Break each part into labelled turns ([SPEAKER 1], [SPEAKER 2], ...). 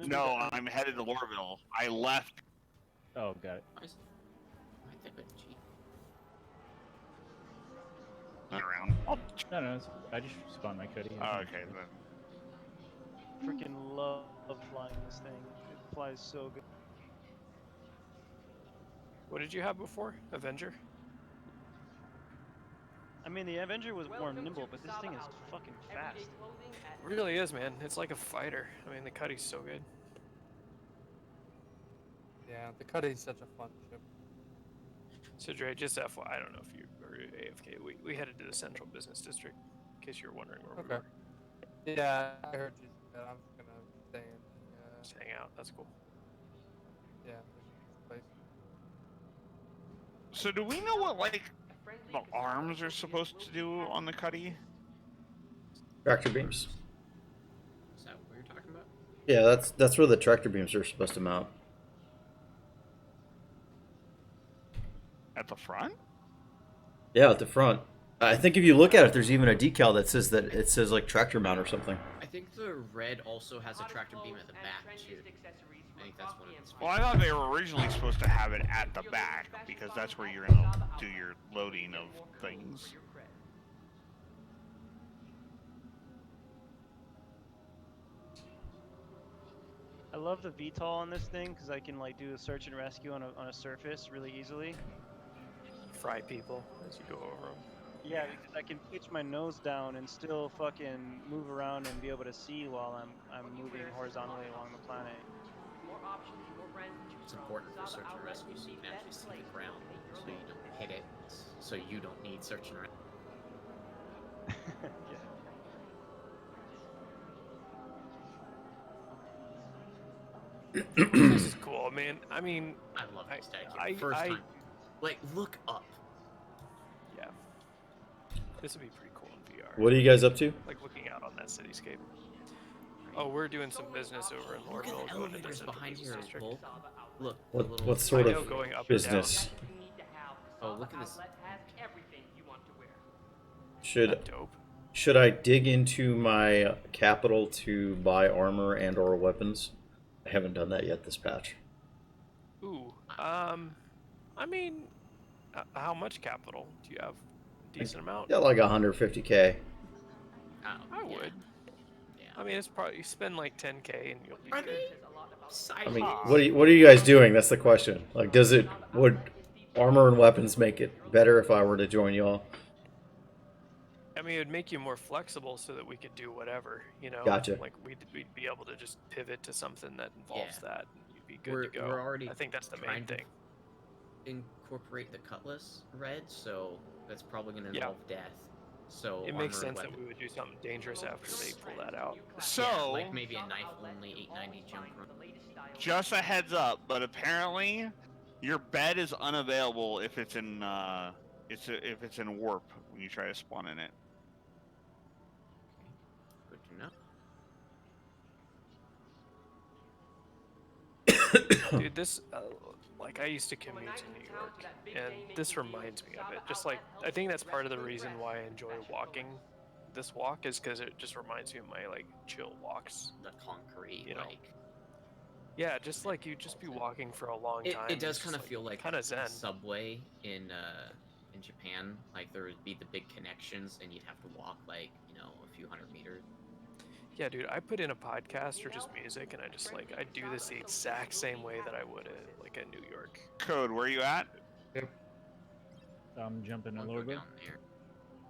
[SPEAKER 1] No, I'm headed to Lorville. I left.
[SPEAKER 2] Oh, got it.
[SPEAKER 1] Not around.
[SPEAKER 2] No, I just spawned my Cuddy.
[SPEAKER 1] Oh, okay, then.
[SPEAKER 3] Freaking love flying this thing. It flies so good.
[SPEAKER 4] What did you have before? Avenger?
[SPEAKER 3] I mean, the Avenger was more nimble, but this thing is fucking fast.
[SPEAKER 4] It really is, man. It's like a fighter. I mean, the Cuddy's so good.
[SPEAKER 5] Yeah, the Cuddy's such a fun ship.
[SPEAKER 4] So, Dre, just FYI, I don't know if you were AFK. We headed to the Central Business District, in case you were wondering where we were.
[SPEAKER 5] Yeah, I heard you say that. I'm just gonna stay in the,
[SPEAKER 4] Just hang out. That's cool.
[SPEAKER 5] yeah, this place.
[SPEAKER 1] So do we know what, like, the arms are supposed to do on the Cuddy?
[SPEAKER 6] Tractor beams.
[SPEAKER 7] Is that what you're talking about?
[SPEAKER 6] Yeah, that's where the tractor beams are supposed to mount.
[SPEAKER 1] At the front?
[SPEAKER 6] Yeah, at the front. I think if you look at it, there's even a decal that says like tractor mount or something.
[SPEAKER 7] I think the red also has a tractor beam at the back too. I think that's one of its.
[SPEAKER 1] Well, I thought they were originally supposed to have it at the back because that's where you're gonna do your loading of things.
[SPEAKER 3] I love the VTOL on this thing because I can like do a search and rescue on a surface really easily.
[SPEAKER 4] Fry people as you go over them.
[SPEAKER 3] Yeah, because I can pitch my nose down and still fucking move around and be able to see while I'm moving horizontally along the planet.
[SPEAKER 7] It's important for search and rescue so you can actually see the ground, so you don't hit it, so you don't need search and rescue.
[SPEAKER 4] This is cool, man. I mean,
[SPEAKER 7] I love this deck. First time, like, look up.
[SPEAKER 4] Yeah, this would be pretty cool in VR.
[SPEAKER 6] What are you guys up to?
[SPEAKER 4] Like looking out on that cityscape. Oh, we're doing some business over in
[SPEAKER 7] Look at
[SPEAKER 4] Lorville.
[SPEAKER 7] the elevators behind here, Wolf. Look.
[SPEAKER 6] What sort of
[SPEAKER 4] going up
[SPEAKER 6] business?
[SPEAKER 7] Oh, look at this.
[SPEAKER 6] Should I dig into my capital to buy armor and or weapons? I haven't done that yet this patch.
[SPEAKER 4] Ooh, I mean, how much capital do you have? A decent amount?
[SPEAKER 6] Yeah, like 150K.
[SPEAKER 4] I would.
[SPEAKER 7] Yeah.
[SPEAKER 4] I mean, it's probably you spend like 10K and you'll be good.
[SPEAKER 6] I mean, what are you guys doing? That's the question. Like, would armor and weapons make it better if I were to join y'all?
[SPEAKER 4] I mean, it would make you more flexible so that we could do whatever, you know?
[SPEAKER 6] Gotcha.
[SPEAKER 4] Like, we'd be able to just pivot to something that involves that, and you'd be good to go.
[SPEAKER 7] We're already
[SPEAKER 4] I think that's the main thing.
[SPEAKER 7] Incorporate the cutlass red, so that's probably going to involve death. So
[SPEAKER 4] it makes sense that we would do something dangerous after they pull that out.
[SPEAKER 1] So,
[SPEAKER 7] yeah, like maybe a knife only 890 jump run.
[SPEAKER 1] Just a heads up, but apparently your bed is unavailable if it's in if it's in warp when you try to spawn in it.
[SPEAKER 7] Good to know.
[SPEAKER 4] Dude, this, like, I used to commute to New York, and this reminds me of it. Just like, I think that's part of the reason why I enjoy walking this walk, is because it just reminds me of my, like, chill walks.
[SPEAKER 7] The concrete,
[SPEAKER 4] you know?
[SPEAKER 7] like...
[SPEAKER 4] Yeah, just like you'd just be walking for a long time.
[SPEAKER 7] It does kind of feel like
[SPEAKER 4] kind of zen.
[SPEAKER 7] Subway in Japan. Like, there would be the big connections, and you'd have to walk, like, you know, a few hundred meters.
[SPEAKER 4] Yeah, dude, I put in a podcast or just music, and I just, like, I do this the exact same way that I would at, like, at New York.
[SPEAKER 1] Code, where are you at?
[SPEAKER 2] Yep. I'm jumping a little bit.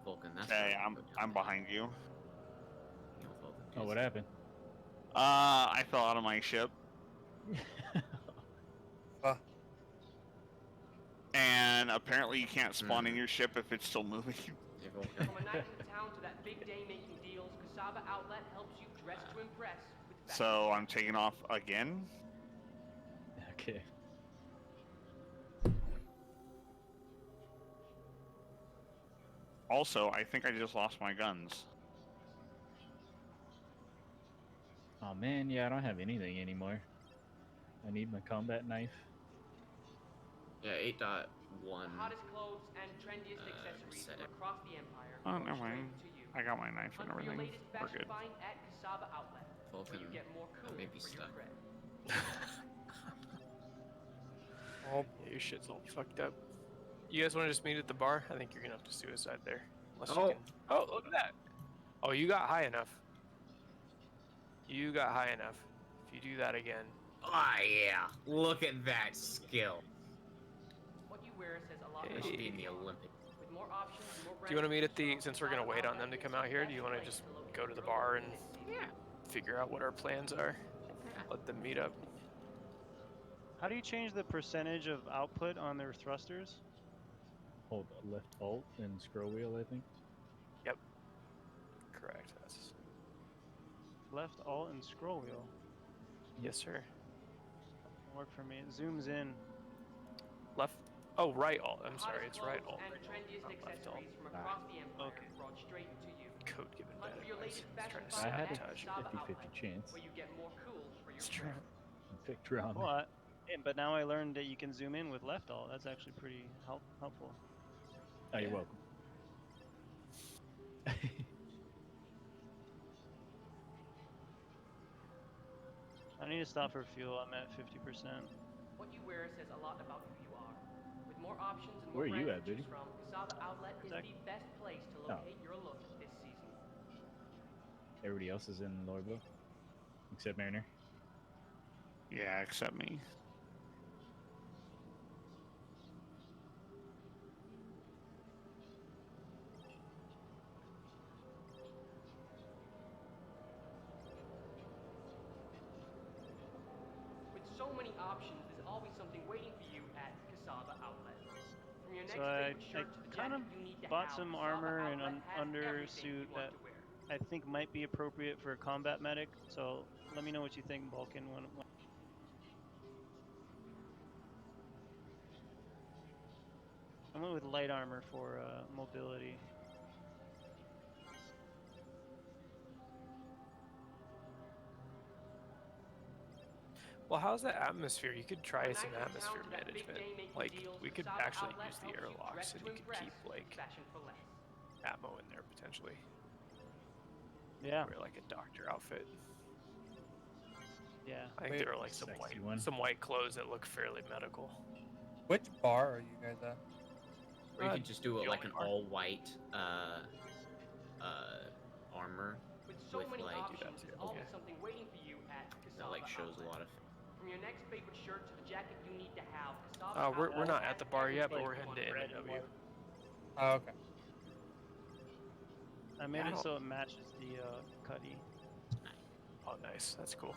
[SPEAKER 7] Vulcan, that's
[SPEAKER 1] okay, I'm behind you.
[SPEAKER 2] Oh, what happened?
[SPEAKER 1] I fell out of my ship. And apparently you can't spawn in your ship if it's still moving. So I'm taking off again.
[SPEAKER 2] Okay.
[SPEAKER 1] Also, I think I just lost my guns.
[SPEAKER 2] Oh man, yeah, I don't have anything anymore. I need my combat knife.
[SPEAKER 7] Yeah, 8.1.
[SPEAKER 1] Oh, never mind. I got my knife and everything. We're good.
[SPEAKER 7] Vulcan, I may be stuck.
[SPEAKER 5] Oh,
[SPEAKER 4] Yeah, your shit's all fucked up. You guys want to just meet at the bar? I think you're gonna have to suicide there, unless you
[SPEAKER 7] Oh.
[SPEAKER 4] can. Oh, look at that! Oh, you got high enough. You got high enough. If you do that again,
[SPEAKER 7] Ah, yeah. Look at that skill.
[SPEAKER 8] What you wear says a lot
[SPEAKER 7] I
[SPEAKER 8] about
[SPEAKER 7] should be in
[SPEAKER 8] who
[SPEAKER 7] the
[SPEAKER 8] you are.
[SPEAKER 7] Olympic.
[SPEAKER 8] With more options and more
[SPEAKER 4] do you want to meet
[SPEAKER 8] brands
[SPEAKER 4] at
[SPEAKER 8] to choose
[SPEAKER 4] the?
[SPEAKER 8] from,
[SPEAKER 4] Since we're gonna
[SPEAKER 8] Casaba
[SPEAKER 4] wait on
[SPEAKER 8] Outlet
[SPEAKER 4] them to
[SPEAKER 8] is
[SPEAKER 4] come
[SPEAKER 8] the
[SPEAKER 4] out here, do
[SPEAKER 8] best
[SPEAKER 4] you want to
[SPEAKER 8] place
[SPEAKER 4] just
[SPEAKER 8] to locate
[SPEAKER 4] go to the
[SPEAKER 8] your
[SPEAKER 4] bar
[SPEAKER 8] look
[SPEAKER 4] and
[SPEAKER 8] this season.
[SPEAKER 7] Yeah.
[SPEAKER 4] figure out what our plans are? Let them meet up.
[SPEAKER 3] How do you change the percentage of output on their thrusters?
[SPEAKER 2] Hold left alt and scroll wheel, I think.
[SPEAKER 4] Yep. Correct. That's
[SPEAKER 3] Left alt and scroll wheel.
[SPEAKER 4] yes, sir.
[SPEAKER 3] Doesn't work for me. It zooms in.
[SPEAKER 4] Left. Oh, right alt. I'm
[SPEAKER 8] The
[SPEAKER 4] sorry,
[SPEAKER 8] hottest
[SPEAKER 4] it's right
[SPEAKER 8] clothes
[SPEAKER 4] alt.
[SPEAKER 8] and trendiest
[SPEAKER 4] Not left alt.
[SPEAKER 8] accessories from across the empire
[SPEAKER 3] Okay.
[SPEAKER 8] brought straight to you.
[SPEAKER 4] Code given
[SPEAKER 8] Hunt
[SPEAKER 4] bad
[SPEAKER 8] for your
[SPEAKER 4] advice.
[SPEAKER 8] latest
[SPEAKER 4] It's
[SPEAKER 8] fashion
[SPEAKER 4] trying to
[SPEAKER 2] I
[SPEAKER 8] finds
[SPEAKER 2] had
[SPEAKER 8] at
[SPEAKER 2] a
[SPEAKER 8] Casaba
[SPEAKER 2] 50-50
[SPEAKER 8] Outlet,
[SPEAKER 2] chance.
[SPEAKER 8] where you get more cool for your
[SPEAKER 4] It's true.
[SPEAKER 8] trip.
[SPEAKER 2] I picked around.
[SPEAKER 3] Well, but now I learned that you can zoom in with left alt. That's actually pretty helpful.
[SPEAKER 2] Oh, you're
[SPEAKER 4] Yeah.
[SPEAKER 2] welcome.
[SPEAKER 3] I need to stop for fuel. I'm at 50%.
[SPEAKER 8] What you wear says a lot about who you are. With more options and more
[SPEAKER 2] Where are you
[SPEAKER 8] brands
[SPEAKER 2] at,
[SPEAKER 8] to choose
[SPEAKER 2] Biddy?
[SPEAKER 8] from, Casaba Outlet is
[SPEAKER 3] Zach?
[SPEAKER 8] the best place to
[SPEAKER 2] Oh.
[SPEAKER 8] locate your look this season.
[SPEAKER 2] Everybody else is in Lorville, except Mariner.
[SPEAKER 1] Yeah, except me.
[SPEAKER 8] With so many options, there's always something waiting for you at Casaba Outlet. From your next
[SPEAKER 3] So I
[SPEAKER 8] favorite shirt to the
[SPEAKER 3] kind
[SPEAKER 8] jacket
[SPEAKER 3] of
[SPEAKER 8] you need to
[SPEAKER 3] bought
[SPEAKER 8] have,
[SPEAKER 3] some
[SPEAKER 8] Casaba
[SPEAKER 3] armor and
[SPEAKER 8] Outlet has everything
[SPEAKER 3] undersuit
[SPEAKER 8] you want
[SPEAKER 3] that
[SPEAKER 8] to wear.
[SPEAKER 3] I think might be appropriate for a combat medic. So let me know what you think, Vulcan. When I went with light armor for mobility.
[SPEAKER 4] Well, how's the atmosphere? You could try
[SPEAKER 8] When
[SPEAKER 4] some
[SPEAKER 8] I took
[SPEAKER 4] atmosphere
[SPEAKER 8] town to that big
[SPEAKER 4] management.
[SPEAKER 8] day making
[SPEAKER 4] Like,
[SPEAKER 8] deals,
[SPEAKER 4] we could
[SPEAKER 8] Casaba
[SPEAKER 4] actually
[SPEAKER 8] Outlet
[SPEAKER 4] use the
[SPEAKER 8] helps you
[SPEAKER 4] airlocks
[SPEAKER 8] dress
[SPEAKER 4] and
[SPEAKER 8] to
[SPEAKER 4] you could
[SPEAKER 8] impress,
[SPEAKER 4] keep, like,
[SPEAKER 8] fashion for less.
[SPEAKER 4] ammo in there, potentially.
[SPEAKER 3] Yeah,
[SPEAKER 4] Wear, like, a doctor outfit.
[SPEAKER 3] yeah.
[SPEAKER 4] I think
[SPEAKER 5] Wait,
[SPEAKER 4] there are, like,
[SPEAKER 2] sexy one.
[SPEAKER 4] some white clothes that look fairly medical.
[SPEAKER 5] which bar are you guys at?
[SPEAKER 7] Or you could just do
[SPEAKER 4] the
[SPEAKER 7] it like
[SPEAKER 4] only
[SPEAKER 7] an
[SPEAKER 4] bar.
[SPEAKER 7] all-white armor
[SPEAKER 8] With so
[SPEAKER 7] with
[SPEAKER 8] many
[SPEAKER 7] like
[SPEAKER 8] options,
[SPEAKER 4] too,
[SPEAKER 8] there's always
[SPEAKER 4] yeah.
[SPEAKER 8] something waiting for you at Casaba
[SPEAKER 7] that like shows
[SPEAKER 8] Outlet.
[SPEAKER 7] a lot of.
[SPEAKER 8] From your next favorite shirt to the jacket you need to have, Casaba
[SPEAKER 4] We're
[SPEAKER 8] Outlet
[SPEAKER 4] not
[SPEAKER 8] has
[SPEAKER 4] at the bar yet, but
[SPEAKER 8] everything
[SPEAKER 4] we're
[SPEAKER 8] you
[SPEAKER 4] heading
[SPEAKER 8] want
[SPEAKER 4] to
[SPEAKER 8] to wear.
[SPEAKER 3] Red and
[SPEAKER 4] M&W.
[SPEAKER 3] white.
[SPEAKER 5] Oh, okay.
[SPEAKER 3] I made
[SPEAKER 4] I
[SPEAKER 3] it
[SPEAKER 4] don't-
[SPEAKER 3] so it matches the cutty.
[SPEAKER 4] Oh, nice. That's cool.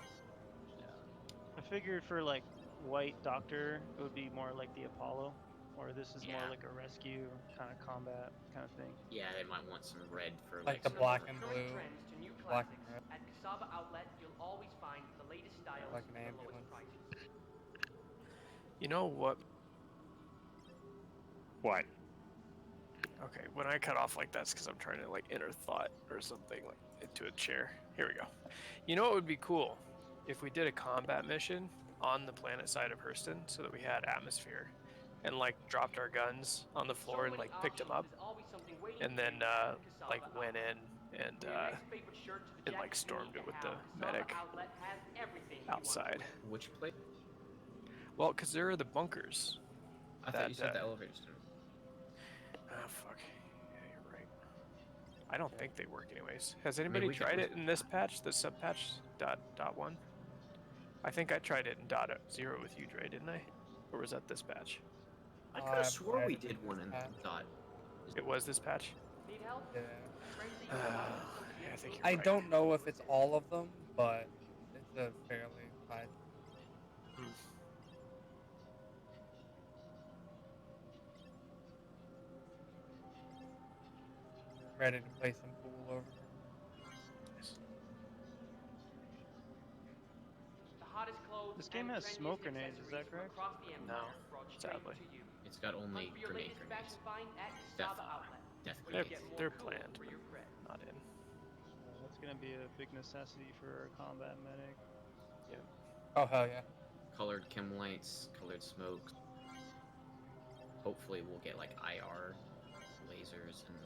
[SPEAKER 3] I figured for like white doctor, it would be more like the Apollo, or this is more
[SPEAKER 7] Yeah.
[SPEAKER 3] like a rescue kind of combat kind of thing.
[SPEAKER 7] Yeah, they might want some red for
[SPEAKER 5] Like
[SPEAKER 7] like
[SPEAKER 5] the
[SPEAKER 7] some
[SPEAKER 5] black
[SPEAKER 7] cover.
[SPEAKER 5] and
[SPEAKER 8] Current
[SPEAKER 5] blue.
[SPEAKER 8] trends to new
[SPEAKER 5] Black
[SPEAKER 8] classics.
[SPEAKER 5] and red.
[SPEAKER 8] At Casaba Outlet, you'll always find the latest styles
[SPEAKER 5] Like an
[SPEAKER 8] for the lowest
[SPEAKER 5] ambulance.
[SPEAKER 8] prices.
[SPEAKER 4] You know what?
[SPEAKER 1] What?
[SPEAKER 4] Okay, when I cut off like that's because I'm trying to like inner thought or something like into a chair. Here we go. You know what would be cool if we did a combat mission on the planet side of Hurston so that we had atmosphere and like dropped our guns on the floor and like picked them up and then like went in and like stormed it with the medic outside.
[SPEAKER 7] Which place?
[SPEAKER 4] Well, because there are the bunkers.
[SPEAKER 7] I thought you said the elevators.
[SPEAKER 4] Oh fuck. Yeah, you're right. I don't think they work anyways. Has
[SPEAKER 7] mean,
[SPEAKER 4] anybody
[SPEAKER 7] we could
[SPEAKER 4] tried
[SPEAKER 7] re-
[SPEAKER 4] it in this patch, the sub patch dot one? I think I tried it in .0 with you, Dre, didn't I? Or was that this patch?
[SPEAKER 7] I could have swore
[SPEAKER 5] might
[SPEAKER 7] we
[SPEAKER 5] have
[SPEAKER 7] did
[SPEAKER 5] been
[SPEAKER 7] one
[SPEAKER 5] this
[SPEAKER 7] in
[SPEAKER 5] patch.
[SPEAKER 7] dot.
[SPEAKER 4] It was this patch?
[SPEAKER 8] Need help?
[SPEAKER 5] Yeah.
[SPEAKER 4] Yeah, I think you're
[SPEAKER 5] I
[SPEAKER 4] right.
[SPEAKER 5] don't know if it's all of them, but it's a fairly high.
[SPEAKER 4] Hmm.
[SPEAKER 5] Ready to play some pool over here.
[SPEAKER 4] Nice.
[SPEAKER 8] The hottest clothes
[SPEAKER 3] This game
[SPEAKER 8] and
[SPEAKER 3] has smoke
[SPEAKER 8] trendiest
[SPEAKER 3] grenades, is that
[SPEAKER 8] accessories from
[SPEAKER 3] correct?
[SPEAKER 8] across the empire
[SPEAKER 4] No,
[SPEAKER 8] brought straight
[SPEAKER 4] sadly.
[SPEAKER 8] to you.
[SPEAKER 7] It's got only
[SPEAKER 8] Hunt for your
[SPEAKER 7] grenade
[SPEAKER 8] latest
[SPEAKER 7] grenades.
[SPEAKER 8] fashion find at
[SPEAKER 7] Death,
[SPEAKER 8] Casaba Outlet,
[SPEAKER 7] death
[SPEAKER 8] where you
[SPEAKER 7] grenades.
[SPEAKER 8] get more
[SPEAKER 4] They're
[SPEAKER 8] cool
[SPEAKER 4] planned,
[SPEAKER 8] for
[SPEAKER 4] but
[SPEAKER 8] your cred.
[SPEAKER 4] not in.
[SPEAKER 3] Yeah, that's gonna be a big necessity for a combat medic.
[SPEAKER 5] Oh hell yeah.
[SPEAKER 7] Colored chem lights, colored smokes. Hopefully, we'll get like IR lasers and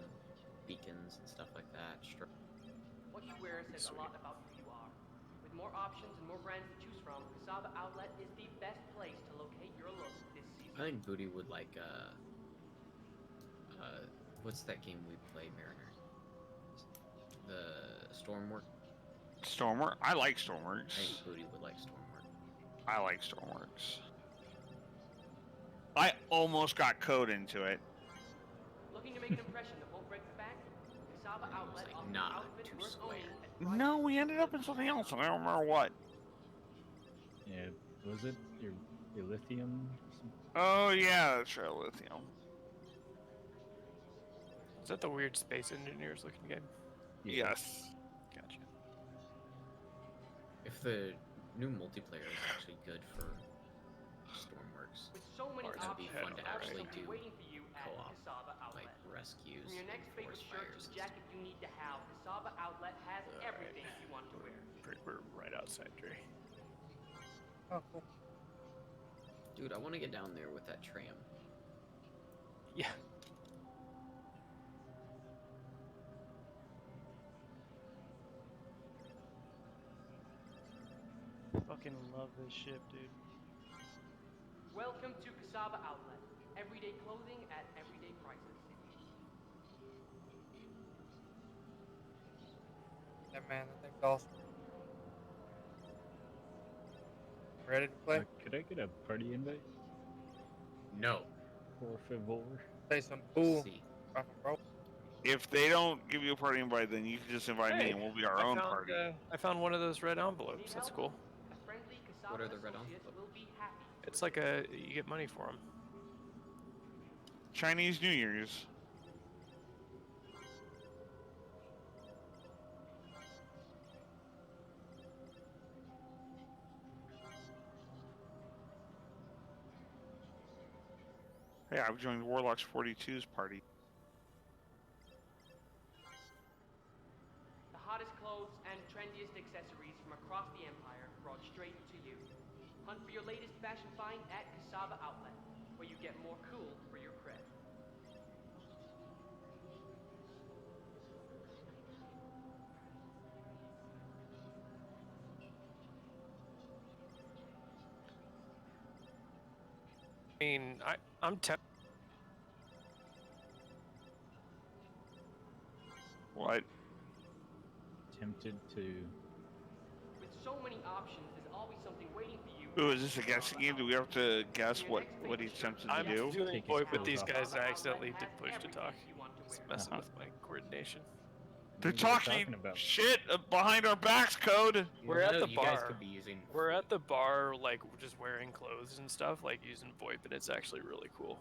[SPEAKER 7] beacons and stuff like that.
[SPEAKER 8] What you wear says
[SPEAKER 4] Sweet.
[SPEAKER 8] a lot about who you are. With With more options and more brands to choose from, Casaba Outlet is the best place to locate your look this season.
[SPEAKER 7] I think Booty would like what's that game we play, Mariner? The Stormwork.
[SPEAKER 1] Stormworks. I like
[SPEAKER 7] I
[SPEAKER 1] Stormworks.
[SPEAKER 7] think Booty would like Stormwork.
[SPEAKER 1] I like Stormworks. I almost got Code into it.
[SPEAKER 8] Looking to make an impression that won't break the bank? Casaba
[SPEAKER 7] And he was
[SPEAKER 8] Outlet
[SPEAKER 7] like,
[SPEAKER 8] offers
[SPEAKER 7] nah,
[SPEAKER 8] outfits
[SPEAKER 7] too
[SPEAKER 8] worth
[SPEAKER 7] square.
[SPEAKER 8] owning at prices
[SPEAKER 1] No, we ended up in something else, and I don't remember what.
[SPEAKER 2] Yeah, was it your lithium?
[SPEAKER 1] Oh yeah, that's right, lithium.
[SPEAKER 4] Is that the weird space engineers looking game?
[SPEAKER 2] Yeah.
[SPEAKER 1] Yes.
[SPEAKER 4] Gotcha.
[SPEAKER 7] If the new multiplayer is actually good for Stormworks,
[SPEAKER 8] With so many
[SPEAKER 4] Or
[SPEAKER 7] that'd be
[SPEAKER 8] options,
[SPEAKER 7] fun to
[SPEAKER 8] there's always
[SPEAKER 7] actually
[SPEAKER 8] something
[SPEAKER 7] do
[SPEAKER 8] waiting for you at
[SPEAKER 7] co-op,
[SPEAKER 8] Casaba
[SPEAKER 7] like
[SPEAKER 8] Outlet.
[SPEAKER 7] rescues,
[SPEAKER 8] From your next favorite
[SPEAKER 7] forest
[SPEAKER 8] shirt
[SPEAKER 7] fires.
[SPEAKER 8] to the jacket you need to have, Casaba Outlet has everything you want to wear.
[SPEAKER 4] We're right outside, Dre.
[SPEAKER 5] Oh, cool.
[SPEAKER 7] Dude, I want to get down there with that tram.
[SPEAKER 4] Yeah.
[SPEAKER 3] Fucking love this ship, dude.
[SPEAKER 8] Welcome to Casaba Outlet. Everyday clothing at everyday prices.
[SPEAKER 5] Yeah, man, I think awesome. Ready to play?
[SPEAKER 2] Could I get a party invite?
[SPEAKER 7] No.
[SPEAKER 2] Por favor.
[SPEAKER 5] Say some bull.
[SPEAKER 7] See.
[SPEAKER 5] Rock and roll.
[SPEAKER 1] If they don't give you a party invite, then you can just invite me, and we'll be our own party.
[SPEAKER 4] I found one of those red envelopes. That's cool.
[SPEAKER 8] A friendly Casaba
[SPEAKER 7] What are the red
[SPEAKER 8] associate
[SPEAKER 7] envelopes?
[SPEAKER 8] will be happy to
[SPEAKER 4] It's like you get money for them.
[SPEAKER 1] Chinese New Year's. Hey, I've joined Warlocks 42's party.
[SPEAKER 8] The hottest clothes and trendiest accessories from across the empire brought straight to you. Hunt for your latest fashion find at Casaba Outlet, where you get more cool for your cred.
[SPEAKER 4] I mean, I'm
[SPEAKER 1] What?
[SPEAKER 2] Tempted to.
[SPEAKER 8] With so many options, there's always something waiting for you.
[SPEAKER 1] Ooh,
[SPEAKER 8] at
[SPEAKER 1] is this a
[SPEAKER 8] Casaba
[SPEAKER 1] guessing game? Do we have to guess what he's tempted to
[SPEAKER 4] I'm
[SPEAKER 1] do?
[SPEAKER 4] doing
[SPEAKER 2] Take his
[SPEAKER 4] VoIP with
[SPEAKER 2] clothes
[SPEAKER 4] these
[SPEAKER 2] off.
[SPEAKER 4] guys, and I
[SPEAKER 8] Casaba
[SPEAKER 4] accidentally
[SPEAKER 8] Outlet
[SPEAKER 4] did
[SPEAKER 8] has
[SPEAKER 4] push to
[SPEAKER 8] everything
[SPEAKER 4] talk.
[SPEAKER 8] you want to
[SPEAKER 4] It's
[SPEAKER 8] wear.
[SPEAKER 4] messing with my coordination.
[SPEAKER 1] They're
[SPEAKER 2] What are you
[SPEAKER 1] talking
[SPEAKER 2] about?
[SPEAKER 1] shit behind our backs, Code.
[SPEAKER 4] We're at the
[SPEAKER 7] You guys
[SPEAKER 4] bar.
[SPEAKER 7] could be using.
[SPEAKER 4] We're at the bar, like just wearing clothes and stuff, like using VoIP, and it's actually really cool.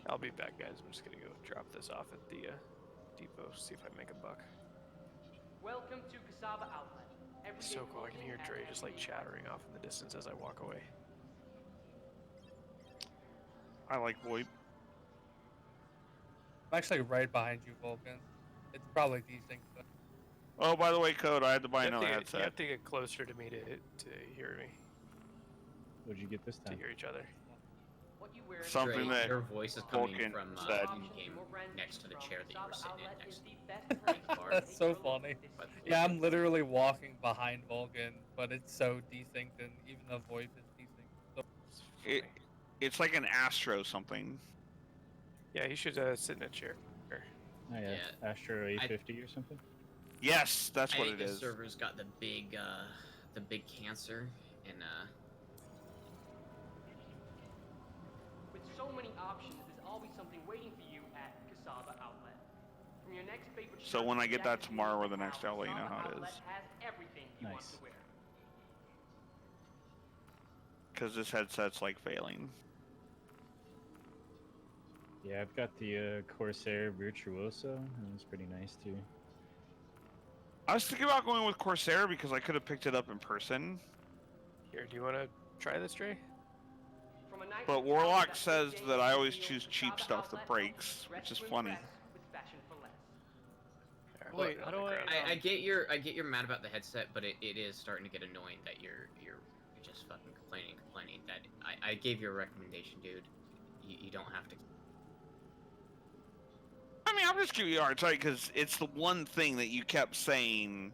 [SPEAKER 4] I'll be back, guys. I'm just gonna go drop this off at the depot, see if I make a buck.
[SPEAKER 8] Welcome to Casaba Outlet. Everyday
[SPEAKER 4] So cool. I can
[SPEAKER 8] clothing
[SPEAKER 4] hear
[SPEAKER 8] at
[SPEAKER 4] Dre just like
[SPEAKER 8] everyday
[SPEAKER 4] chattering off in the distance as I walk away.
[SPEAKER 1] I like VoIP.
[SPEAKER 5] I'm actually right behind you, Vulcan. It's probably decent, but
[SPEAKER 1] Oh, by the way, Code, I had to buy
[SPEAKER 4] You have,
[SPEAKER 1] another
[SPEAKER 4] you
[SPEAKER 1] headset.
[SPEAKER 4] have to get closer to me to hear me,
[SPEAKER 2] What'd you get this
[SPEAKER 4] to
[SPEAKER 2] time?
[SPEAKER 4] hear each other.
[SPEAKER 8] What you wear in
[SPEAKER 1] Something
[SPEAKER 7] Dre,
[SPEAKER 1] that
[SPEAKER 7] your voice is coming
[SPEAKER 1] Vulcan
[SPEAKER 7] from
[SPEAKER 1] said.
[SPEAKER 7] in-game next to the chair that you were sitting in next to
[SPEAKER 8] next
[SPEAKER 7] bar.
[SPEAKER 5] That's so funny.
[SPEAKER 7] But
[SPEAKER 5] yeah, I'm literally walking behind Vulcan, but it's so desynced, and even the VoIP is desynced. So
[SPEAKER 4] It's
[SPEAKER 1] It,
[SPEAKER 4] funny.
[SPEAKER 1] it's like an Astro something.
[SPEAKER 4] Yeah, you should sit in a chair.
[SPEAKER 2] Oh yeah,
[SPEAKER 7] Yeah,
[SPEAKER 2] Astro A50 or something.
[SPEAKER 1] Yes, that's
[SPEAKER 7] I
[SPEAKER 1] what
[SPEAKER 7] think
[SPEAKER 1] it
[SPEAKER 7] the
[SPEAKER 1] is.
[SPEAKER 7] server's got the big cancer, and
[SPEAKER 8] With so many options, there's always something waiting for you at Casaba Outlet. From your next favorite
[SPEAKER 1] So
[SPEAKER 8] shirt
[SPEAKER 1] when
[SPEAKER 8] to
[SPEAKER 1] I
[SPEAKER 8] the
[SPEAKER 1] get that
[SPEAKER 8] jacket you
[SPEAKER 1] tomorrow
[SPEAKER 8] need
[SPEAKER 1] or the
[SPEAKER 8] to
[SPEAKER 1] next
[SPEAKER 8] have,
[SPEAKER 1] day, I'll let you know
[SPEAKER 8] Casaba
[SPEAKER 1] how it
[SPEAKER 8] Outlet
[SPEAKER 1] is.
[SPEAKER 8] has everything you want
[SPEAKER 2] Nice.
[SPEAKER 8] to wear.
[SPEAKER 1] Because this headset's like failing.
[SPEAKER 2] Yeah, I've got the Corsair Virtuoso, and it's pretty nice too.
[SPEAKER 1] I was thinking about going with Corsair because I could have picked it up in person.
[SPEAKER 4] Here, do you want to try this, Dre?
[SPEAKER 8] From a night
[SPEAKER 1] But
[SPEAKER 8] with
[SPEAKER 1] Warlock
[SPEAKER 8] that
[SPEAKER 1] says
[SPEAKER 8] big
[SPEAKER 1] that I
[SPEAKER 8] day
[SPEAKER 1] always
[SPEAKER 8] deal,
[SPEAKER 1] choose cheap
[SPEAKER 8] Casaba
[SPEAKER 1] stuff that
[SPEAKER 8] Outlet
[SPEAKER 1] breaks,
[SPEAKER 8] helps you
[SPEAKER 1] which
[SPEAKER 8] dress
[SPEAKER 1] is
[SPEAKER 8] to
[SPEAKER 1] funny.
[SPEAKER 8] impress with fashion for less.
[SPEAKER 4] Here,
[SPEAKER 5] Wait,
[SPEAKER 4] I'll
[SPEAKER 5] how
[SPEAKER 4] put it
[SPEAKER 5] do
[SPEAKER 4] on the
[SPEAKER 5] I-
[SPEAKER 4] ground.
[SPEAKER 7] I get you're mad about the headset, but it is starting to get annoying that you're just fucking complaining that I gave you a recommendation, dude. You don't have to.
[SPEAKER 1] I mean, I'm just giving you a hard time because it's the one thing that you kept saying.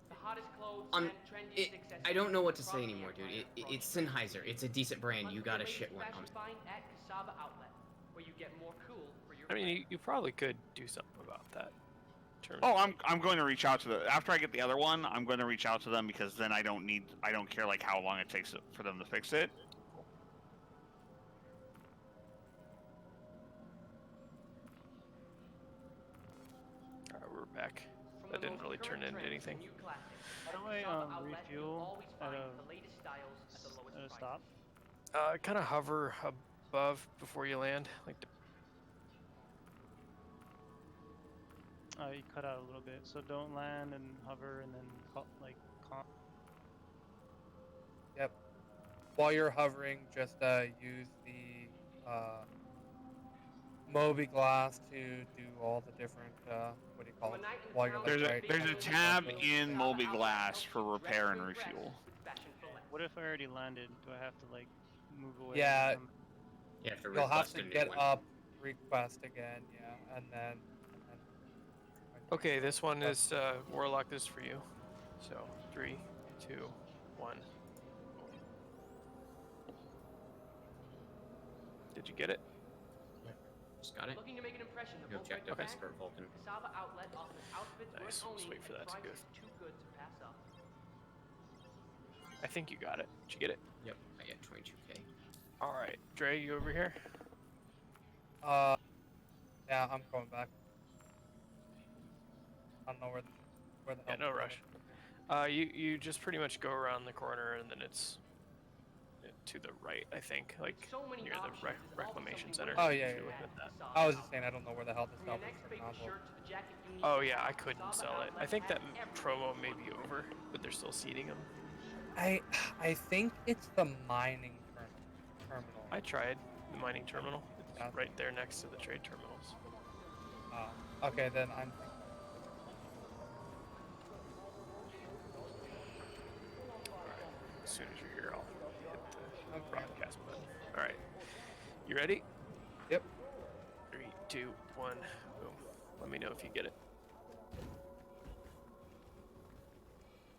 [SPEAKER 8] The hottest clothes
[SPEAKER 7] Um,
[SPEAKER 8] and trendiest
[SPEAKER 7] I don't know what to
[SPEAKER 8] accessories
[SPEAKER 7] say
[SPEAKER 8] across the
[SPEAKER 7] anymore, dude.
[SPEAKER 8] empire brought
[SPEAKER 7] It's
[SPEAKER 8] straight to
[SPEAKER 7] Sennheiser. It's a decent brand.
[SPEAKER 8] Hunt
[SPEAKER 7] You
[SPEAKER 8] for your
[SPEAKER 7] gotta
[SPEAKER 8] latest
[SPEAKER 7] shit one.
[SPEAKER 8] fashion find at Cassava Outlet, where you get more cool for your
[SPEAKER 4] I mean,
[SPEAKER 8] friends.
[SPEAKER 4] you probably could do something about that.
[SPEAKER 1] Oh, I'm going to reach out to the after I get the other one. I'm going to reach out to them because then I don't care like how long it takes for them to fix it.
[SPEAKER 4] All right, we're back.
[SPEAKER 8] From
[SPEAKER 4] That
[SPEAKER 8] the
[SPEAKER 4] didn't
[SPEAKER 8] most
[SPEAKER 4] really turn
[SPEAKER 8] current
[SPEAKER 4] into
[SPEAKER 8] trends to
[SPEAKER 4] anything.
[SPEAKER 8] new classics,
[SPEAKER 3] How do
[SPEAKER 8] at
[SPEAKER 3] I
[SPEAKER 8] Cassava Outlet, you'll
[SPEAKER 3] refuel
[SPEAKER 8] always
[SPEAKER 3] at
[SPEAKER 8] find
[SPEAKER 3] a
[SPEAKER 8] the latest styles at the lowest
[SPEAKER 3] at a
[SPEAKER 8] prices.
[SPEAKER 3] stop?
[SPEAKER 4] Kind of hover above before you land, like.
[SPEAKER 3] You cut out a little bit, so don't land and hover and then like.
[SPEAKER 5] Yep. While you're hovering, just use the Moby glass to do all the different what do you call it? While you're like
[SPEAKER 1] There's a
[SPEAKER 5] right
[SPEAKER 1] tab
[SPEAKER 5] above
[SPEAKER 1] in Moby Glass for repair and refuel.
[SPEAKER 3] What if I already landed? Do I have to like move away?
[SPEAKER 5] Yeah.
[SPEAKER 3] And come
[SPEAKER 7] You have to
[SPEAKER 5] You'll have
[SPEAKER 7] request
[SPEAKER 5] to
[SPEAKER 7] a new
[SPEAKER 5] get
[SPEAKER 7] one.
[SPEAKER 5] up, request again, yeah, and then.
[SPEAKER 4] Okay, this one is Warlock. This is for you. So 3, 2, 1. Did you get it?
[SPEAKER 7] Just got it.
[SPEAKER 8] Looking to make an impression that
[SPEAKER 7] No
[SPEAKER 8] won't break the
[SPEAKER 7] objective
[SPEAKER 8] bank?
[SPEAKER 7] expert Vulcan.
[SPEAKER 8] Cassava Outlet offers outfits
[SPEAKER 4] Nice.
[SPEAKER 8] worth
[SPEAKER 4] Let's
[SPEAKER 8] owning
[SPEAKER 4] wait for
[SPEAKER 8] at
[SPEAKER 4] that to go.
[SPEAKER 8] prices too good to pass up.
[SPEAKER 4] I think you got it. Did you get it?
[SPEAKER 7] Yep, I get 22k.
[SPEAKER 4] All right, Dre, you over here?
[SPEAKER 5] Yeah, I'm coming back. I don't know where the
[SPEAKER 4] Yeah,
[SPEAKER 5] hell
[SPEAKER 4] no rush. You just pretty much go around the corner and then it's to the right, I think, like
[SPEAKER 8] So many
[SPEAKER 4] near the
[SPEAKER 8] options, there's always
[SPEAKER 4] reclamation
[SPEAKER 8] something
[SPEAKER 4] center.
[SPEAKER 5] Oh,
[SPEAKER 8] waiting
[SPEAKER 5] yeah,
[SPEAKER 8] for
[SPEAKER 5] yeah,
[SPEAKER 8] you
[SPEAKER 5] yeah.
[SPEAKER 8] at
[SPEAKER 4] That.
[SPEAKER 8] Cassava
[SPEAKER 5] I was just
[SPEAKER 8] Outlet.
[SPEAKER 5] saying I don't know where the hell this
[SPEAKER 8] From your
[SPEAKER 5] stuff is
[SPEAKER 8] next
[SPEAKER 5] for
[SPEAKER 8] favorite
[SPEAKER 5] console.
[SPEAKER 8] shirt to the jacket you need
[SPEAKER 4] Oh
[SPEAKER 8] to
[SPEAKER 4] yeah, I
[SPEAKER 8] rock,
[SPEAKER 4] couldn't
[SPEAKER 8] Cassava
[SPEAKER 4] sell it. I
[SPEAKER 8] Outlet
[SPEAKER 4] think
[SPEAKER 8] has
[SPEAKER 4] that
[SPEAKER 8] everything
[SPEAKER 4] promo
[SPEAKER 8] you
[SPEAKER 4] may
[SPEAKER 8] want.
[SPEAKER 4] be over, but they're still seeding them.
[SPEAKER 5] I think it's the mining terminal.
[SPEAKER 4] I tried the mining terminal. It's
[SPEAKER 5] That's
[SPEAKER 4] right there next to the trade terminals.
[SPEAKER 5] Okay, then I'm.
[SPEAKER 4] As soon as you're here, I'll hit the
[SPEAKER 5] Okay.
[SPEAKER 4] broadcast button. All right, you ready?
[SPEAKER 5] Yep.
[SPEAKER 4] 3, 2, 1, boom. Let me know if you get it.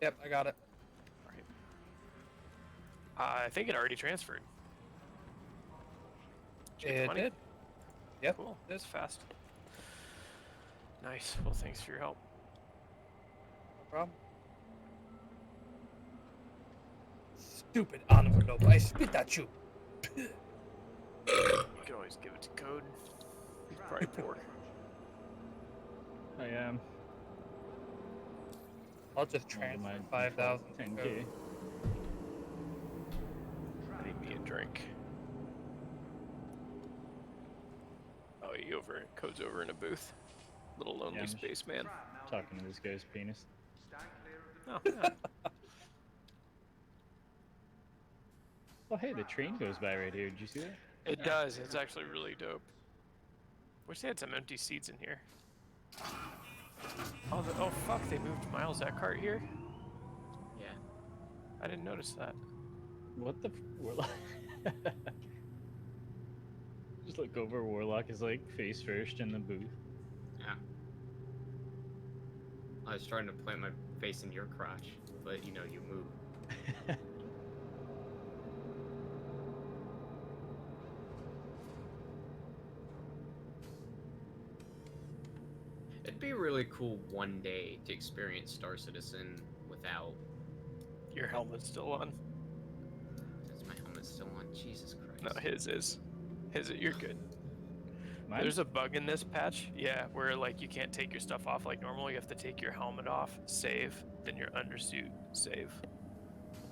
[SPEAKER 5] Yep, I got it.
[SPEAKER 4] All right. I think it already transferred.
[SPEAKER 5] It
[SPEAKER 4] J20?
[SPEAKER 5] did. Yep.
[SPEAKER 4] Cool. That's fast. Nice. Well, thanks for your help.
[SPEAKER 5] No problem. Stupid envelope! I spit at you.
[SPEAKER 4] You can always give it to Code. He's probably poor.
[SPEAKER 2] I am.
[SPEAKER 5] I'll just
[SPEAKER 2] Well,
[SPEAKER 5] transfer
[SPEAKER 2] my
[SPEAKER 5] 5,000 to
[SPEAKER 2] 10K.
[SPEAKER 5] Code.
[SPEAKER 4] I need me a drink. Oh, you over? Code's over in a booth. Little lonely
[SPEAKER 2] Yeah, I'm
[SPEAKER 4] spaceman.
[SPEAKER 2] Talking to this guy's penis.
[SPEAKER 4] Oh, yeah.
[SPEAKER 2] Oh, hey, the train goes by right here. Did you see that?
[SPEAKER 4] It does. It's actually really dope. Wish they had some empty seats in here. Oh, oh fuck! They moved Miles Eckhart here.
[SPEAKER 7] Yeah.
[SPEAKER 4] I didn't notice that.
[SPEAKER 2] What the? Warlock? Just look over. Warlock is like face first in the booth.
[SPEAKER 7] Yeah. I was trying to plant my face in your crotch, but you know, you move. It'd be really cool one day to experience Star Citizen without.
[SPEAKER 4] Your helmet's still on.
[SPEAKER 7] Is my helmet still on? Jesus Christ.
[SPEAKER 4] No, his is. You're good.
[SPEAKER 2] Mine?
[SPEAKER 4] There's a bug in this patch, yeah, where like you can't take your stuff off like normal. You have to take your helmet off, save, then your undersuit, save.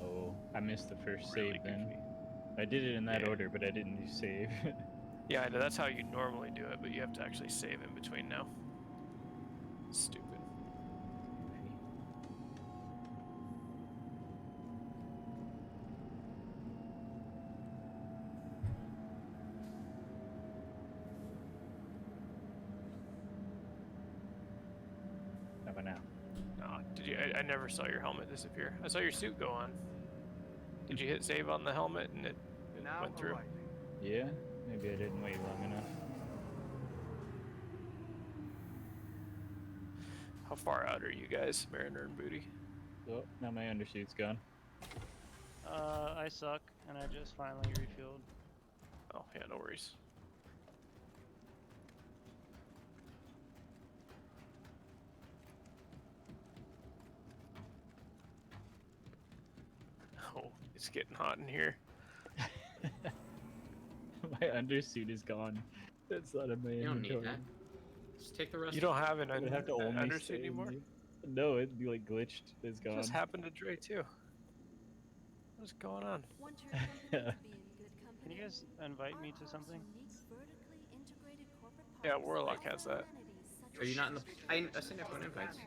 [SPEAKER 2] Oh, I missed the first
[SPEAKER 4] Really
[SPEAKER 2] save then.
[SPEAKER 4] goofy.
[SPEAKER 2] I did it in that
[SPEAKER 4] Yeah.
[SPEAKER 2] order, but I didn't do save.
[SPEAKER 4] Yeah, I know that's how you normally do it, but you have to actually save in between now. Stupid.
[SPEAKER 2] How about now?
[SPEAKER 4] No, did you? I never saw your helmet disappear. I saw your suit go on. Did you hit save on the helmet and it went through?
[SPEAKER 2] Yeah, maybe I didn't wait long enough.
[SPEAKER 4] How far out are you guys, Mariner and Booty?
[SPEAKER 2] Oh, now my undersuit's gone.
[SPEAKER 3] I suck, and I just finally refueled.
[SPEAKER 4] Oh, yeah, no worries. Oh, it's getting hot in here.
[SPEAKER 2] My undersuit is gone. That's not in my
[SPEAKER 7] You don't need
[SPEAKER 2] inventory.
[SPEAKER 7] that. Just take the rest.
[SPEAKER 4] You don't have an
[SPEAKER 2] I would have to only
[SPEAKER 4] undersuit
[SPEAKER 2] stay in
[SPEAKER 4] anymore?
[SPEAKER 2] the- No, it'd be like glitched. It's gone.
[SPEAKER 4] Just happened to Dre too. What's going on?
[SPEAKER 3] Can you guys invite me to something?
[SPEAKER 4] Yeah, Warlock has that.
[SPEAKER 7] Are you not in the? I sent everyone invites.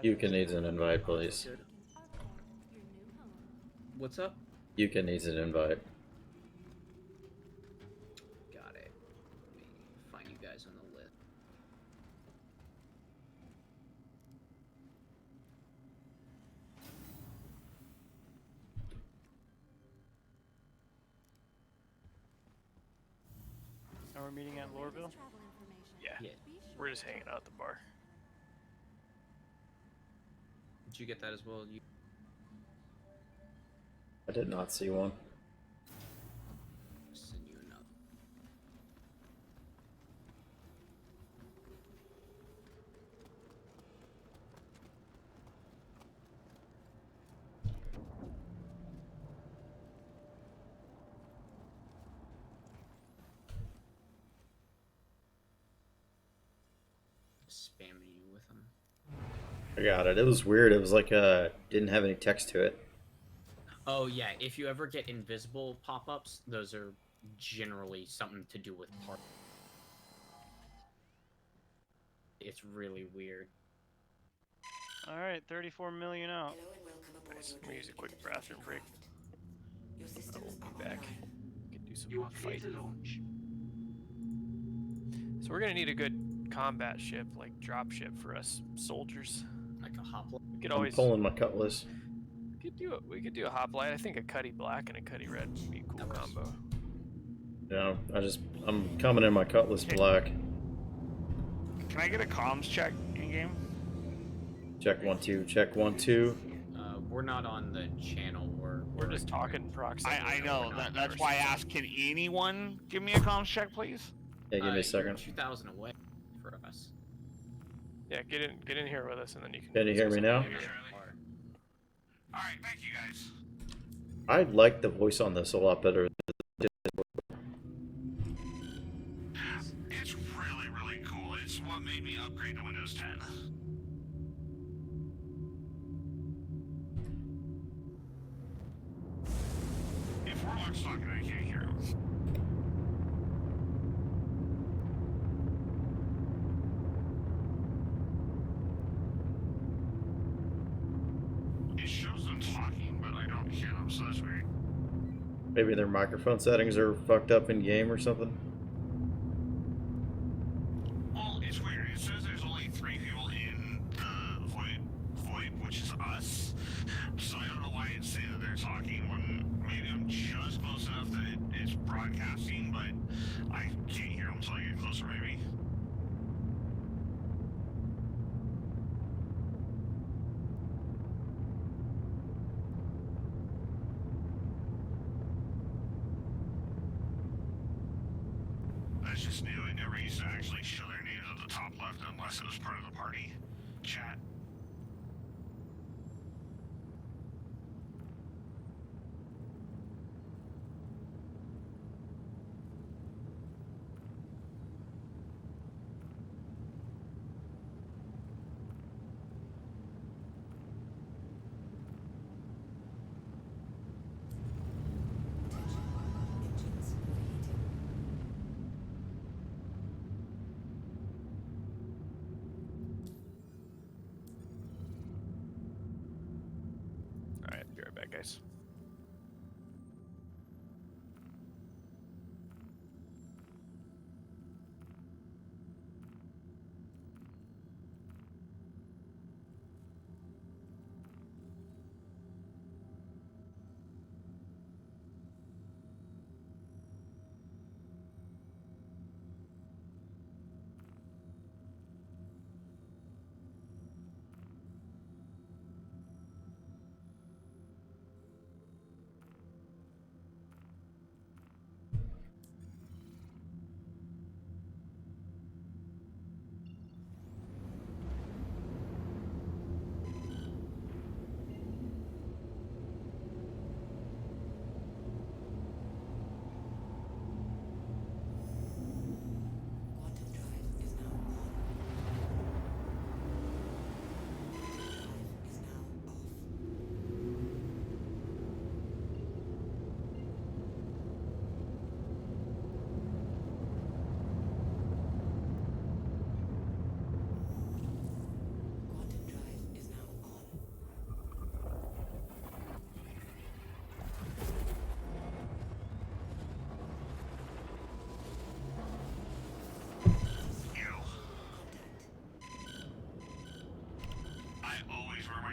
[SPEAKER 6] You can need an invite, please.
[SPEAKER 7] What's up?
[SPEAKER 6] You can need an invite.
[SPEAKER 7] Got it. Let me find you guys on the list.
[SPEAKER 3] And we're meeting at Loreville?
[SPEAKER 4] Yeah.
[SPEAKER 7] Yeah.
[SPEAKER 4] We're just hanging out at the bar.
[SPEAKER 7] Did you get that as well? You.
[SPEAKER 6] I did not see one.
[SPEAKER 7] Send you another. Spamming you with them.
[SPEAKER 6] I got it. It was weird. It was like didn't have any text to it.
[SPEAKER 7] Oh yeah, if you ever get invisible pop-ups, those are generally something to do with part. It's really weird.
[SPEAKER 3] Alright, 34 million out.
[SPEAKER 4] Nice. I'm gonna use a quick bathroom break. I will be back. We can do some fighting. So we're gonna need a good combat ship, like drop ship for us soldiers.
[SPEAKER 7] Like a hoplite.
[SPEAKER 4] We could
[SPEAKER 6] I'm
[SPEAKER 4] always
[SPEAKER 6] pulling my cutlass.
[SPEAKER 4] we could do a hoplite. I think a Cuddy Black and a Cuddy Red would be a cool combo.
[SPEAKER 6] Yeah, I'm coming in my cutlass black.
[SPEAKER 1] Can I get a comms check in game?
[SPEAKER 6] Check 1 2. Check 1 2.
[SPEAKER 7] We're not on the channel.
[SPEAKER 4] We're just talking proximity.
[SPEAKER 1] I know.
[SPEAKER 7] we're not
[SPEAKER 1] That's why I asked. Can anyone give me a comms check, please?
[SPEAKER 6] Yeah, give me a
[SPEAKER 7] You're
[SPEAKER 6] second.
[SPEAKER 7] 2,000 away for us.
[SPEAKER 4] Yeah, get in here with us, and then you can.
[SPEAKER 6] Can you hear me now?
[SPEAKER 1] All right, thank you guys.
[SPEAKER 6] I like the voice on this a lot better.
[SPEAKER 1] It's really, really cool. It's what made me upgrade to Windows 10. If Warlock's talking, I can't hear him. It shows them talking, but I don't hear them, so that's weird.
[SPEAKER 6] Maybe their microphone settings are fucked up in game or something.
[SPEAKER 1] Well, it's weird. It says there's only 3 people in the VoIP, which is us. So I don't know why it's saying that they're talking when maybe I'm just close enough that it's broadcasting, but I can't hear them until I get closer, maybe. That's just new. It never used to actually show their names at the top left unless it was part of the party chat.
[SPEAKER 4] All right, be right back, guys.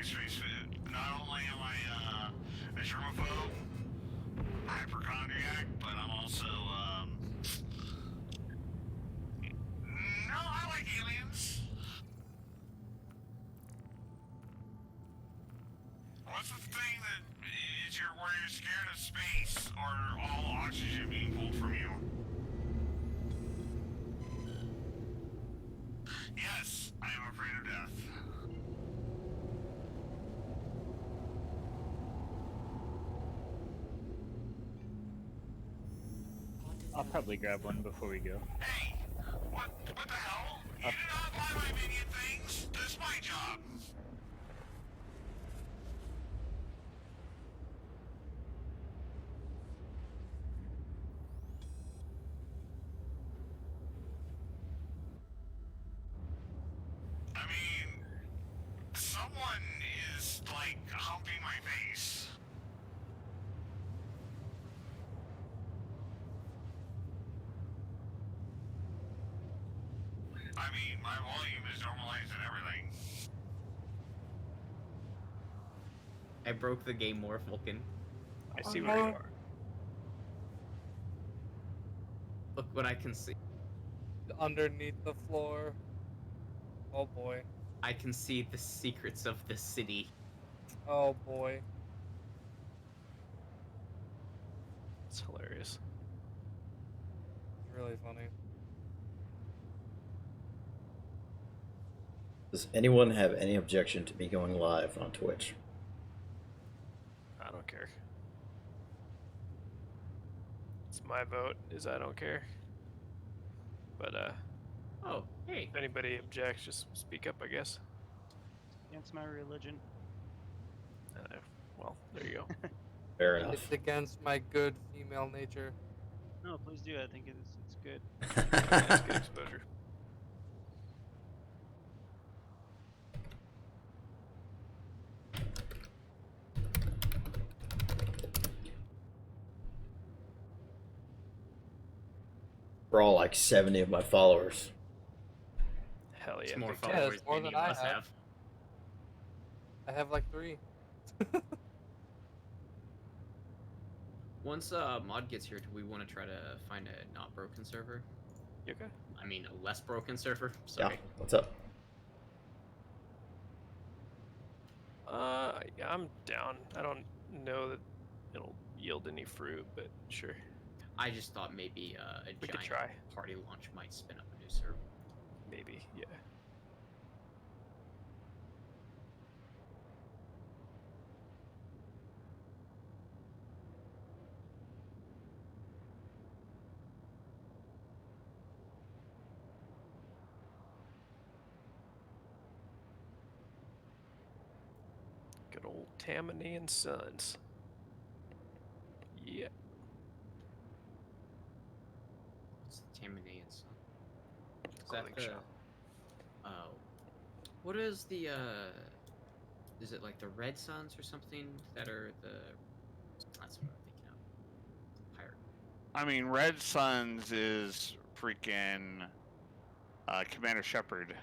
[SPEAKER 1] my space food. Not only am I a germaphobe, hypochondriac, but I'm also no, I like aliens. What's the thing that is where you're scared of space or all oxygen being pulled from you? Yes, I am afraid of death.
[SPEAKER 2] I'll probably grab one before we go.
[SPEAKER 1] Hey, what the hell? You do not buy my minion things. That's my job. I mean, someone is like humping my face. I mean, my volume is normalized and everything.
[SPEAKER 7] I broke the game more, Vulcan.
[SPEAKER 4] I see where you are.
[SPEAKER 7] Look what I can see.
[SPEAKER 5] Underneath the floor. Oh boy.
[SPEAKER 7] I can see the secrets of the city.
[SPEAKER 5] Oh boy.
[SPEAKER 4] It's hilarious.
[SPEAKER 5] It's really funny.
[SPEAKER 6] Does anyone have any objection to me going live on Twitch?
[SPEAKER 4] I don't care. It's my vote. Is I don't care. But
[SPEAKER 7] Oh, hey.
[SPEAKER 4] if anybody objects, just speak up, I guess.
[SPEAKER 3] Against my religion.
[SPEAKER 4] Well, there you go.
[SPEAKER 6] Fair enough.
[SPEAKER 5] It's against my good female nature.
[SPEAKER 3] No, please do. I think it's good.
[SPEAKER 4] That's good exposure.
[SPEAKER 6] For all like 70 of my followers.
[SPEAKER 4] Hell yeah.
[SPEAKER 7] It's more
[SPEAKER 4] big time.
[SPEAKER 5] Yeah,
[SPEAKER 7] followers
[SPEAKER 5] it's more
[SPEAKER 7] than
[SPEAKER 5] than
[SPEAKER 7] you
[SPEAKER 5] I
[SPEAKER 7] must
[SPEAKER 5] have.
[SPEAKER 7] have.
[SPEAKER 5] I have like 3.
[SPEAKER 7] Once Mod gets here, do we want to try to find a not broken server?
[SPEAKER 4] You okay?
[SPEAKER 7] I mean, a less broken server?
[SPEAKER 6] Yeah,
[SPEAKER 7] Sorry.
[SPEAKER 6] what's up?
[SPEAKER 4] Yeah, I'm down. I don't know that it'll yield any fruit, but sure.
[SPEAKER 7] I just thought maybe a
[SPEAKER 4] We could
[SPEAKER 7] giant
[SPEAKER 4] try.
[SPEAKER 7] party launch might spin up a new server.
[SPEAKER 4] Maybe, yeah. Good old Tammany and Sons. Yeah.
[SPEAKER 7] What's the Tammany and Son? Is that
[SPEAKER 4] Clothing
[SPEAKER 7] the...
[SPEAKER 4] shop.
[SPEAKER 7] Oh. What is the, is it like the Red Suns or something that are the... That's what I'm thinking of. Pirate.
[SPEAKER 9] I mean, Red Suns is freaking Commander Shepard.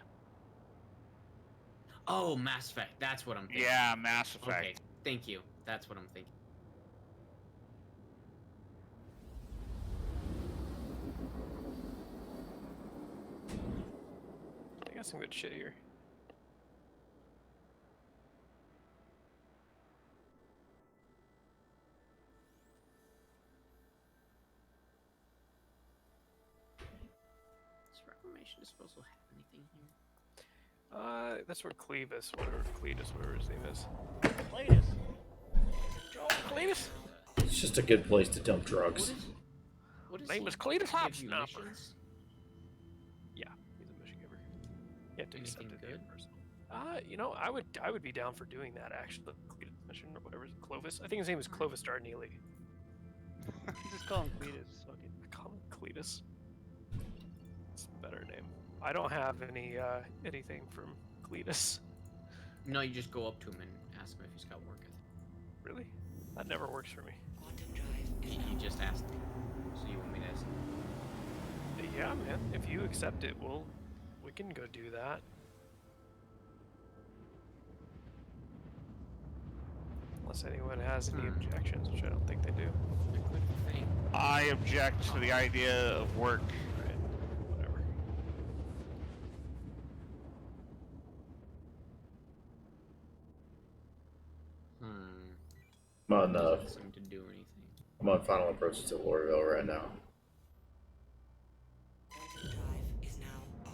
[SPEAKER 7] Oh, Mass Effect. That's what I'm thinking.
[SPEAKER 9] Yeah, Mass Effect.
[SPEAKER 7] Okay, thank you. That's what I'm thinking.
[SPEAKER 4] I got some good shit here.
[SPEAKER 7] Does Reclamation Disposal have anything here?
[SPEAKER 4] That's where Cletus, whatever his name is.
[SPEAKER 3] Cletus.
[SPEAKER 4] Oh, Cletus!
[SPEAKER 6] It's just a good place to dump drugs.
[SPEAKER 7] What is
[SPEAKER 4] Name
[SPEAKER 7] he?
[SPEAKER 4] is Cletus
[SPEAKER 7] Does he give you
[SPEAKER 4] Hopsnapper.
[SPEAKER 7] missions?
[SPEAKER 4] Yeah, he's a mission giver. You have to accept
[SPEAKER 7] Anything
[SPEAKER 4] it there
[SPEAKER 7] good?
[SPEAKER 4] first. You know, I would be down for doing that actually. The Cletus mission or whatever. Clovis. I think his name is Clovis Darneely.
[SPEAKER 3] Just call him Cletus. Fuck it.
[SPEAKER 4] I call him Cletus. It's a better name. I don't have anything from Cletus.
[SPEAKER 7] No, you just go up to him and ask him if he's got work ethic.
[SPEAKER 4] Really? That never works for me.
[SPEAKER 7] He just asked me. So you want me to ask him?
[SPEAKER 4] Yeah, man. If you accept it, we can go do that. Unless anyone has any
[SPEAKER 7] Hmm.
[SPEAKER 4] objections, which I don't think they do.
[SPEAKER 7] I click the thing.
[SPEAKER 9] I object to the idea of work.
[SPEAKER 4] Right. Whatever.
[SPEAKER 6] I'm on
[SPEAKER 7] Doesn't seem to do anything.
[SPEAKER 6] I'm on final approach to Lorville right now.
[SPEAKER 10] Quantum drive is now off.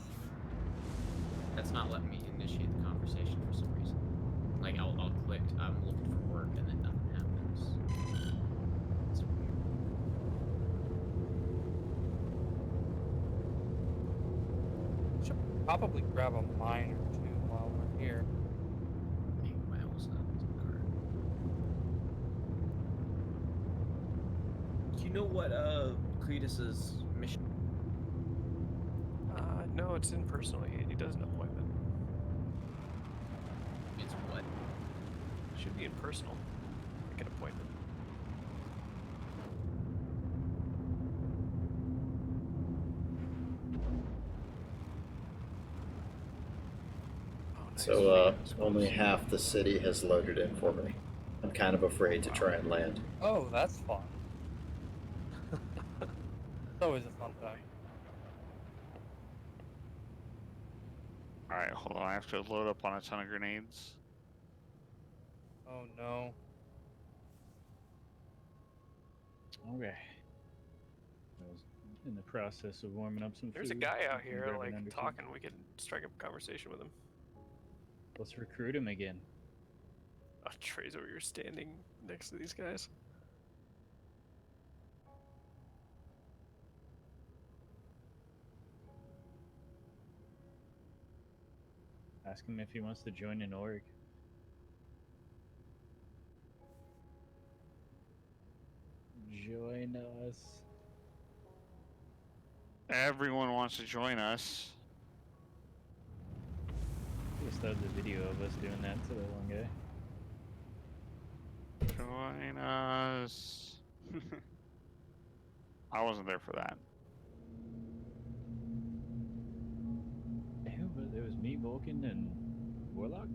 [SPEAKER 7] That's not letting me initiate the conversation for some reason. Like, I'll click, I'm looking for work, and then nothing happens. It's weird.
[SPEAKER 5] Should probably grab a mine or two while we're here.
[SPEAKER 7] Maybe my else card. Do you know what Cletus's mission?
[SPEAKER 4] No, it's impersonal. He does an appointment.
[SPEAKER 7] It's what?
[SPEAKER 4] It should be impersonal. Like an appointment. Oh, nice.
[SPEAKER 6] So only half the city has loaded in for me. I'm kind of afraid to try and land.
[SPEAKER 5] Oh, that's fun. It's always a fun time.
[SPEAKER 9] Alright, hold on. I have to load up on a ton of grenades.
[SPEAKER 5] Oh no.
[SPEAKER 2] Okay. I was in the process of warming up some
[SPEAKER 4] There's a
[SPEAKER 2] food.
[SPEAKER 4] guy out
[SPEAKER 2] and
[SPEAKER 4] here
[SPEAKER 2] grabbing
[SPEAKER 4] like
[SPEAKER 2] under food.
[SPEAKER 4] talking. We could strike up a conversation with him.
[SPEAKER 2] Let's recruit him again.
[SPEAKER 4] Oh, Trey's over here standing next to these guys.
[SPEAKER 2] Ask him if he wants to join an org. Join us.
[SPEAKER 9] Everyone wants to join us.
[SPEAKER 2] Just have the video of us doing that to that one guy.
[SPEAKER 9] Join us. I wasn't there for that.
[SPEAKER 2] Ew, but it was me, Vulcan, and Warlock?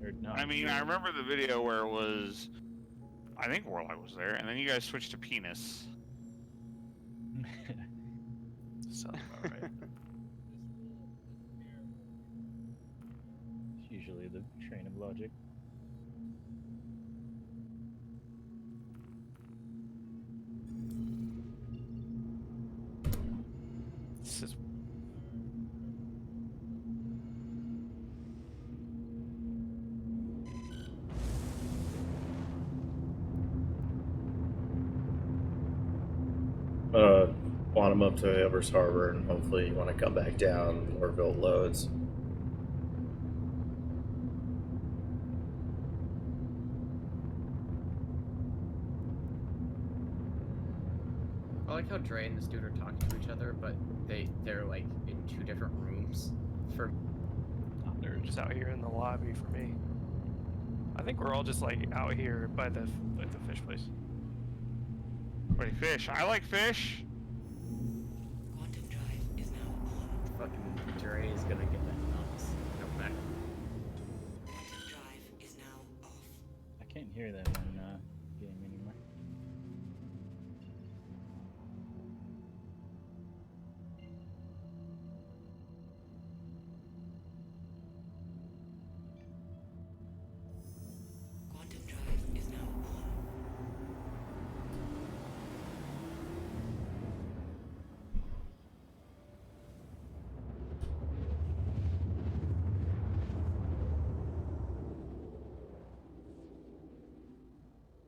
[SPEAKER 2] Or no?
[SPEAKER 9] I mean, I remember the video where it was. I think Warlock was there, and then you guys switched to Penis.
[SPEAKER 4] Sounds about right.
[SPEAKER 2] It's usually the train of logic.
[SPEAKER 4] This is
[SPEAKER 6] Want them up to Evers Harbor, and hopefully when I come back down, Lorville loads.
[SPEAKER 7] I like how Dre and this dude are talking to each other, but they're like in two different rooms. For
[SPEAKER 4] they're just out here in the lobby for me. I think we're all just like out here by the fish place.
[SPEAKER 9] Wait, fish. I like fish.
[SPEAKER 10] Quantum drive is now on.
[SPEAKER 7] fucking Dre is gonna get that nuts. Go back.
[SPEAKER 10] Quantum drive is now off.
[SPEAKER 2] I can't hear that one game anymore.
[SPEAKER 10] Quantum drive is now on.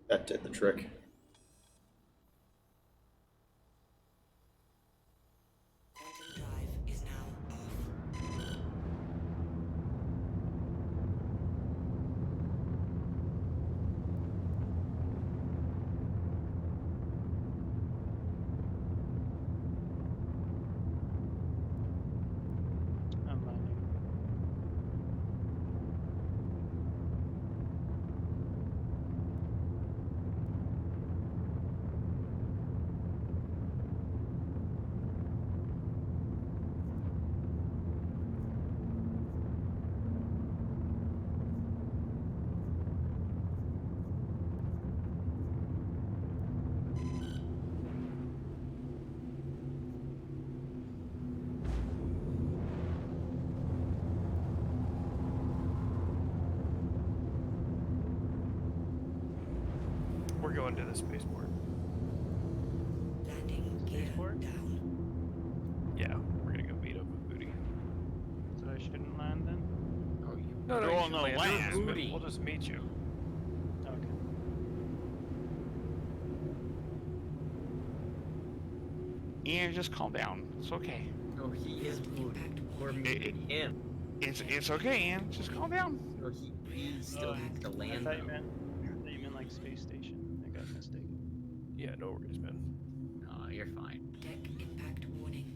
[SPEAKER 6] That did the trick.
[SPEAKER 10] Quantum drive is now off.
[SPEAKER 3] I'm landing.
[SPEAKER 4] We're going to the spaceport.
[SPEAKER 10] Landing gear
[SPEAKER 3] Spaceport?
[SPEAKER 10] down.
[SPEAKER 4] Yeah, we're gonna go meet up with Booty.
[SPEAKER 3] So I shouldn't land then?
[SPEAKER 7] Oh, you.
[SPEAKER 4] No,
[SPEAKER 9] Go
[SPEAKER 4] you
[SPEAKER 9] on
[SPEAKER 4] should
[SPEAKER 9] the
[SPEAKER 4] land.
[SPEAKER 9] land.
[SPEAKER 7] Booty.
[SPEAKER 4] We'll just meet you.
[SPEAKER 3] Okay.
[SPEAKER 9] Ian, just calm down. It's okay.
[SPEAKER 7] No, he is booty. We're meeting him.
[SPEAKER 9] It's okay, Ian. Just calm down.
[SPEAKER 7] No, he still needs to
[SPEAKER 3] I
[SPEAKER 7] land
[SPEAKER 3] thought you
[SPEAKER 7] though.
[SPEAKER 3] meant like space station. I got mistaken.
[SPEAKER 4] Yeah, no worries, man.
[SPEAKER 7] No, you're fine.
[SPEAKER 10] Deck impact warning.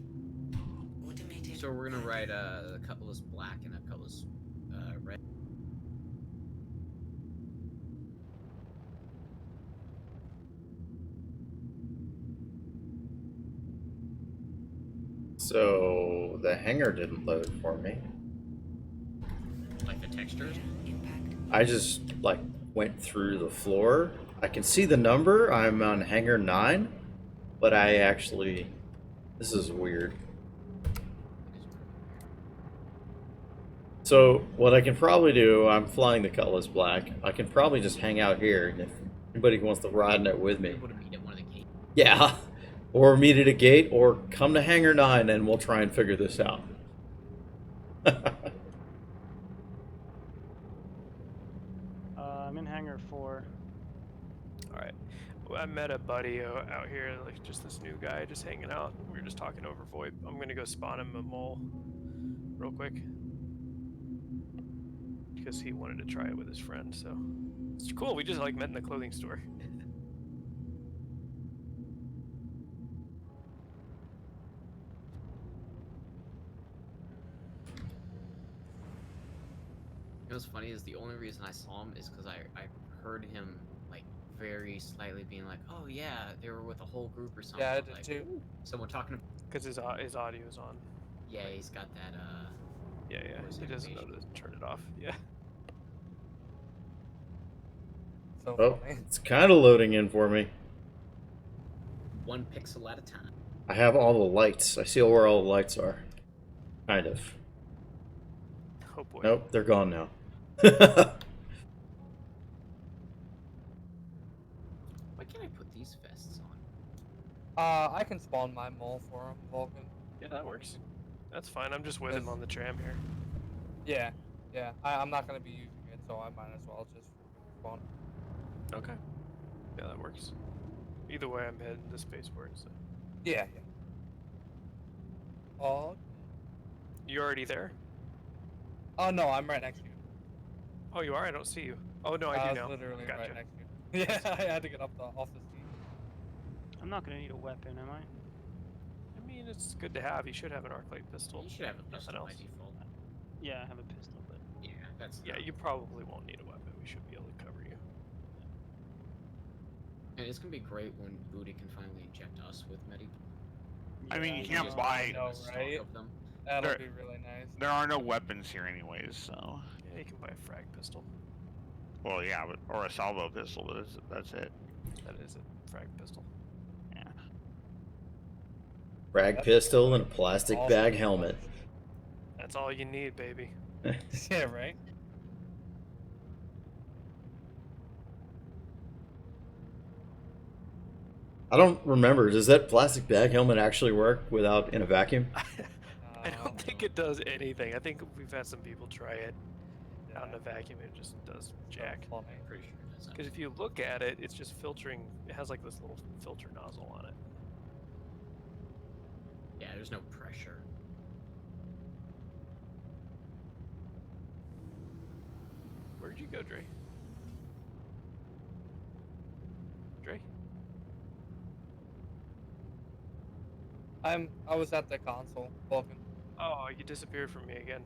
[SPEAKER 10] Automated.
[SPEAKER 7] So we're gonna ride a Cutlass Black and a Cutlass Red.
[SPEAKER 6] So the hangar didn't load for me.
[SPEAKER 7] Like the textures.
[SPEAKER 10] Impact.
[SPEAKER 6] I just like went through the floor. I can see the number. I'm on hangar 9, but I actually, this is weird. So what I can probably do, I'm flying the Cutlass Black. I can probably just hang out here, and if anybody wants to ride in it with me,
[SPEAKER 7] Able to meet at one of the gates.
[SPEAKER 6] yeah, or meet at a gate, or come to hangar 9, and we'll try and figure this out.
[SPEAKER 3] I'm in hangar 4.
[SPEAKER 4] All right. Well, I met a buddy out here, like just this new guy, just hanging out. We were just talking over VoIP. I'm gonna go spawn him a mole, real quick, because he wanted to try it with his friend. So it's cool. We just like met in the clothing store.
[SPEAKER 7] You know what's funny is the only reason I saw him is because I heard him like very slightly being like, oh yeah, they were with a whole group or something.
[SPEAKER 5] Yeah, I
[SPEAKER 7] I'm
[SPEAKER 5] did
[SPEAKER 7] like,
[SPEAKER 5] too.
[SPEAKER 7] "Ooh." Someone talking to
[SPEAKER 4] Because his audio's on.
[SPEAKER 7] yeah, he's got that
[SPEAKER 4] Yeah.
[SPEAKER 7] voice
[SPEAKER 4] He doesn't know
[SPEAKER 7] activation.
[SPEAKER 4] to turn it off. Yeah.
[SPEAKER 5] So
[SPEAKER 6] Oh,
[SPEAKER 5] funny.
[SPEAKER 6] it's kind of loading in for me.
[SPEAKER 7] 1 pixel at a time.
[SPEAKER 6] I have all the lights. I see where all the lights are. Kind of.
[SPEAKER 4] Oh boy.
[SPEAKER 6] Nope, they're gone now.
[SPEAKER 7] Why can't I put these vests on?
[SPEAKER 5] I can spawn my mole for him, Vulcan.
[SPEAKER 4] Yeah, that works. That's fine. I'm just with him on the tram here.
[SPEAKER 5] Yeah, yeah. I'm not gonna be using it, so I might as well just spawn.
[SPEAKER 4] Okay. Yeah, that works. Either way, I'm heading to spaceport. So.
[SPEAKER 5] Yeah, yeah. Oh,
[SPEAKER 4] You already there?
[SPEAKER 5] oh no, I'm right next to you.
[SPEAKER 4] Oh, you are? I don't see you. Oh, no, I do
[SPEAKER 5] was
[SPEAKER 4] now.
[SPEAKER 5] literally
[SPEAKER 4] Gotcha.
[SPEAKER 5] right next to you. Yeah, I had to get off the seat.
[SPEAKER 3] I'm not gonna need a weapon, am I?
[SPEAKER 4] I mean, it's good to have. You should have an arc light pistol.
[SPEAKER 7] You should have a
[SPEAKER 4] Nothing
[SPEAKER 7] pistol by
[SPEAKER 4] else.
[SPEAKER 7] default.
[SPEAKER 3] Yeah, I have a pistol, but
[SPEAKER 7] Yeah, that's
[SPEAKER 4] Yeah, you probably won't need a weapon. We should be able to cover you.
[SPEAKER 7] And it's gonna be great when Booty can finally inject us with Medi.
[SPEAKER 9] I mean, you
[SPEAKER 3] yeah,
[SPEAKER 9] can't
[SPEAKER 3] no.
[SPEAKER 9] buy.
[SPEAKER 5] know,
[SPEAKER 7] Stock
[SPEAKER 5] right?
[SPEAKER 7] of them.
[SPEAKER 5] That'll
[SPEAKER 9] There-
[SPEAKER 5] be really nice.
[SPEAKER 9] There are no weapons here, anyways. So,
[SPEAKER 4] Yeah, you can buy a frag pistol.
[SPEAKER 9] well, yeah, but or a salvo pistol. But that's it.
[SPEAKER 4] That is a frag pistol.
[SPEAKER 9] Yeah.
[SPEAKER 6] Frag pistol and a plastic
[SPEAKER 5] Awesome.
[SPEAKER 6] bag helmet.
[SPEAKER 4] That's all you need, baby.
[SPEAKER 5] Yeah, right.
[SPEAKER 6] I don't remember. Does that plastic bag helmet actually work without in a vacuum?
[SPEAKER 4] I don't think it does anything. I think we've had some people try it out in a vacuum. It just does jack.
[SPEAKER 5] Funny.
[SPEAKER 7] Pretty sure it does.
[SPEAKER 4] Because if you look at it, it's just filtering. It has like this little filter nozzle on it.
[SPEAKER 7] Yeah, there's no pressure.
[SPEAKER 4] Where'd you go, Dre? Dre?
[SPEAKER 5] I was at the console, Vulcan.
[SPEAKER 4] Oh, you disappeared from me again.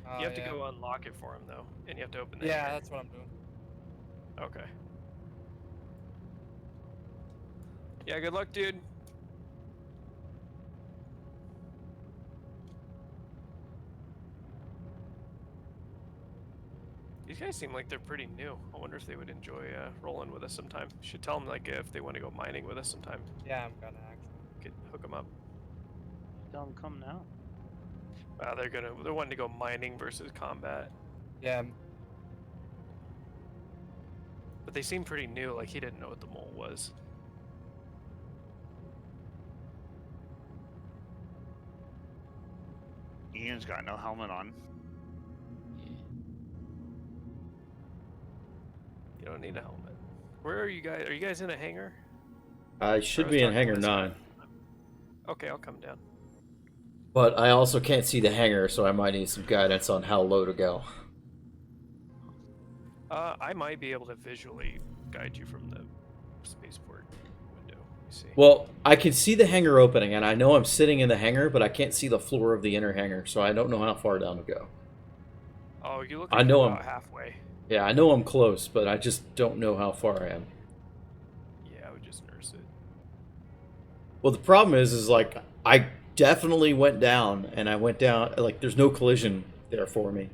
[SPEAKER 5] Oh,
[SPEAKER 4] You have to
[SPEAKER 5] yeah.
[SPEAKER 4] go unlock it for him though, and you have to open the
[SPEAKER 5] Yeah,
[SPEAKER 4] hangar.
[SPEAKER 5] that's what I'm doing.
[SPEAKER 4] Okay. Yeah, good luck, dude. These guys seem like they're pretty new. I wonder if they would enjoy rolling with us sometime. Should tell them like if they want to go mining with us sometime.
[SPEAKER 5] Yeah, I'm gonna actually.
[SPEAKER 4] Hook them up.
[SPEAKER 3] tell them come now.
[SPEAKER 4] They're wanting to go mining versus combat.
[SPEAKER 5] Yeah.
[SPEAKER 4] But they seem pretty new, like he didn't know what the mole was.
[SPEAKER 9] Ian's got no helmet on.
[SPEAKER 4] You don't need a helmet. Where are you guys? Are you guys in a hangar?
[SPEAKER 6] I should be in hangar 9.
[SPEAKER 4] Okay, I'll come down.
[SPEAKER 6] But I also can't see the hangar, so I might need some guidance on how low to go.
[SPEAKER 4] I might be able to visually guide you from the spaceport window. Let me see.
[SPEAKER 6] Well, I can see the hangar opening, and I know I'm sitting in the hangar, but I can't see the floor of the inner hangar, so I don't know how far down to go.
[SPEAKER 4] Oh, you look
[SPEAKER 6] I
[SPEAKER 4] like
[SPEAKER 6] know
[SPEAKER 4] you're
[SPEAKER 6] I'm
[SPEAKER 4] about halfway.
[SPEAKER 6] Yeah, I know I'm close, but I just don't know how far I am.
[SPEAKER 4] Yeah, I would just nurse it.
[SPEAKER 6] Well, the problem is like, I definitely went down, and I went down, like, there's no collision there for me.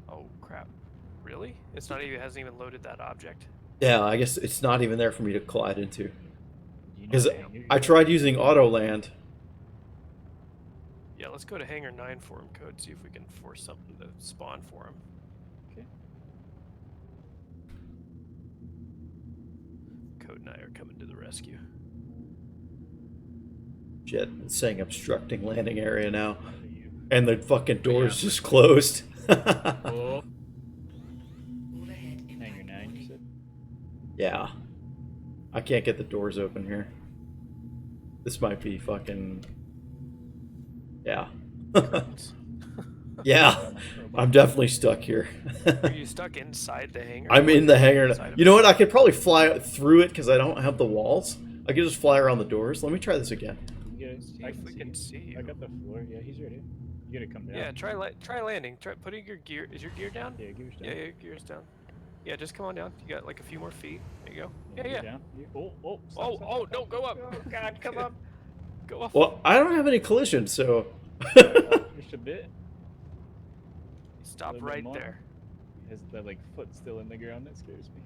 [SPEAKER 4] Oh crap! Really? It's not even hasn't even loaded that object.
[SPEAKER 6] Yeah, I guess it's not even there for me to collide into.
[SPEAKER 2] You know
[SPEAKER 6] Because
[SPEAKER 2] the hangar
[SPEAKER 6] I
[SPEAKER 2] you're
[SPEAKER 6] tried using auto land.
[SPEAKER 4] Yeah, let's go to hangar 9 for him code. See if we can force something to spawn for him.
[SPEAKER 2] Okay.
[SPEAKER 4] Code and I are coming to the rescue.
[SPEAKER 6] Shit, it's saying obstructing landing area now.
[SPEAKER 2] at you.
[SPEAKER 6] And the fucking door's
[SPEAKER 5] yeah,
[SPEAKER 6] just closed.
[SPEAKER 5] Oh,
[SPEAKER 10] Overhead
[SPEAKER 2] Hangar
[SPEAKER 10] impact
[SPEAKER 2] 9, you
[SPEAKER 10] warning.
[SPEAKER 2] said?
[SPEAKER 6] Yeah. I can't get the doors open here. This might be fucking... Yeah. Yeah. I'm definitely stuck here.
[SPEAKER 4] Are you stuck inside the hangar?
[SPEAKER 6] I'm in the hangar.
[SPEAKER 4] Inside of
[SPEAKER 6] You know
[SPEAKER 4] it?
[SPEAKER 6] what? I could probably fly through it because I don't have the walls. I could just fly around the doors. Let me try this again.
[SPEAKER 2] Yeah,
[SPEAKER 4] See
[SPEAKER 2] I
[SPEAKER 4] if we can
[SPEAKER 2] you.
[SPEAKER 4] see you.
[SPEAKER 2] I got the floor. Yeah, he's right here. You gotta come down.
[SPEAKER 4] Yeah, try landing. Try putting your gear. Is your gear down?
[SPEAKER 2] Yeah, give us down.
[SPEAKER 4] Yeah, your gear's down. Yeah, just come on down. You got like a few more feet. There you go.
[SPEAKER 2] Yeah,
[SPEAKER 4] Yeah,
[SPEAKER 2] you're
[SPEAKER 4] yeah.
[SPEAKER 2] down. Stop,
[SPEAKER 4] Oh,
[SPEAKER 2] stop,
[SPEAKER 4] oh,
[SPEAKER 2] stop,
[SPEAKER 4] don't go up.
[SPEAKER 2] Oh God, come up.
[SPEAKER 4] Go up.
[SPEAKER 6] Well, I don't have any collision, so...
[SPEAKER 2] Just a bit.
[SPEAKER 4] Stop
[SPEAKER 2] little bit
[SPEAKER 4] right
[SPEAKER 2] more.
[SPEAKER 4] there.
[SPEAKER 2] Has the like foot still in the ground? That scares me.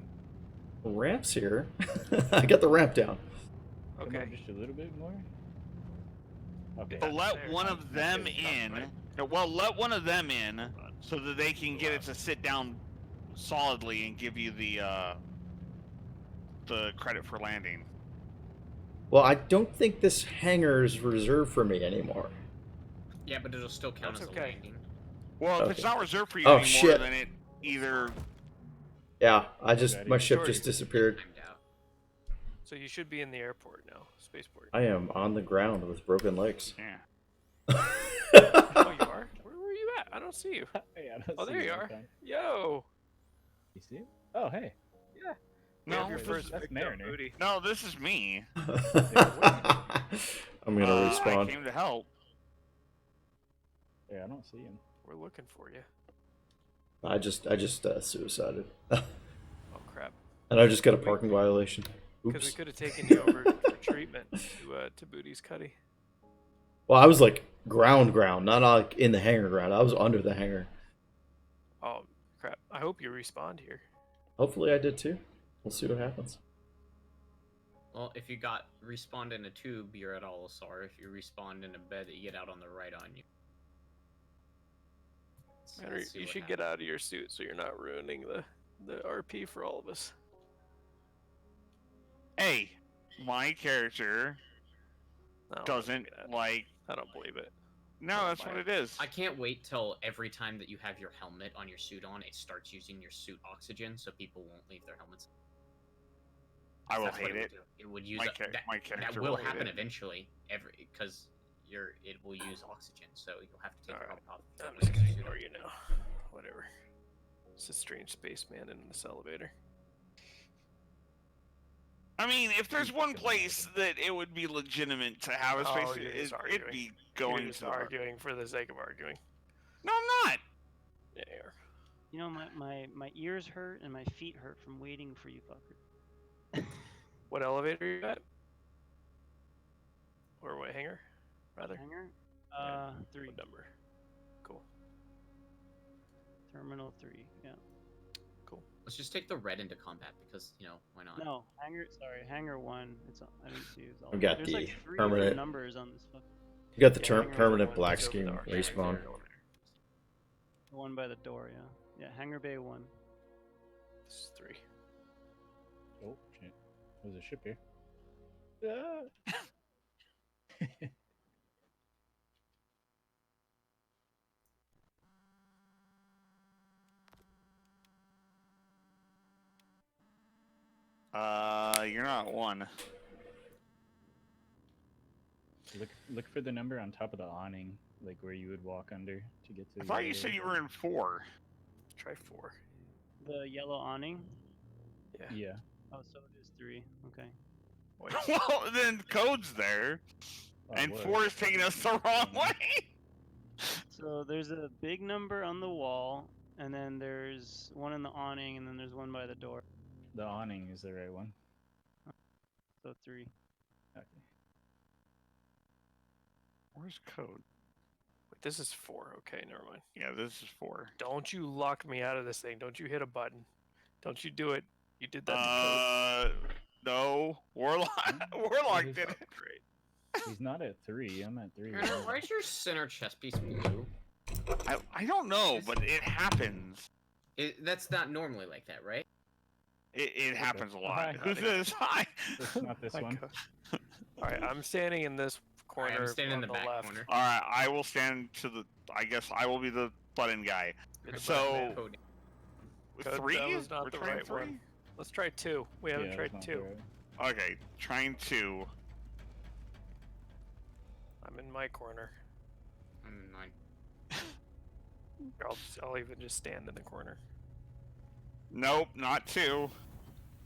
[SPEAKER 6] The ramp's here. I got the ramp down.
[SPEAKER 2] Come
[SPEAKER 4] Okay.
[SPEAKER 2] up just a little bit more. Okay.
[SPEAKER 9] But let
[SPEAKER 4] there.
[SPEAKER 9] one of them in. Well, let one of them in so that they can get it to sit down solidly and give you the credit for landing.
[SPEAKER 6] Well, I don't think this hangar is reserved for me anymore.
[SPEAKER 7] Yeah, but it'll still count
[SPEAKER 4] That's
[SPEAKER 7] as
[SPEAKER 4] okay.
[SPEAKER 7] a landing.
[SPEAKER 9] Well, if
[SPEAKER 6] Okay.
[SPEAKER 9] it's not reserved for you
[SPEAKER 6] Oh,
[SPEAKER 9] anymore,
[SPEAKER 6] shit.
[SPEAKER 9] then it either.
[SPEAKER 6] Yeah, my
[SPEAKER 4] Sorry.
[SPEAKER 6] ship just disappeared.
[SPEAKER 7] Timed out.
[SPEAKER 4] So you should be in the airport now, spaceport.
[SPEAKER 6] I am on the ground with broken legs.
[SPEAKER 9] Yeah.
[SPEAKER 4] Oh, you are? Where were you at? I don't see you.
[SPEAKER 2] Hey, I don't
[SPEAKER 4] Oh,
[SPEAKER 2] see
[SPEAKER 4] there you
[SPEAKER 2] all the
[SPEAKER 4] are.
[SPEAKER 2] time.
[SPEAKER 4] Yo.
[SPEAKER 2] You see him? Oh, hey.
[SPEAKER 9] No,
[SPEAKER 4] your
[SPEAKER 9] this
[SPEAKER 4] first
[SPEAKER 9] is-
[SPEAKER 2] That's Mariner.
[SPEAKER 4] booty.
[SPEAKER 9] no, this is me.
[SPEAKER 6] I'm gonna
[SPEAKER 9] I
[SPEAKER 6] respawn.
[SPEAKER 9] came to help.
[SPEAKER 2] Yeah, I don't see him.
[SPEAKER 4] We're looking for you.
[SPEAKER 6] I just suicided.
[SPEAKER 4] Oh crap.
[SPEAKER 6] And I just got a parking violation.
[SPEAKER 4] Because we
[SPEAKER 6] Oops.
[SPEAKER 4] could have taken you over for treatment to Booty's Cuddy.
[SPEAKER 6] Well, I was like ground, not like in the hangar ground. I was under the hangar.
[SPEAKER 4] Oh crap. I hope you respawned here.
[SPEAKER 6] Hopefully I did too. We'll see what happens.
[SPEAKER 7] Well, if you got respawned in a tube, you're at all sorry. If you respawned in a bed, you get out on the right on you. So
[SPEAKER 4] Matter,
[SPEAKER 7] let's see
[SPEAKER 4] you
[SPEAKER 7] what
[SPEAKER 4] should
[SPEAKER 7] happens.
[SPEAKER 4] get out of your suit so you're not ruining the RP for all of us.
[SPEAKER 9] Hey, my character
[SPEAKER 4] I don't believe
[SPEAKER 9] doesn't
[SPEAKER 4] that.
[SPEAKER 9] like.
[SPEAKER 4] I don't believe it.
[SPEAKER 9] No, that's what it is.
[SPEAKER 7] I can't wait till every time that you have your helmet on your suit on, it starts using your suit oxygen, so people won't leave their helmets.
[SPEAKER 9] I will
[SPEAKER 7] That's what
[SPEAKER 9] hate it.
[SPEAKER 7] do. It would use
[SPEAKER 9] My
[SPEAKER 7] that,
[SPEAKER 9] my
[SPEAKER 7] that
[SPEAKER 9] character
[SPEAKER 7] will
[SPEAKER 9] will hate
[SPEAKER 7] happen
[SPEAKER 9] it.
[SPEAKER 7] eventually, because it will use oxygen, so you'll have to take your
[SPEAKER 4] Alright.
[SPEAKER 7] helmet off.
[SPEAKER 4] I'm just gonna ignore you now. Whatever. It's a strange spaceman in this elevator.
[SPEAKER 9] I mean, if there's one place that it would be legitimate to have a space,
[SPEAKER 4] you're just
[SPEAKER 9] it'd
[SPEAKER 4] arguing.
[SPEAKER 9] be
[SPEAKER 4] You're
[SPEAKER 9] going
[SPEAKER 4] just
[SPEAKER 9] to.
[SPEAKER 4] arguing for the sake of arguing.
[SPEAKER 9] No, I'm not.
[SPEAKER 4] Yeah, you are.
[SPEAKER 3] You know, my ears hurt and my feet hurt from waiting for you fucker.
[SPEAKER 4] What elevator are you at? Or what hangar, rather?
[SPEAKER 3] Hangar?
[SPEAKER 4] Yeah.
[SPEAKER 3] 3.
[SPEAKER 4] What number? Cool.
[SPEAKER 3] Terminal 3, yeah.
[SPEAKER 7] Let's just take the red into combat, because, you know, why not?
[SPEAKER 3] No, hangar 1. I didn't see it.
[SPEAKER 6] I've got
[SPEAKER 3] There's
[SPEAKER 6] the
[SPEAKER 3] like 3
[SPEAKER 6] permanent-
[SPEAKER 3] numbers on this fucking.
[SPEAKER 6] You got the
[SPEAKER 3] Yeah, hangar
[SPEAKER 6] permanent
[SPEAKER 3] one.
[SPEAKER 6] black
[SPEAKER 4] It's over
[SPEAKER 6] screen
[SPEAKER 4] the arch right
[SPEAKER 6] respawn.
[SPEAKER 4] there.
[SPEAKER 3] The one by the door, yeah. Yeah, hangar bay 1.
[SPEAKER 4] This is 3.
[SPEAKER 2] There's a ship here. Ah.
[SPEAKER 9] You're not one.
[SPEAKER 2] Look for the number on top of the awning, like where you would walk under to get to.
[SPEAKER 9] I
[SPEAKER 2] the
[SPEAKER 9] thought you said you were in 4.
[SPEAKER 4] Try 4.
[SPEAKER 3] The yellow awning.
[SPEAKER 4] Yeah.
[SPEAKER 2] Yeah.
[SPEAKER 3] Oh, so it is 3. Okay.
[SPEAKER 4] Wait.
[SPEAKER 9] Well, then code's there,
[SPEAKER 2] Oh,
[SPEAKER 9] and
[SPEAKER 2] what?
[SPEAKER 9] 4 is taking us the wrong way.
[SPEAKER 3] So there's a big number on the wall, and then there's one in the awning, and then there's one by the door.
[SPEAKER 2] The awning is the right one.
[SPEAKER 3] So 3.
[SPEAKER 2] Okay.
[SPEAKER 9] Where's code?
[SPEAKER 4] Wait, this is 4. Okay, never mind.
[SPEAKER 9] Yeah, this is 4.
[SPEAKER 4] Don't you lock me out of this thing. Don't you hit a button. Don't you do it. You did that to code.
[SPEAKER 9] No. Warlock
[SPEAKER 2] He's-
[SPEAKER 9] did it.
[SPEAKER 4] Great.
[SPEAKER 2] He's not at 3. I'm at 3.
[SPEAKER 7] Turner, why is your center chest piece blue?
[SPEAKER 9] I don't know, but it happens.
[SPEAKER 7] That's not normally like that, right?
[SPEAKER 9] It happens a lot.
[SPEAKER 2] Hi.
[SPEAKER 9] Who's this? Hi.
[SPEAKER 2] It's not this
[SPEAKER 4] My
[SPEAKER 2] one.
[SPEAKER 4] God. All right, I'm standing in this corner.
[SPEAKER 7] Alright, I'm standing in
[SPEAKER 4] on
[SPEAKER 7] the back
[SPEAKER 4] left.
[SPEAKER 7] corner.
[SPEAKER 9] All right, I will stand to the. I guess I will be the button guy.
[SPEAKER 4] You're the
[SPEAKER 9] So-
[SPEAKER 4] button man.
[SPEAKER 7] Code.
[SPEAKER 4] Code,
[SPEAKER 9] 3?
[SPEAKER 4] that was not
[SPEAKER 9] We're
[SPEAKER 4] the
[SPEAKER 9] trying
[SPEAKER 4] right
[SPEAKER 9] 3?
[SPEAKER 4] one. Let's try 2. We haven't
[SPEAKER 2] Yeah,
[SPEAKER 4] tried
[SPEAKER 2] it's not
[SPEAKER 4] 2.
[SPEAKER 2] the right-
[SPEAKER 9] Okay, trying 2.
[SPEAKER 4] I'm in my corner.
[SPEAKER 7] I'm in mine.
[SPEAKER 4] I'll even just stand in the corner.
[SPEAKER 9] Nope, not 2.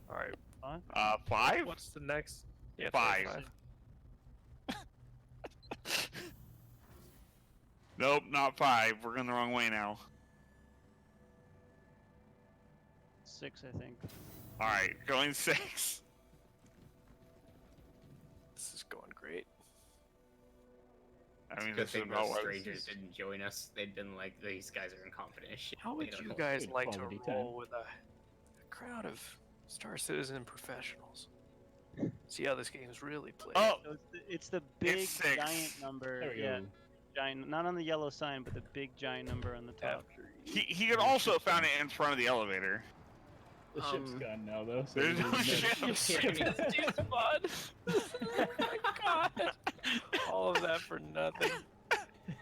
[SPEAKER 4] All right.
[SPEAKER 9] 5?
[SPEAKER 4] What's the next? Yeah,
[SPEAKER 9] 5. Nope, not 5. We're going the wrong way now.
[SPEAKER 3] 6, I think.
[SPEAKER 9] All right, going 6.
[SPEAKER 4] This is going great.
[SPEAKER 9] I mean,
[SPEAKER 7] Good
[SPEAKER 9] this is
[SPEAKER 7] thing
[SPEAKER 9] about
[SPEAKER 7] those
[SPEAKER 9] what
[SPEAKER 7] strangers didn't join us. They'd been like, these guys are incompetent as shit.
[SPEAKER 4] How
[SPEAKER 7] They
[SPEAKER 4] would
[SPEAKER 7] don't
[SPEAKER 4] you
[SPEAKER 7] know.
[SPEAKER 4] guys
[SPEAKER 2] Good
[SPEAKER 4] like to
[SPEAKER 2] quality
[SPEAKER 4] roll
[SPEAKER 2] time.
[SPEAKER 4] with a crowd of Star Citizen professionals? See how this game's really played.
[SPEAKER 9] Oh,
[SPEAKER 3] So it's the big
[SPEAKER 9] It's 6.
[SPEAKER 3] giant number.
[SPEAKER 2] There we
[SPEAKER 3] Yeah,
[SPEAKER 2] go.
[SPEAKER 3] giant. Not on the yellow sign, but the big giant number on the top.
[SPEAKER 4] After
[SPEAKER 9] he could also have found it in front of the elevator.
[SPEAKER 2] The ship's gone now, though. So
[SPEAKER 9] There's
[SPEAKER 2] we
[SPEAKER 9] no
[SPEAKER 2] didn't
[SPEAKER 9] ship.
[SPEAKER 7] Yeah,
[SPEAKER 4] Bud. Oh my God. All of that for nothing.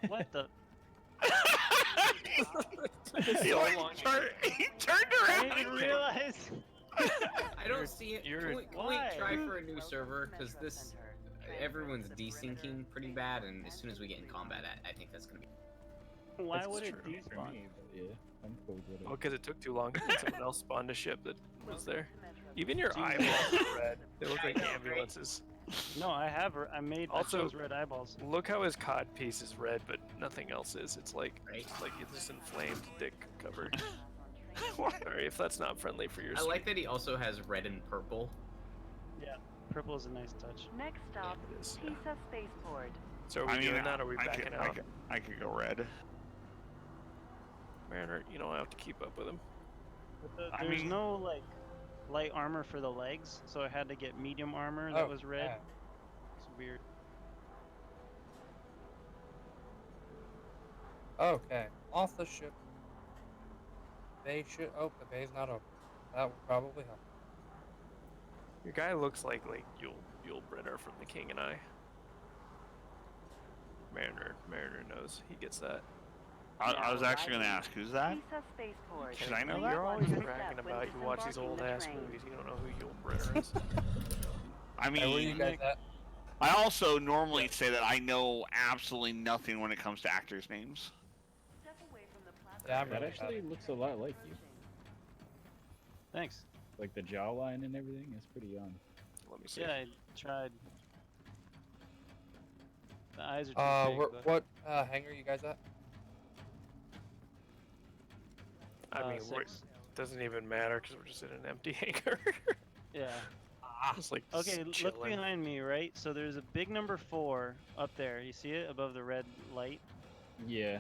[SPEAKER 3] What the?
[SPEAKER 9] he,
[SPEAKER 4] So
[SPEAKER 9] like,
[SPEAKER 4] long.
[SPEAKER 9] he turned
[SPEAKER 3] I
[SPEAKER 9] around.
[SPEAKER 3] didn't realize.
[SPEAKER 7] I don't see it.
[SPEAKER 4] you're-
[SPEAKER 7] Can we
[SPEAKER 3] Why?
[SPEAKER 7] try for a new server? Because this, everyone's desyncing pretty bad, and as soon as we get in combat, I think that's gonna be.
[SPEAKER 3] Why
[SPEAKER 4] That's
[SPEAKER 3] would it
[SPEAKER 4] true.
[SPEAKER 2] For
[SPEAKER 3] despawn?
[SPEAKER 2] me, but yeah, I'm cool with it.
[SPEAKER 4] Oh, because it took too long. Someone else spawned a ship that was there. Even your eyeballs are red. They look like ambulances.
[SPEAKER 3] No, I have. I made
[SPEAKER 4] Also-
[SPEAKER 3] those red eyeballs.
[SPEAKER 4] Look how his cod piece is red, but nothing else is. It's like,
[SPEAKER 7] Right.
[SPEAKER 4] just like it's just inflamed dick covered. Sorry if that's not friendly for your.
[SPEAKER 7] I like that he also has red and purple.
[SPEAKER 3] Purple is a nice touch.
[SPEAKER 11] Next stop,
[SPEAKER 4] It is, yeah.
[SPEAKER 11] Pisa Spaceport.
[SPEAKER 4] So are we doing that? Or are we backing out?
[SPEAKER 9] I could go red.
[SPEAKER 4] Mariner, you don't have to keep up with him.
[SPEAKER 9] I
[SPEAKER 3] There's
[SPEAKER 9] mean-
[SPEAKER 3] no like light armor for the legs, so I had to get medium armor that
[SPEAKER 5] Oh,
[SPEAKER 3] was red.
[SPEAKER 5] yeah.
[SPEAKER 3] It's weird.
[SPEAKER 5] Okay, off the ship. Bay should. Oh, the bay's not open. That would probably help.
[SPEAKER 4] Your guy looks like Yul Brynner from The King and I. Mariner knows. He gets that.
[SPEAKER 9] I was actually going to ask, who's that?
[SPEAKER 11] Pisa Spaceport.
[SPEAKER 9] Should I know
[SPEAKER 11] Please
[SPEAKER 9] that?
[SPEAKER 4] You're
[SPEAKER 11] watch
[SPEAKER 4] always
[SPEAKER 11] your
[SPEAKER 4] bragging
[SPEAKER 11] step
[SPEAKER 4] about
[SPEAKER 11] when
[SPEAKER 4] you watch these
[SPEAKER 11] disembarking
[SPEAKER 4] old
[SPEAKER 11] the
[SPEAKER 4] ass
[SPEAKER 11] train.
[SPEAKER 4] movies. You don't know who Yul Brynner is.
[SPEAKER 9] I
[SPEAKER 5] Hey, where you
[SPEAKER 9] mean,
[SPEAKER 5] guys at?
[SPEAKER 9] I also normally say that I know absolutely nothing when it comes to actors' names.
[SPEAKER 11] Step away from the platform.
[SPEAKER 5] Yeah, I'm
[SPEAKER 2] That
[SPEAKER 5] really
[SPEAKER 2] actually looks a lot like you.
[SPEAKER 3] Thanks.
[SPEAKER 2] Like the jawline and everything is pretty young.
[SPEAKER 4] Let me see.
[SPEAKER 3] Yeah, I tried. The eyes are too big. but,
[SPEAKER 5] What hangar you guys at?
[SPEAKER 4] I mean,
[SPEAKER 3] 6.
[SPEAKER 4] doesn't even matter because we're just in an empty hangar.
[SPEAKER 3] Yeah.
[SPEAKER 4] Just like
[SPEAKER 3] Okay,
[SPEAKER 4] just
[SPEAKER 3] look
[SPEAKER 4] chilling.
[SPEAKER 3] behind me, right? So there's a big number 4 up there. You see it above the red light?
[SPEAKER 2] Yeah.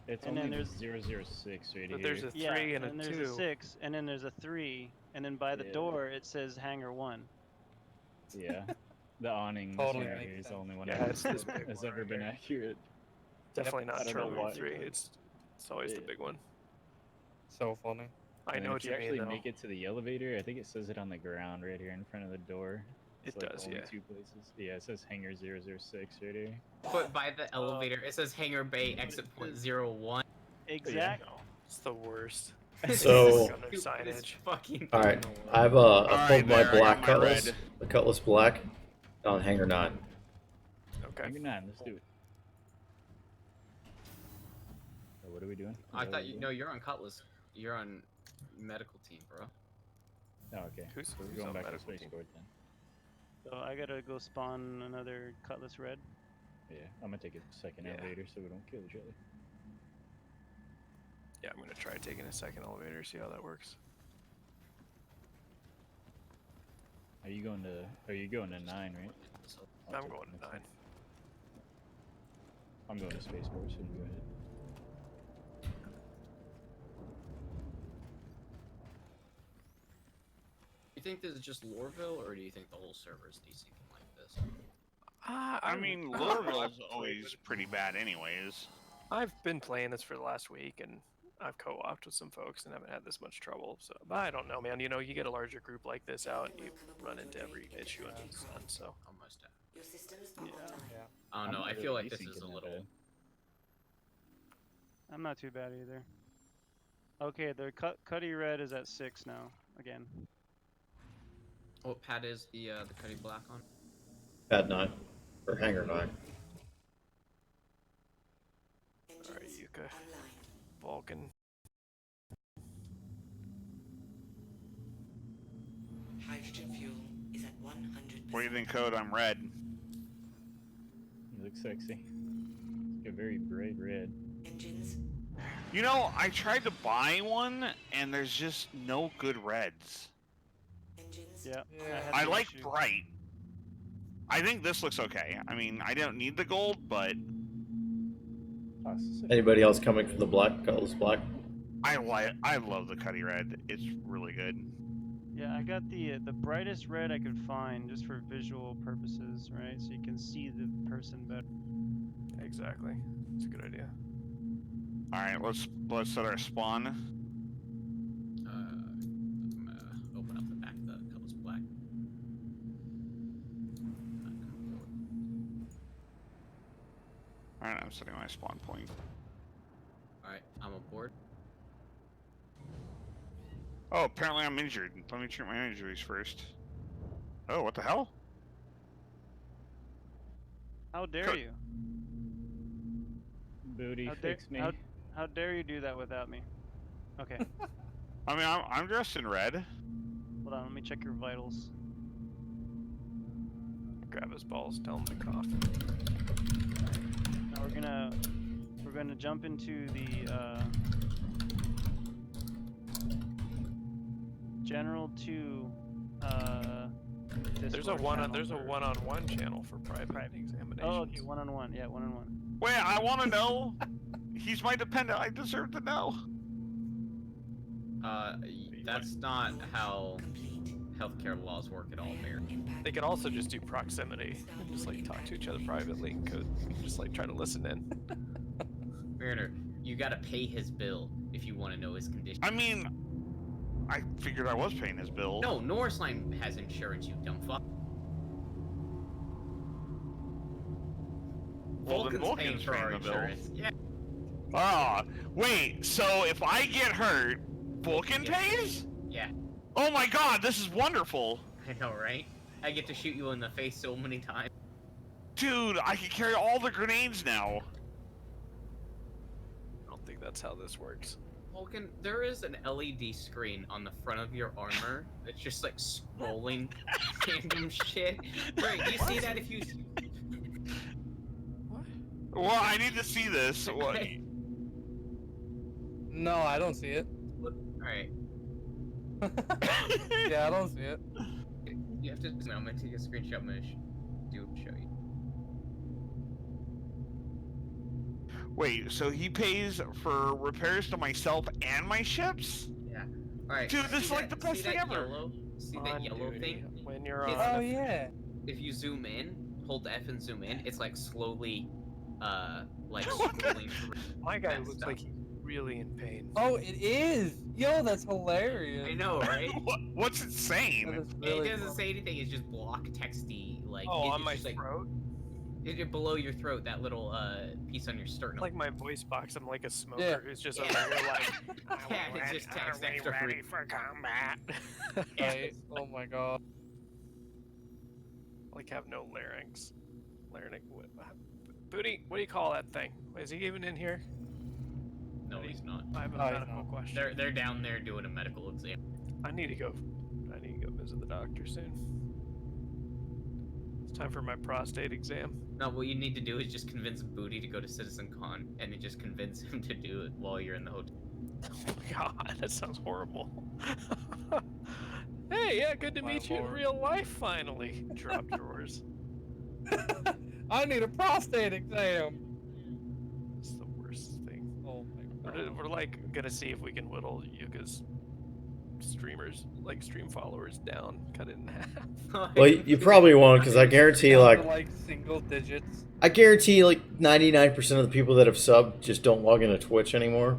[SPEAKER 2] It's
[SPEAKER 3] And then
[SPEAKER 2] only
[SPEAKER 3] there's-
[SPEAKER 2] 006 right
[SPEAKER 4] But
[SPEAKER 2] here.
[SPEAKER 4] there's a
[SPEAKER 3] Yeah,
[SPEAKER 4] 3 and a
[SPEAKER 3] there's
[SPEAKER 4] 2.
[SPEAKER 3] a 6, and then there's a 3, and then by the
[SPEAKER 2] Yeah.
[SPEAKER 3] door it says hangar 1.
[SPEAKER 2] Yeah. The awning
[SPEAKER 5] Totally
[SPEAKER 2] right
[SPEAKER 5] makes
[SPEAKER 2] here is the
[SPEAKER 5] sense.
[SPEAKER 2] only one
[SPEAKER 4] Yeah,
[SPEAKER 2] that
[SPEAKER 4] it's this
[SPEAKER 2] has
[SPEAKER 4] big one
[SPEAKER 2] ever
[SPEAKER 4] right
[SPEAKER 2] been
[SPEAKER 4] there.
[SPEAKER 2] accurate.
[SPEAKER 4] Definitely
[SPEAKER 2] I
[SPEAKER 4] not
[SPEAKER 2] don't know
[SPEAKER 4] Terminator
[SPEAKER 2] what-
[SPEAKER 4] 3. It's always the
[SPEAKER 2] Yeah.
[SPEAKER 4] big one.
[SPEAKER 5] So funny.
[SPEAKER 4] I
[SPEAKER 2] And
[SPEAKER 4] know
[SPEAKER 2] then
[SPEAKER 4] what
[SPEAKER 2] if
[SPEAKER 4] you
[SPEAKER 2] you
[SPEAKER 4] mean,
[SPEAKER 2] actually
[SPEAKER 4] though.
[SPEAKER 2] make it to the elevator, I think it says it on the ground right here in front of the door. It's
[SPEAKER 4] It
[SPEAKER 2] like
[SPEAKER 4] does,
[SPEAKER 2] only
[SPEAKER 4] yeah.
[SPEAKER 2] 2 places. Yeah, it says hangar 006 right here.
[SPEAKER 7] But by the elevator, it says hangar bay exit point 01.
[SPEAKER 3] Exactly.
[SPEAKER 4] It's the worst.
[SPEAKER 6] So-
[SPEAKER 4] On their
[SPEAKER 7] Stupidest
[SPEAKER 4] signage.
[SPEAKER 7] fucking
[SPEAKER 6] All
[SPEAKER 7] thing
[SPEAKER 6] right,
[SPEAKER 7] in the world.
[SPEAKER 6] I've
[SPEAKER 9] right,
[SPEAKER 6] pulled my
[SPEAKER 9] there, I
[SPEAKER 6] black
[SPEAKER 9] got my
[SPEAKER 6] cutlass,
[SPEAKER 9] red.
[SPEAKER 6] the cutlass black, on hangar 9.
[SPEAKER 4] Okay.
[SPEAKER 2] Hangar 9, let's do it. So what are we doing?
[SPEAKER 7] I
[SPEAKER 2] Is that
[SPEAKER 7] thought
[SPEAKER 2] what
[SPEAKER 7] you
[SPEAKER 2] we're
[SPEAKER 7] no, you're on Cutlass. You're on medical team, bro.
[SPEAKER 2] doing? Oh, okay.
[SPEAKER 4] Who's-
[SPEAKER 2] So we're
[SPEAKER 4] who's
[SPEAKER 2] going
[SPEAKER 4] on
[SPEAKER 2] back to
[SPEAKER 4] medical
[SPEAKER 2] space
[SPEAKER 4] team?
[SPEAKER 2] court then.
[SPEAKER 3] So I gotta go spawn another Cutlass Red.
[SPEAKER 2] Yeah, I'm gonna take a second
[SPEAKER 4] Yeah.
[SPEAKER 2] elevator so we don't kill each other.
[SPEAKER 4] Yeah, I'm gonna try taking a second elevator, see how that works.
[SPEAKER 2] Are you going to 9, right? I'll
[SPEAKER 4] I'm
[SPEAKER 2] take
[SPEAKER 4] going
[SPEAKER 2] the
[SPEAKER 4] to
[SPEAKER 2] next
[SPEAKER 4] 9.
[SPEAKER 2] one. I'm going to space court, so you go ahead.
[SPEAKER 7] You think this is just Loreville, or do you think the whole server is desyncing like this?
[SPEAKER 9] I mean, Lorville's always pretty bad, anyways.
[SPEAKER 4] I've been playing this for the last week, and I've co-opted with some folks and haven't had this much trouble. So, but I don't know, man. You know, you get a larger group like this out, and you run into every issue under the sun. So,
[SPEAKER 7] Almost dead.
[SPEAKER 10] Your systems
[SPEAKER 3] Yeah.
[SPEAKER 5] Yeah.
[SPEAKER 7] I don't know.
[SPEAKER 2] I'm
[SPEAKER 7] I
[SPEAKER 2] not
[SPEAKER 7] feel
[SPEAKER 2] really
[SPEAKER 7] like this is a
[SPEAKER 2] desyncing that
[SPEAKER 7] little.
[SPEAKER 2] bad.
[SPEAKER 3] I'm not too bad either. Okay, the Cuddy Red is at 6 now, again.
[SPEAKER 7] What pad is the Cuddy Black on?
[SPEAKER 6] Pad 9, or hangar 9.
[SPEAKER 4] alright, Yuka, Vulcan.
[SPEAKER 10] Hydrogen fuel is at 100%.
[SPEAKER 9] What do you think, Code? I'm red.
[SPEAKER 2] You look sexy. It's like a very bright red.
[SPEAKER 10] Engines.
[SPEAKER 9] You know, I tried to buy one, and there's just no good reds.
[SPEAKER 10] Engines.
[SPEAKER 3] Yeah.
[SPEAKER 5] Yeah.
[SPEAKER 3] had
[SPEAKER 9] I
[SPEAKER 3] the
[SPEAKER 9] like
[SPEAKER 3] issue.
[SPEAKER 9] bright. I think this looks okay. I mean, I don't need the gold, but
[SPEAKER 2] Oh, this is a-
[SPEAKER 6] Anybody else coming for the black cutlass black?
[SPEAKER 9] I love the Cuddy Red. It's really good.
[SPEAKER 3] Yeah, I got the brightest red I could find just for visual purposes, right? So you can see the person better.
[SPEAKER 4] Exactly. It's a good idea.
[SPEAKER 9] All right, let's set our spawn.
[SPEAKER 7] I'm gonna open up the back of the Cutlass Black.
[SPEAKER 9] All right, I'm setting my spawn point.
[SPEAKER 7] Alright, I'm aboard.
[SPEAKER 9] Oh, apparently I'm injured. Let me treat my injuries first. Oh, what the hell?
[SPEAKER 3] How dare
[SPEAKER 9] Could-
[SPEAKER 3] you?
[SPEAKER 2] Booty,
[SPEAKER 3] How dare,
[SPEAKER 2] fix me.
[SPEAKER 3] how dare you do that without me? Okay,
[SPEAKER 9] I mean, I'm dressed in red.
[SPEAKER 3] hold on, let me check your vitals.
[SPEAKER 4] Grab his balls, tell him to cough.
[SPEAKER 3] Now we're gonna jump into the General 2
[SPEAKER 4] There's a
[SPEAKER 3] Discord channel for-
[SPEAKER 4] one-on-one channel for private examinations.
[SPEAKER 3] Oh, okay, one-on-one. Yeah, one-on-one.
[SPEAKER 9] Wait, I want to know. He's my dependent. I deserve to know.
[SPEAKER 7] That's not how healthcare laws work at all, Mayor.
[SPEAKER 4] They could also just do proximity, and just like talk to each other privately, and just like try to listen in.
[SPEAKER 7] Mariner, you gotta pay his bill if you want to know his condition.
[SPEAKER 9] I mean, I figured I was paying his bill.
[SPEAKER 7] No, NorseLine has insurance, you dumb fuck.
[SPEAKER 9] Well, then
[SPEAKER 7] Vulcan's paying
[SPEAKER 9] Vulcan's
[SPEAKER 7] for our
[SPEAKER 9] paying the bill.
[SPEAKER 7] insurance. Yeah.
[SPEAKER 9] Ah, wait. So if I get hurt, Vulcan
[SPEAKER 7] Yeah.
[SPEAKER 9] pays?
[SPEAKER 7] Yeah,
[SPEAKER 9] Oh my God, this is wonderful,
[SPEAKER 7] I know, right? I get to shoot you in the face so many times.
[SPEAKER 9] dude. I can carry all the grenades now.
[SPEAKER 4] I don't think that's how this works.
[SPEAKER 7] Vulcan, there is an LED screen on the front of your armor that's just like scrolling random shit. Right, you see that if you...
[SPEAKER 9] Well, I need to see this. What?
[SPEAKER 5] No, I don't see it.
[SPEAKER 7] Alright,
[SPEAKER 5] Yeah, I don't see it.
[SPEAKER 7] you have to... I'm gonna take a screenshot, I'm gonna show you.
[SPEAKER 9] Wait, so he pays for repairs to myself and my ships?
[SPEAKER 7] Yeah. Alright.
[SPEAKER 9] Dude, this is
[SPEAKER 7] see
[SPEAKER 9] like the best
[SPEAKER 7] see
[SPEAKER 9] thing
[SPEAKER 7] that
[SPEAKER 9] ever.
[SPEAKER 7] See
[SPEAKER 4] On
[SPEAKER 7] that yellow
[SPEAKER 4] duty,
[SPEAKER 7] thing?
[SPEAKER 4] when you're
[SPEAKER 7] It's
[SPEAKER 4] on.
[SPEAKER 5] Oh yeah.
[SPEAKER 7] If you zoom in, hold F and zoom in, it's like slowly, like
[SPEAKER 9] What the-
[SPEAKER 7] scrolling through.
[SPEAKER 4] My guy
[SPEAKER 7] that
[SPEAKER 4] looks
[SPEAKER 7] stuff.
[SPEAKER 4] like he really in pain.
[SPEAKER 5] Oh, it is! Yo, that's hilarious.
[SPEAKER 7] I know, right?
[SPEAKER 9] What's it
[SPEAKER 5] That
[SPEAKER 9] saying?
[SPEAKER 5] is really
[SPEAKER 7] It doesn't
[SPEAKER 5] funny.
[SPEAKER 7] say anything. It's just block texty. Like
[SPEAKER 4] Oh, on
[SPEAKER 7] it's
[SPEAKER 4] my
[SPEAKER 7] just like
[SPEAKER 4] throat?
[SPEAKER 7] below your throat, that little piece on your sternum.
[SPEAKER 4] Like my voice box, I'm like a smoker
[SPEAKER 5] Yeah.
[SPEAKER 4] who's just
[SPEAKER 7] Yeah.
[SPEAKER 4] over here like,
[SPEAKER 7] Yeah, it's just text extra
[SPEAKER 4] ready
[SPEAKER 7] free.
[SPEAKER 4] for combat.
[SPEAKER 5] Right? Oh my god.
[SPEAKER 4] Like have no larynx. Larynx. Booty, what do you call that thing? Is he even in here?
[SPEAKER 7] No, he's not.
[SPEAKER 4] I have a
[SPEAKER 5] No, he's
[SPEAKER 4] medical
[SPEAKER 5] not.
[SPEAKER 4] question.
[SPEAKER 7] They're down there doing a medical exam.
[SPEAKER 4] I need to go visit the doctor soon. It's time for my prostate exam.
[SPEAKER 7] No, what you need to do is just convince Booty to go to CitizenCon, and then just convince him to do it while you're in the hotel.
[SPEAKER 4] Oh my god, that sounds horrible. Hey, yeah, good to
[SPEAKER 5] My
[SPEAKER 4] meet you in
[SPEAKER 5] lord.
[SPEAKER 4] real life finally. Drop drawers.
[SPEAKER 5] I need a prostate exam.
[SPEAKER 4] It's the worst thing.
[SPEAKER 5] Oh my god.
[SPEAKER 4] We're like gonna see if we can whittle Yuka's stream followers down, cut it in half.
[SPEAKER 6] Well, you probably won't, because I guarantee,
[SPEAKER 5] Down
[SPEAKER 6] like,
[SPEAKER 5] to, like single digits.
[SPEAKER 6] I guarantee, like, 99% of the people that have subbed just don't log into Twitch anymore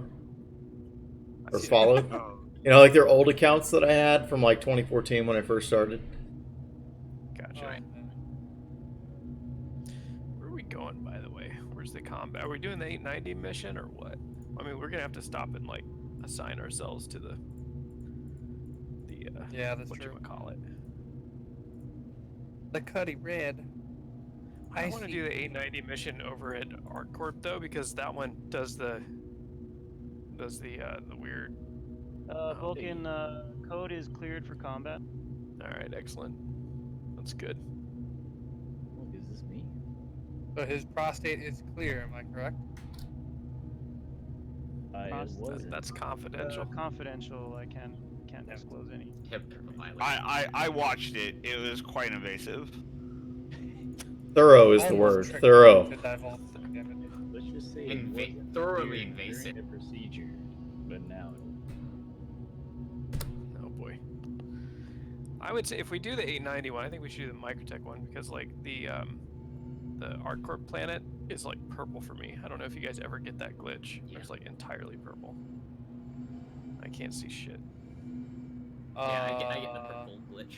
[SPEAKER 6] or followed. You know, like their old accounts that I had from like 2014 when I first started.
[SPEAKER 4] Gotcha.
[SPEAKER 5] Right.
[SPEAKER 4] Where are we going, by the way? Where's the combat? Are we doing the 890 mission or what? I mean, we're gonna have to stop and like assign ourselves to the
[SPEAKER 5] Yeah, that's
[SPEAKER 4] what
[SPEAKER 5] true.
[SPEAKER 4] you call it.
[SPEAKER 5] The Cuddy Red.
[SPEAKER 4] I want to do the 890 mission over at ArcCorp though, because that one does the weird.
[SPEAKER 3] Vulcan code is cleared for combat.
[SPEAKER 4] All right, excellent. That's good.
[SPEAKER 2] Oh, is this me?
[SPEAKER 5] So his prostate is clear, am I correct?
[SPEAKER 4] That's confidential.
[SPEAKER 3] Confidential. I can't disclose any.
[SPEAKER 9] I watched it. It was quite invasive.
[SPEAKER 6] Thorough is the word. Thorough.
[SPEAKER 2] Let's just say it wasn't
[SPEAKER 7] thoroughly
[SPEAKER 2] clear
[SPEAKER 7] invasive.
[SPEAKER 2] during the procedure, but now.
[SPEAKER 4] Oh boy. I would say if we do the 890 one, I think we should do the Microtech one because like the ArcCorp planet is like purple for me. I don't know if you guys ever get that glitch. It's like entirely purple. I can't see shit.
[SPEAKER 7] Yeah, I get the purple glitch.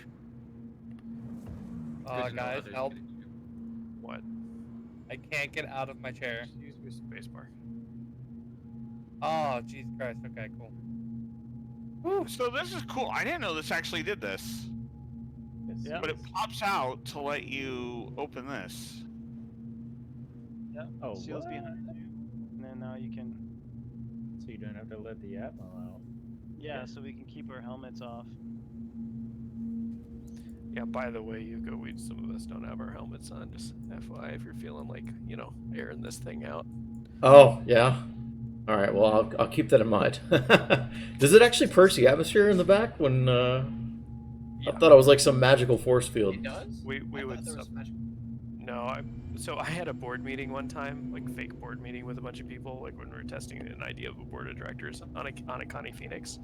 [SPEAKER 7] Good to know
[SPEAKER 5] Guys,
[SPEAKER 7] others
[SPEAKER 5] help.
[SPEAKER 7] get it too.
[SPEAKER 4] What?
[SPEAKER 5] I can't get out of my chair.
[SPEAKER 4] Just use your spacebar.
[SPEAKER 5] Oh, Jesus Christ. Okay, cool.
[SPEAKER 9] Woo, so this is cool. I didn't know this actually did this.
[SPEAKER 3] Yeah.
[SPEAKER 9] But it pops out to let you open this.
[SPEAKER 3] Yeah.
[SPEAKER 2] Oh,
[SPEAKER 3] Seals
[SPEAKER 2] what?
[SPEAKER 3] behind you, and then now you can.
[SPEAKER 2] So you don't have to let the Atmo out.
[SPEAKER 3] Yeah, so we can keep our helmets off.
[SPEAKER 4] Yeah, by the way, Yuko, some of us don't have our helmets on. Just FYI, if you're feeling like, airing this thing out.
[SPEAKER 6] Oh, yeah. All right, well, I'll keep that in mind. Does it actually purge the atmosphere in the back when... I thought it was like some magical force field.
[SPEAKER 7] It does?
[SPEAKER 4] We
[SPEAKER 7] I
[SPEAKER 4] would
[SPEAKER 7] thought there was magic.
[SPEAKER 4] No, so I had a board meeting one time, like fake board meeting with a bunch of people, like when we were testing an idea of a board of directors on a Connie Phoenix,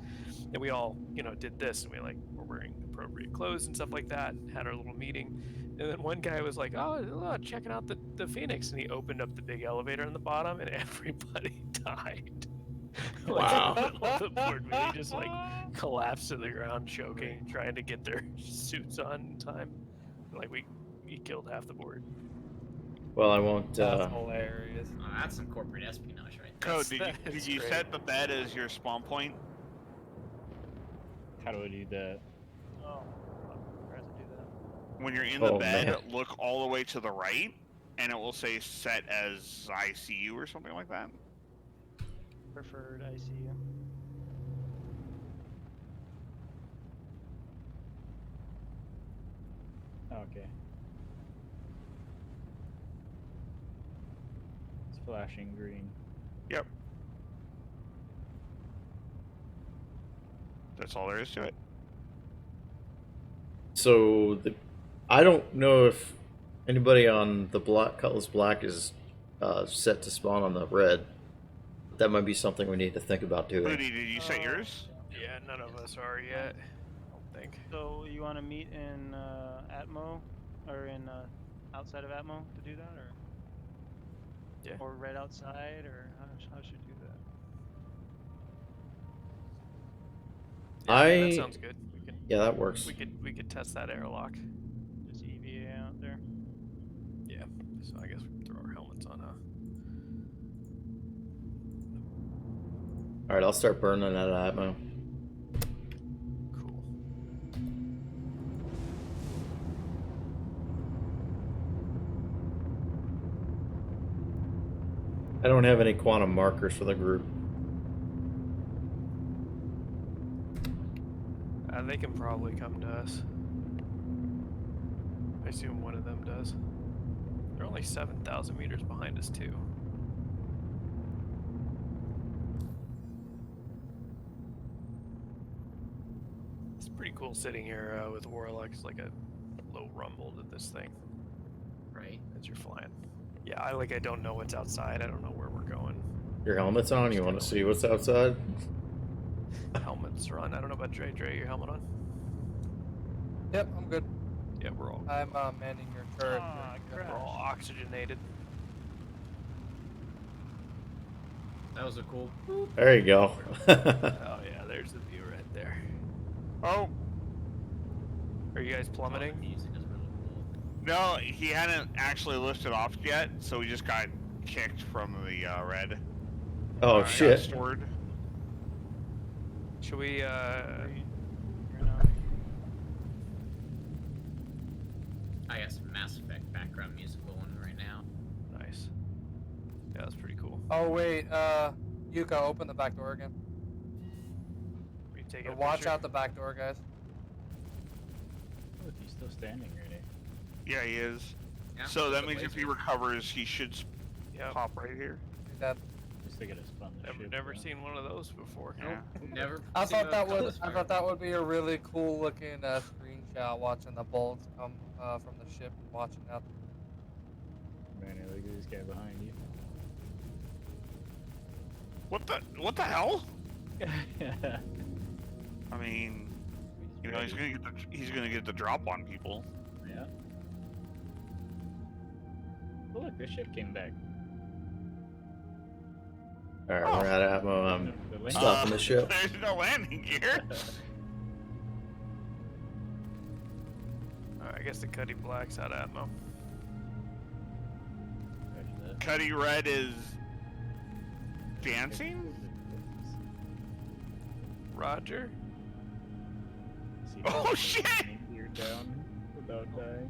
[SPEAKER 4] and we all, did this, and we were wearing appropriate clothes and stuff like that, and had our little meeting, and then one guy was like, oh, checking out the Phoenix, and he opened up the big elevator on the bottom, and everybody died.
[SPEAKER 6] Wow.
[SPEAKER 4] The board meeting just like collapsed to the ground, choking, trying to get their suits on in time. Like we killed half the board.
[SPEAKER 6] Well, I won't...
[SPEAKER 5] That's hilarious.
[SPEAKER 7] Oh, that's some corporate espionage right there.
[SPEAKER 9] Code, did you
[SPEAKER 4] great.
[SPEAKER 9] set the bed as your spawn point?
[SPEAKER 2] How do I do that?
[SPEAKER 3] Oh, I forgot to do that.
[SPEAKER 9] When you're in the
[SPEAKER 6] Oh,
[SPEAKER 9] bed,
[SPEAKER 6] man.
[SPEAKER 9] look all the way to the right, and it will say set as ICU or something like that.
[SPEAKER 3] Preferred ICU.
[SPEAKER 2] Okay. It's flashing green.
[SPEAKER 9] Yep. That's all there is to it.
[SPEAKER 6] So, I don't know if anybody on the Cutlass Black is set to spawn on the red. That might be something we need to think about doing.
[SPEAKER 9] Rudy, did you set yours?
[SPEAKER 4] Yeah, none of us are yet. I don't think.
[SPEAKER 3] So you want to meet in Atmo, or in outside of Atmo to do that, or
[SPEAKER 4] Yeah.
[SPEAKER 3] or right outside, or how should we do that?
[SPEAKER 4] That sounds good.
[SPEAKER 6] Yeah, that works.
[SPEAKER 4] We could test that airlock.
[SPEAKER 3] Just EVA out there.
[SPEAKER 4] Yeah. So I guess we can throw our helmets on.
[SPEAKER 6] All right, I'll start burning that ammo.
[SPEAKER 4] Cool.
[SPEAKER 6] I don't have any quantum markers for the group.
[SPEAKER 4] They can probably come to us. I assume one of them does. They're only 7,000 meters behind us too. It's pretty cool sitting here with Warlock. It's like a low rumble to this thing.
[SPEAKER 7] Right.
[SPEAKER 4] As you're flying. Yeah, I don't know what's outside. I don't know where we're going.
[SPEAKER 6] Your helmet's on? You want to see what's outside?
[SPEAKER 4] Helmets are on. I don't know about Dre. Dre, your helmet on?
[SPEAKER 5] Yep, I'm good.
[SPEAKER 4] Yeah, we're all
[SPEAKER 5] I'm manning your turret.
[SPEAKER 4] we're all oxygenated.
[SPEAKER 7] That was a cool.
[SPEAKER 6] There you go.
[SPEAKER 4] Oh yeah, there's the view right there.
[SPEAKER 9] Oh,
[SPEAKER 4] Are you guys plummeting?
[SPEAKER 7] The music is really cool.
[SPEAKER 9] no, he hadn't actually lifted off yet, so we just got kicked from the red.
[SPEAKER 6] Oh,
[SPEAKER 9] Got
[SPEAKER 6] shit.
[SPEAKER 9] stored.
[SPEAKER 4] Should we
[SPEAKER 7] I got some Mass Effect background music going right now.
[SPEAKER 4] Nice. Yeah, that's pretty cool.
[SPEAKER 5] Oh wait, Yuka, open the back door again.
[SPEAKER 4] We taking a
[SPEAKER 5] Watch
[SPEAKER 4] picture?
[SPEAKER 5] out the back door, guys.
[SPEAKER 2] Look, he's still standing right here.
[SPEAKER 9] Yeah, he is.
[SPEAKER 7] Yeah,
[SPEAKER 9] So that
[SPEAKER 7] the
[SPEAKER 9] means if he
[SPEAKER 7] laser.
[SPEAKER 9] recovers, he should
[SPEAKER 4] Yeah.
[SPEAKER 9] pop right here.
[SPEAKER 5] He's dead.
[SPEAKER 2] Just to get us spun the ship.
[SPEAKER 4] Never
[SPEAKER 2] though.
[SPEAKER 4] seen one of those before.
[SPEAKER 9] Yeah.
[SPEAKER 7] Never.
[SPEAKER 5] I
[SPEAKER 7] seen
[SPEAKER 5] thought
[SPEAKER 7] a
[SPEAKER 5] that
[SPEAKER 7] compass
[SPEAKER 5] would I
[SPEAKER 7] fire.
[SPEAKER 5] thought that would be a really cool looking screenshot watching the bolts come from the ship and watching that.
[SPEAKER 2] Man, look at this guy behind you.
[SPEAKER 9] What the hell? I mean, you know, he's gonna get the drop on people.
[SPEAKER 2] Yeah. Oh look, this ship came back.
[SPEAKER 6] All right, we're out of ammo. I'm
[SPEAKER 2] The landing-
[SPEAKER 6] stopping the ship.
[SPEAKER 9] There's no landing gear.
[SPEAKER 4] Alright, I guess the Cuddy Black's out of ammo.
[SPEAKER 2] Roger that.
[SPEAKER 9] Cuddy Red is dancing.
[SPEAKER 4] Roger.
[SPEAKER 2] See
[SPEAKER 9] Oh,
[SPEAKER 2] that?
[SPEAKER 9] shit!
[SPEAKER 2] You're down without dying.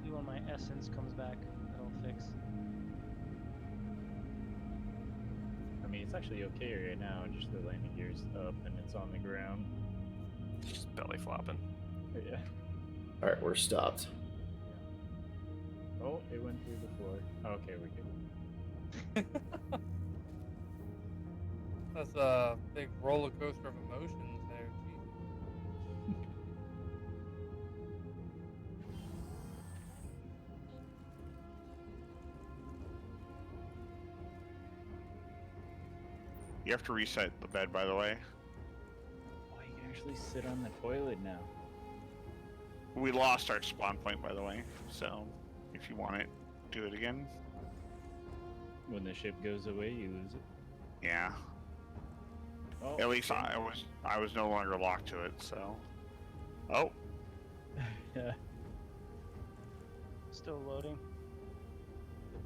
[SPEAKER 3] See when my essence comes back, that'll fix.
[SPEAKER 2] I mean, it's actually okay right now. Just the landing gear's up and it's on the ground.
[SPEAKER 4] Just belly flopping.
[SPEAKER 2] Yeah.
[SPEAKER 6] All right, we're stopped.
[SPEAKER 2] Oh, it went through the floor. Okay, we're good.
[SPEAKER 5] That's a big roller coaster of emotions there. Jeez.
[SPEAKER 9] You have to reset the bed, by the way.
[SPEAKER 2] Oh, you can actually sit on the toilet now.
[SPEAKER 9] We lost our spawn point, by the way. So, if you want it, do it again.
[SPEAKER 2] When the ship goes away, you lose it.
[SPEAKER 9] Yeah.
[SPEAKER 2] Oh,
[SPEAKER 9] At least
[SPEAKER 2] okay.
[SPEAKER 9] I was no longer locked to it. So. Oh.
[SPEAKER 2] Yeah.
[SPEAKER 3] Still loading.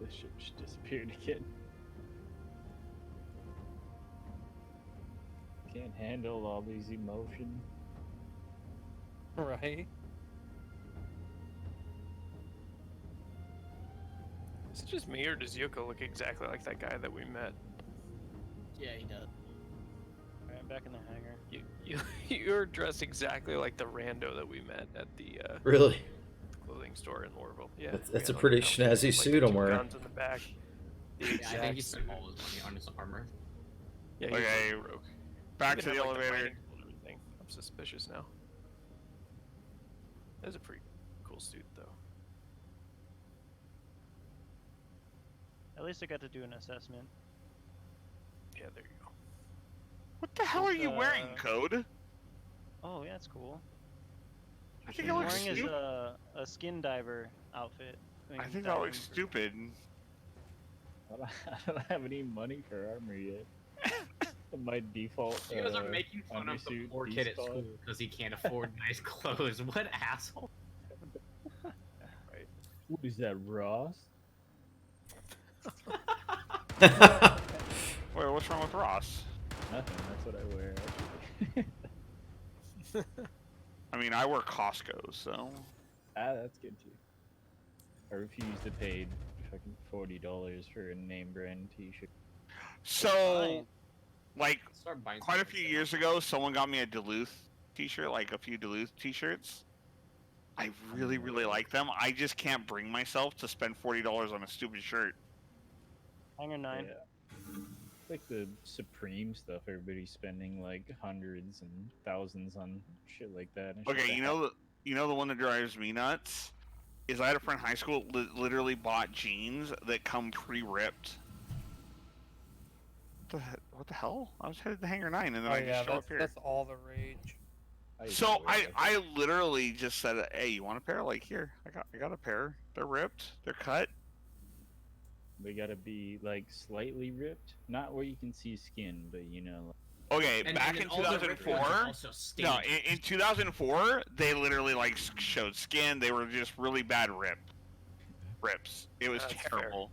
[SPEAKER 2] The ship just disappeared again. Can't handle all these emotions.
[SPEAKER 5] Right?
[SPEAKER 4] Is it just me or does Yoko look exactly like that guy that we met?
[SPEAKER 7] Yeah, he does.
[SPEAKER 3] Alright, I'm back in the hangar.
[SPEAKER 4] You're dressed exactly like the rando that we met at the
[SPEAKER 6] Really?
[SPEAKER 4] clothing store in Lorville. Yeah.
[SPEAKER 6] That's
[SPEAKER 4] we
[SPEAKER 6] a
[SPEAKER 4] had,
[SPEAKER 6] pretty
[SPEAKER 4] like,
[SPEAKER 6] snazzy
[SPEAKER 4] the
[SPEAKER 6] suit
[SPEAKER 4] two
[SPEAKER 6] I'm wearing.
[SPEAKER 4] Guns in the back. The
[SPEAKER 7] Yeah, I
[SPEAKER 4] exact
[SPEAKER 7] think he spent
[SPEAKER 4] suit.
[SPEAKER 7] all his money on his armor.
[SPEAKER 4] Yeah, he's
[SPEAKER 9] Okay,
[SPEAKER 4] like broke.
[SPEAKER 9] back
[SPEAKER 4] Even
[SPEAKER 9] to the
[SPEAKER 4] had, like,
[SPEAKER 9] elevator.
[SPEAKER 4] mining tool and everything. I'm suspicious now. That's a pretty cool suit, though.
[SPEAKER 3] At least I got to do an assessment.
[SPEAKER 4] Yeah, there you go.
[SPEAKER 9] What the hell are you wearing, Code?
[SPEAKER 3] Oh, yeah, that's cool.
[SPEAKER 9] I think
[SPEAKER 3] What
[SPEAKER 9] it
[SPEAKER 3] I'm
[SPEAKER 9] looks
[SPEAKER 3] wearing is
[SPEAKER 9] stupid.
[SPEAKER 3] a skin diver outfit.
[SPEAKER 9] I think that looks stupid.
[SPEAKER 2] I don't have any money for armor yet. My default.
[SPEAKER 7] You guys are making fun of the
[SPEAKER 2] undersuit
[SPEAKER 7] poor kid at
[SPEAKER 2] despawn.
[SPEAKER 7] school because he can't afford nice clothes. What asshole?
[SPEAKER 4] Right.
[SPEAKER 2] What is that, Ross?
[SPEAKER 9] Wait, what's wrong with Ross?
[SPEAKER 2] Nothing. That's what I wear. Actually.
[SPEAKER 9] I mean, I wear Costco, so.
[SPEAKER 2] That's good too. I refuse to pay fucking $40 for a name brand T-shirt.
[SPEAKER 9] So,
[SPEAKER 3] Fine.
[SPEAKER 9] like,
[SPEAKER 7] Start buying
[SPEAKER 9] quite a
[SPEAKER 7] something
[SPEAKER 9] few
[SPEAKER 7] like
[SPEAKER 9] years ago, someone got me a Duluth T-shirt, like a few Duluth T-shirts. I really, really like them. I just can't bring myself to spend $40 on a stupid shirt.
[SPEAKER 3] Hanger 9.
[SPEAKER 2] Yeah. Like the Supreme stuff, everybody's spending like hundreds and thousands on shit like that. And
[SPEAKER 9] Okay,
[SPEAKER 2] shit
[SPEAKER 9] you know the one that drives me nuts is I had a friend in high school literally bought jeans that come pre-ripped. What the hell? I was headed to Hangar 9 and then
[SPEAKER 5] Oh
[SPEAKER 9] I just
[SPEAKER 5] yeah,
[SPEAKER 9] show up here.
[SPEAKER 5] that's all the rage.
[SPEAKER 9] So I literally just said, "Hey, you want a pair? Like here, I got a pair. They're ripped. They're cut.
[SPEAKER 2] They gotta be like slightly ripped, not where you can see skin, but you know.
[SPEAKER 9] Okay,
[SPEAKER 7] And-
[SPEAKER 9] back
[SPEAKER 7] and
[SPEAKER 9] in
[SPEAKER 7] then all the ripped ones are
[SPEAKER 9] 2004.
[SPEAKER 7] also
[SPEAKER 9] No,
[SPEAKER 7] stained.
[SPEAKER 9] in 2004, they literally like showed skin. They were just really bad rips. It was
[SPEAKER 4] That's fair.
[SPEAKER 9] terrible.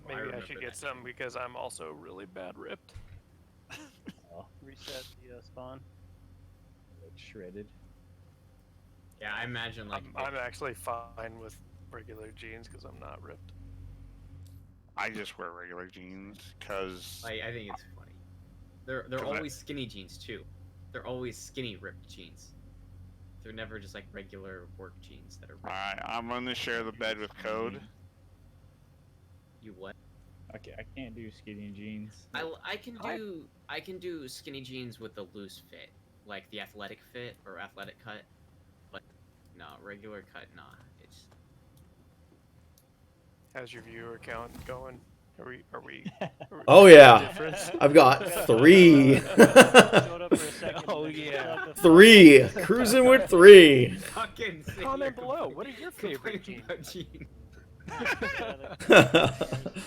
[SPEAKER 4] Maybe I
[SPEAKER 7] remember
[SPEAKER 4] should get
[SPEAKER 7] that.
[SPEAKER 4] some because I'm also really bad ripped.
[SPEAKER 3] Reset the spawn.
[SPEAKER 2] Like shredded.
[SPEAKER 7] Yeah, I imagine like
[SPEAKER 4] I'm actually fine with regular jeans because I'm not ripped.
[SPEAKER 9] I just wear regular jeans because
[SPEAKER 7] like I think it's funny. They're
[SPEAKER 9] 'Cause I-
[SPEAKER 7] always skinny jeans too. They're always skinny ripped jeans. They're never just like regular work jeans that are ripped.
[SPEAKER 9] I'm gonna share the bed with Code.
[SPEAKER 7] You what?
[SPEAKER 2] Okay, I can't do skinny jeans.
[SPEAKER 7] I can do skinny jeans with the loose fit, like the athletic fit or athletic cut. But no, regular cut, nah. It's
[SPEAKER 4] How's your viewer count going? Are we
[SPEAKER 6] Oh yeah,
[SPEAKER 4] difference?
[SPEAKER 6] I've got 3.
[SPEAKER 3] Showed up for a second.
[SPEAKER 4] Oh,
[SPEAKER 3] and then
[SPEAKER 4] yeah.
[SPEAKER 3] shut the fuck
[SPEAKER 6] 3, cruising with 3.
[SPEAKER 7] fucking sit here
[SPEAKER 4] Comment below.
[SPEAKER 7] complaining-
[SPEAKER 4] What are your favorite
[SPEAKER 7] complaining
[SPEAKER 4] jeans?
[SPEAKER 7] about jeans?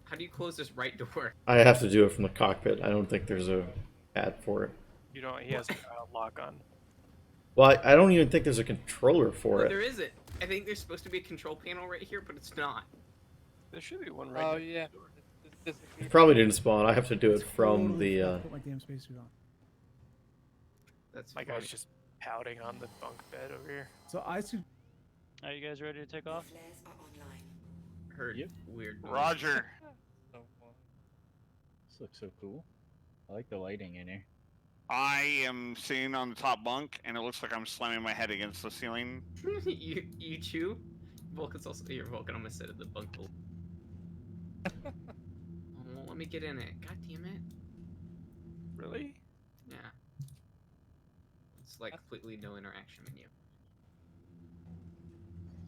[SPEAKER 7] How do you close this right door?
[SPEAKER 6] I have to do it from the cockpit. I don't think there's a pad for it.
[SPEAKER 4] You don't. He has a lock on.
[SPEAKER 6] Well, I don't even think there's a controller for
[SPEAKER 7] No, there
[SPEAKER 6] it.
[SPEAKER 7] isn't. I think there's supposed to be a control panel right here, but it's not.
[SPEAKER 4] There should be one right.
[SPEAKER 5] Oh
[SPEAKER 4] next to
[SPEAKER 5] yeah.
[SPEAKER 4] the door.
[SPEAKER 5] It disappeared.
[SPEAKER 6] It probably didn't spawn. I have to do it from
[SPEAKER 12] Totally
[SPEAKER 6] the.
[SPEAKER 12] forgot to put my damn spacesuit on.
[SPEAKER 7] That's
[SPEAKER 4] My
[SPEAKER 7] funny.
[SPEAKER 4] guy's just pouting on the bunk bed over here.
[SPEAKER 12] So I should.
[SPEAKER 3] Are you guys ready to take off?
[SPEAKER 10] Flares are online.
[SPEAKER 7] Heard
[SPEAKER 2] Yep.
[SPEAKER 7] weird. noises.
[SPEAKER 9] Roger.
[SPEAKER 5] So funny.
[SPEAKER 2] This looks so cool. I like the lighting in here.
[SPEAKER 9] I am sitting on the top bunk, and it looks like I'm slamming my head against the ceiling.
[SPEAKER 7] you too? Vulcan's also here. Vulcan, I'm gonna sit at the bunk below. Oh, well, let me get in it. God damn it.
[SPEAKER 4] Really?
[SPEAKER 7] Yeah. It's like completely no interaction menu.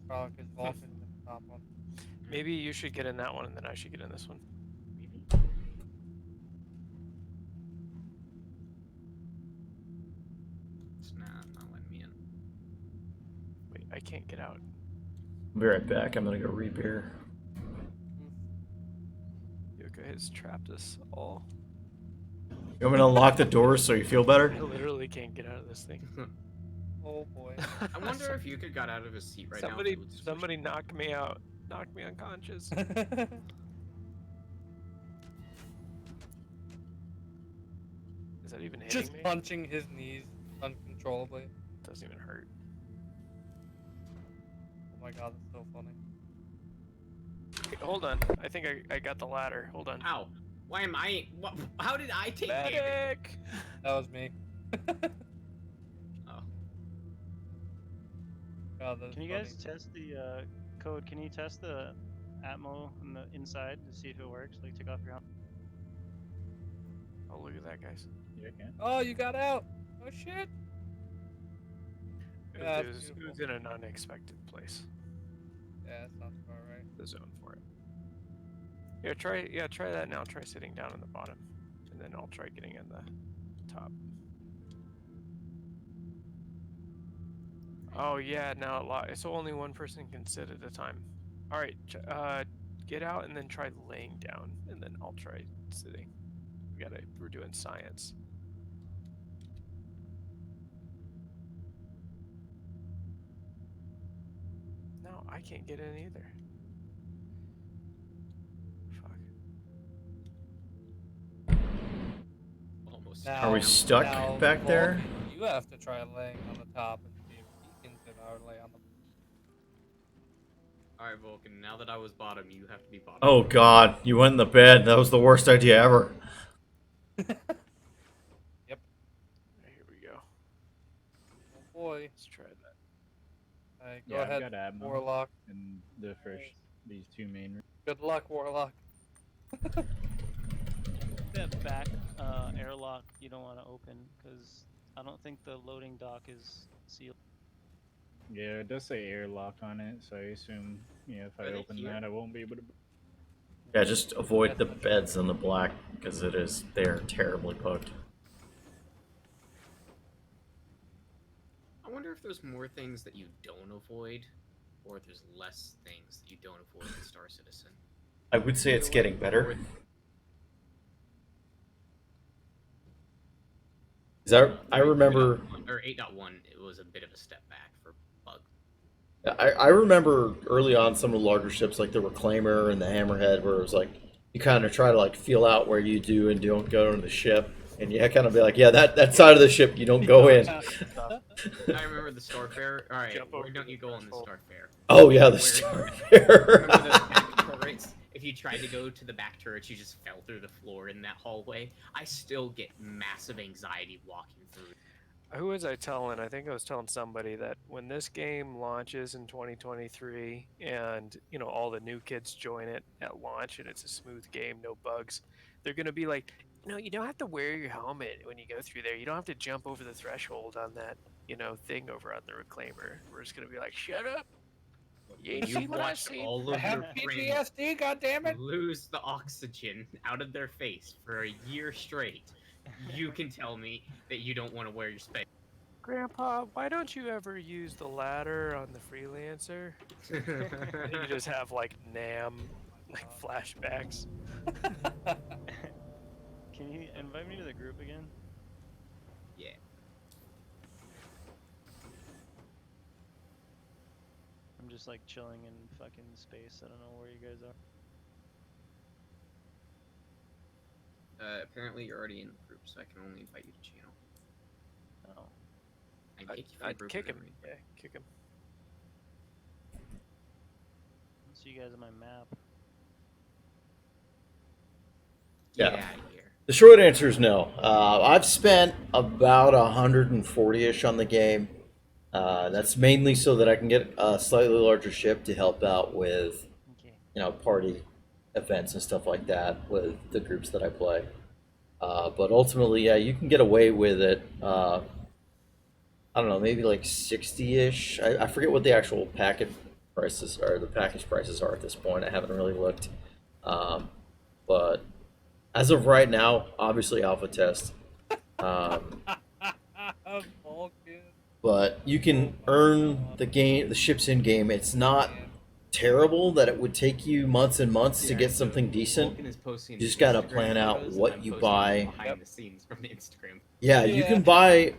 [SPEAKER 5] Probably because Vulcan's in the top one.
[SPEAKER 4] Maybe you should get in that one, and then I should get in this one.
[SPEAKER 2] Maybe.
[SPEAKER 7] It's not letting me in.
[SPEAKER 4] Wait, I can't get out.
[SPEAKER 6] I'll be right back. I'm gonna go repair.
[SPEAKER 4] Yoga has trapped us all.
[SPEAKER 6] You want me to unlock the doors so you feel better?
[SPEAKER 4] I literally can't get out of this thing.
[SPEAKER 5] Oh boy.
[SPEAKER 7] I wonder if you could got out of his seat right
[SPEAKER 4] somebody,
[SPEAKER 7] now.
[SPEAKER 4] somebody knock me out. Knock me unconscious. Is that even hitting
[SPEAKER 5] Just
[SPEAKER 4] me?
[SPEAKER 5] punching his knees uncontrollably.
[SPEAKER 4] Doesn't even hurt.
[SPEAKER 5] Oh my god, that's so funny.
[SPEAKER 4] Wait, hold on. I think I got the ladder. Hold on.
[SPEAKER 7] Ow. Why am I? What, how did I take damage?
[SPEAKER 4] Medic!
[SPEAKER 5] That was me.
[SPEAKER 7] Oh.
[SPEAKER 5] God, that's
[SPEAKER 3] Can you
[SPEAKER 5] funny.
[SPEAKER 3] guys test the code? Can you test the Atmo on the inside to see if it works? Like, take off your helmet.
[SPEAKER 4] Oh, look at that, guys.
[SPEAKER 2] Yeah, I can.
[SPEAKER 5] Oh, you got out! Oh shit! Yeah,
[SPEAKER 4] It
[SPEAKER 5] that's
[SPEAKER 4] was
[SPEAKER 5] beautiful.
[SPEAKER 4] in an unexpected place.
[SPEAKER 5] Yeah, that sounds about right.
[SPEAKER 4] The zone for it. Try that now. Try sitting down in the bottom, and then I'll try getting in the top. Oh yeah, now so only one person can sit at a time. All right, Get out and then try laying down, and then I'll try sitting. We're doing science. No, I can't get in either. Fuck.
[SPEAKER 7] Almost.
[SPEAKER 6] Are we stuck
[SPEAKER 5] now,
[SPEAKER 6] back there?
[SPEAKER 5] Vulcan, you have to try laying on the top and see if he can lay on the.
[SPEAKER 7] All right, Vulcan. Now that I was bottom, you have to be bottom.
[SPEAKER 6] Oh god, you went in the bed. That was the worst idea ever.
[SPEAKER 5] Yep.
[SPEAKER 4] Here we go.
[SPEAKER 5] Oh boy.
[SPEAKER 4] Let's try that.
[SPEAKER 5] Alright, go
[SPEAKER 2] Yeah,
[SPEAKER 5] ahead,
[SPEAKER 2] I've got Admiral
[SPEAKER 5] Warlock.
[SPEAKER 2] and the first these two main.
[SPEAKER 5] Good luck, Warlock.
[SPEAKER 3] That back airlock you don't want to open because I don't think the loading dock is sealed.
[SPEAKER 2] Yeah, it does say airlock on it, so I assume if I
[SPEAKER 7] Are they
[SPEAKER 2] open
[SPEAKER 7] here?
[SPEAKER 2] that, I won't be able to.
[SPEAKER 6] Yeah, just avoid the beds in the black because they are terribly booked.
[SPEAKER 7] I wonder if there's more things that you don't avoid, or if there's less things that you don't avoid in Star Citizen.
[SPEAKER 6] I would say it's getting better. I remember
[SPEAKER 7] 8.1, it was a bit of a step back for bugs.
[SPEAKER 6] I remember early on some of the larger ships like the Reclaimer and the Hammerhead where it was like you kind of try to like feel out where you do and don't go into the ship, and you kind of be like, yeah, that side of the ship you don't go in.
[SPEAKER 7] I remember the Starfare. All right, where don't you go on the Starfare?
[SPEAKER 6] Oh yeah, the
[SPEAKER 7] Remember those
[SPEAKER 6] Starfare.
[SPEAKER 7] back turrets? If you tried to go to the back turrets, you just fell through the floor in that hallway. I still get massive anxiety walking through.
[SPEAKER 4] Who was I telling? I think I was telling somebody that when this game launches in 2023 and, all the new kids join it at launch and it's a smooth game, no bugs, they're going to be like, no, you don't have to wear your helmet when you go through there. You don't have to jump over the threshold on that, thing over on the Reclaimer. We're just going to be like, shut up. You
[SPEAKER 7] You watched all
[SPEAKER 5] I
[SPEAKER 7] of
[SPEAKER 5] have
[SPEAKER 7] your friends
[SPEAKER 5] PTSD, goddammit!
[SPEAKER 7] lose the oxygen out of their face for a year straight. You can tell me that you don't want to wear your space.
[SPEAKER 4] Grandpa, why don't you ever use the ladder on the Freelancer? You just have like NAM, flashbacks.
[SPEAKER 3] Can you invite me to the group again?
[SPEAKER 7] Yeah.
[SPEAKER 3] I'm just like chilling in fucking space. I don't know where you guys are.
[SPEAKER 7] Apparently you're already in the group, so I can only invite you to channel.
[SPEAKER 3] Oh.
[SPEAKER 7] I can kick you from the
[SPEAKER 4] I'd
[SPEAKER 7] group
[SPEAKER 4] kick him.
[SPEAKER 7] whenever you-
[SPEAKER 4] Yeah, kick him.
[SPEAKER 3] I'll see you guys on my map.
[SPEAKER 7] Get
[SPEAKER 6] Yeah.
[SPEAKER 7] out of here.
[SPEAKER 6] The short answer is no. I've spent about 140-ish on the game. That's mainly so that I can get a slightly larger ship to help out with,
[SPEAKER 3] Okay.
[SPEAKER 6] party events and stuff like that with the groups that I play. But ultimately, yeah, you can get away with it. I don't know, maybe like 60-ish. I forget what the actual packet prices or the package prices are at this point. I haven't really looked. But as of right now, obviously alpha test.
[SPEAKER 5] Vulcan.
[SPEAKER 6] But you can earn the ships in game. It's not terrible that it would take you months and months to get something decent.
[SPEAKER 7] Vulcan is posting
[SPEAKER 6] You just gotta
[SPEAKER 7] Instagram
[SPEAKER 6] plan out
[SPEAKER 7] photos,
[SPEAKER 6] what
[SPEAKER 7] and I'm
[SPEAKER 6] you
[SPEAKER 7] posting
[SPEAKER 6] buy.
[SPEAKER 7] behind the scenes from Instagram.
[SPEAKER 6] Yeah, you can buy.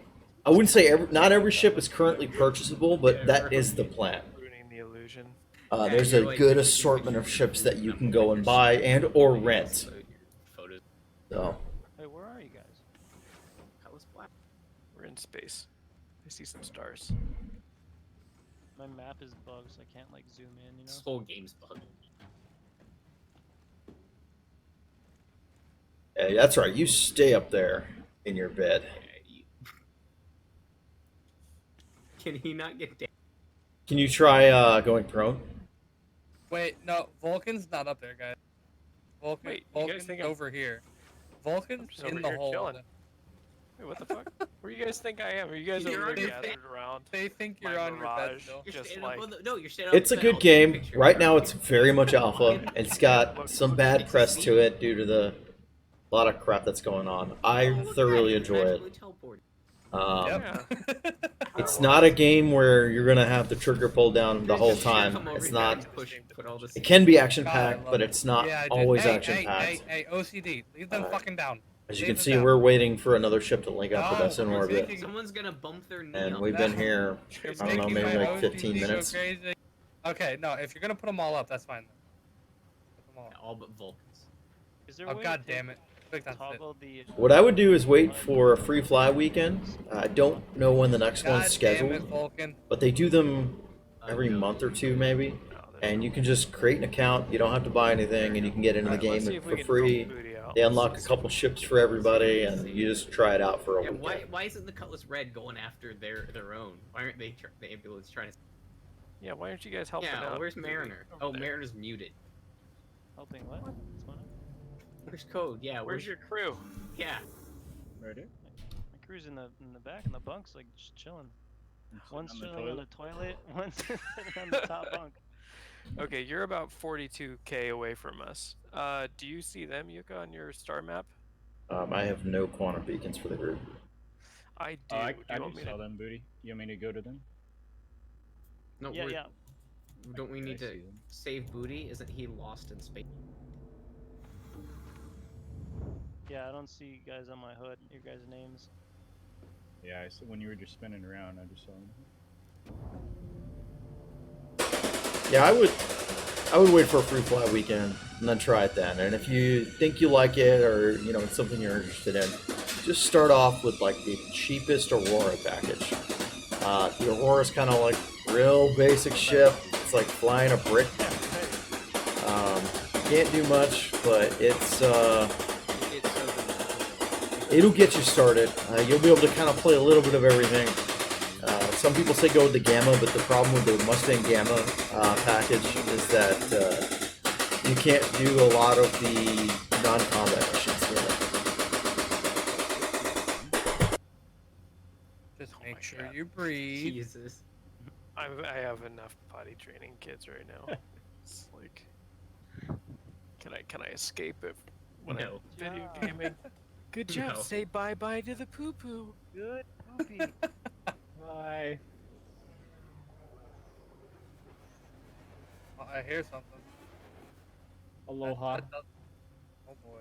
[SPEAKER 6] I wouldn't say not every ship is currently purchasable, but that is the plan.
[SPEAKER 4] Ruining the illusion.
[SPEAKER 6] There's a good assortment of ships that you can go and buy and or rent.
[SPEAKER 7] Photos.
[SPEAKER 6] So
[SPEAKER 3] Hey, where are you guys?
[SPEAKER 7] Palace Black.
[SPEAKER 4] We're in space. I see some stars.
[SPEAKER 3] My map is bugged, so I can't like zoom in.
[SPEAKER 7] This whole game's bugged.
[SPEAKER 6] yeah, that's right. You stay up there in your bed.
[SPEAKER 7] Can he not get down?
[SPEAKER 6] Can you try going prone?
[SPEAKER 5] Wait, no, Vulcan's not up there, guys. Vulcan,
[SPEAKER 4] Wait, you guys
[SPEAKER 5] Vulcan's
[SPEAKER 4] think I'm-
[SPEAKER 5] over here. Vulcan's
[SPEAKER 4] just
[SPEAKER 5] in
[SPEAKER 4] over
[SPEAKER 5] the
[SPEAKER 4] here
[SPEAKER 5] hole.
[SPEAKER 4] chilling. Wait, what the fuck? Where do you guys think I am? Are you guys
[SPEAKER 7] You're
[SPEAKER 4] over
[SPEAKER 7] on
[SPEAKER 4] there
[SPEAKER 7] your
[SPEAKER 4] gathered around?
[SPEAKER 5] They think you're
[SPEAKER 4] My
[SPEAKER 5] on your bed
[SPEAKER 4] mirage.
[SPEAKER 5] still.
[SPEAKER 7] You're
[SPEAKER 4] Just
[SPEAKER 7] standing
[SPEAKER 4] like-
[SPEAKER 7] up on the, no, you're standing
[SPEAKER 6] It's a
[SPEAKER 7] up on the
[SPEAKER 6] good
[SPEAKER 7] bed. I'll take a
[SPEAKER 6] game.
[SPEAKER 7] picture.
[SPEAKER 6] Right now, it's very much alpha. It's got some bad press to it due to the lot of crap that's going on. I thoroughly enjoy it.
[SPEAKER 7] Magically teleported.
[SPEAKER 5] Yep.
[SPEAKER 6] It's not a game where you're gonna have the trigger pulled down the whole time.
[SPEAKER 7] Come over
[SPEAKER 6] It's
[SPEAKER 7] here
[SPEAKER 6] not.
[SPEAKER 7] and put all this.
[SPEAKER 6] It can be action
[SPEAKER 5] God, I
[SPEAKER 6] packed,
[SPEAKER 5] love
[SPEAKER 6] but
[SPEAKER 5] it.
[SPEAKER 6] it's not
[SPEAKER 5] Yeah, dude.
[SPEAKER 6] always
[SPEAKER 5] Hey,
[SPEAKER 6] action packed.
[SPEAKER 5] Hey, OCD, leave them fucking down.
[SPEAKER 6] As you
[SPEAKER 5] Leave
[SPEAKER 6] can
[SPEAKER 5] it
[SPEAKER 6] see,
[SPEAKER 5] down.
[SPEAKER 6] we're waiting for another ship to link up with
[SPEAKER 5] No,
[SPEAKER 6] us in
[SPEAKER 5] we're
[SPEAKER 6] orbit,
[SPEAKER 5] taking-
[SPEAKER 7] Someone's gonna bump their knee.
[SPEAKER 6] and
[SPEAKER 7] on
[SPEAKER 6] we've
[SPEAKER 7] that.
[SPEAKER 6] been here.
[SPEAKER 5] You're
[SPEAKER 6] I don't know,
[SPEAKER 5] making
[SPEAKER 6] maybe
[SPEAKER 5] my
[SPEAKER 6] like 15
[SPEAKER 5] OCD go
[SPEAKER 6] minutes.
[SPEAKER 5] crazy. Okay, no, if you're gonna put them all up, that's fine. Then. Put them all up.
[SPEAKER 7] All but Vulcans.
[SPEAKER 3] Is there
[SPEAKER 5] Oh
[SPEAKER 3] a way
[SPEAKER 5] god
[SPEAKER 3] to
[SPEAKER 5] damn it! Click on it.
[SPEAKER 3] toggle the?
[SPEAKER 6] What I would do is wait for a free fly weekend. I don't know when the next
[SPEAKER 5] God
[SPEAKER 6] one's
[SPEAKER 5] damn
[SPEAKER 6] scheduled,
[SPEAKER 5] it, Vulcan.
[SPEAKER 6] but they do them every
[SPEAKER 7] No.
[SPEAKER 6] month or two, maybe.
[SPEAKER 4] No, there's
[SPEAKER 6] And you can just create an account. You don't have to buy anything, and you can get into the
[SPEAKER 4] Alright, let's see
[SPEAKER 6] game
[SPEAKER 4] if we
[SPEAKER 6] for
[SPEAKER 4] can
[SPEAKER 6] free.
[SPEAKER 4] bump Booty out.
[SPEAKER 6] They
[SPEAKER 4] Let's-
[SPEAKER 6] unlock a
[SPEAKER 4] let's-
[SPEAKER 6] couple ships for everybody, and you just try it out for a
[SPEAKER 7] Yeah,
[SPEAKER 6] weekend.
[SPEAKER 7] why isn't the Cutlass Red going after their own? Why aren't they the ambulance trying to?
[SPEAKER 4] Yeah, why aren't you guys helping
[SPEAKER 7] Yeah,
[SPEAKER 4] out?
[SPEAKER 7] where's
[SPEAKER 4] Booty
[SPEAKER 7] Mariner?
[SPEAKER 4] over
[SPEAKER 7] Oh,
[SPEAKER 4] there?
[SPEAKER 7] Mariner's muted.
[SPEAKER 3] Helping what? What's going on?
[SPEAKER 7] Where's Code? Yeah,
[SPEAKER 4] Where's your crew?
[SPEAKER 7] Yeah.
[SPEAKER 2] Right here.
[SPEAKER 3] My crew's in the back in the bunks, like just chilling. One's
[SPEAKER 2] on the
[SPEAKER 3] chilling on the toilet. One's sitting on the top bunk.
[SPEAKER 4] Okay, you're about 42k away from us. Do you see them, Yuka, on your star map?
[SPEAKER 6] I have no quantum beacons for the group.
[SPEAKER 4] I do.
[SPEAKER 2] I
[SPEAKER 4] do you want me
[SPEAKER 2] saw
[SPEAKER 4] to?
[SPEAKER 2] them, Booty. You want me to go to them?
[SPEAKER 7] No,
[SPEAKER 3] Yeah,
[SPEAKER 7] we're,
[SPEAKER 3] yeah.
[SPEAKER 7] don't we
[SPEAKER 2] I
[SPEAKER 7] need to
[SPEAKER 2] see them.
[SPEAKER 7] save Booty? Isn't he lost in space?
[SPEAKER 3] Yeah, I don't see you guys on my HUD. Your guys' names.
[SPEAKER 2] Yeah, I saw when you were just spinning around. I just saw them.
[SPEAKER 6] Yeah, I would wait for a free fly weekend and then try it then. And if you think you like it, or you know it's something you're interested in, just start off with like the cheapest Aurora package. The Aurora's kind of like real basic ship. It's like flying a brick. Can't do much, but it's it'll get you started. You'll be able to kind of play a little bit of everything. Some people say go with the Gamma, but the problem with the Mustang Gamma package is that you can't do a lot of the non-combat missions with it.
[SPEAKER 5] Just make
[SPEAKER 4] my
[SPEAKER 5] sure
[SPEAKER 4] God.
[SPEAKER 5] you breathe.
[SPEAKER 7] Jesus.
[SPEAKER 4] I have enough potty training kids right now. It's like, can I escape it when
[SPEAKER 7] No.
[SPEAKER 4] I'm video gaming? Good job.
[SPEAKER 7] No.
[SPEAKER 4] Say bye bye to the poo poo.
[SPEAKER 3] Good poopy.
[SPEAKER 2] Bye.
[SPEAKER 5] Oh, I hear something.
[SPEAKER 2] Aloha.
[SPEAKER 5] Oh boy.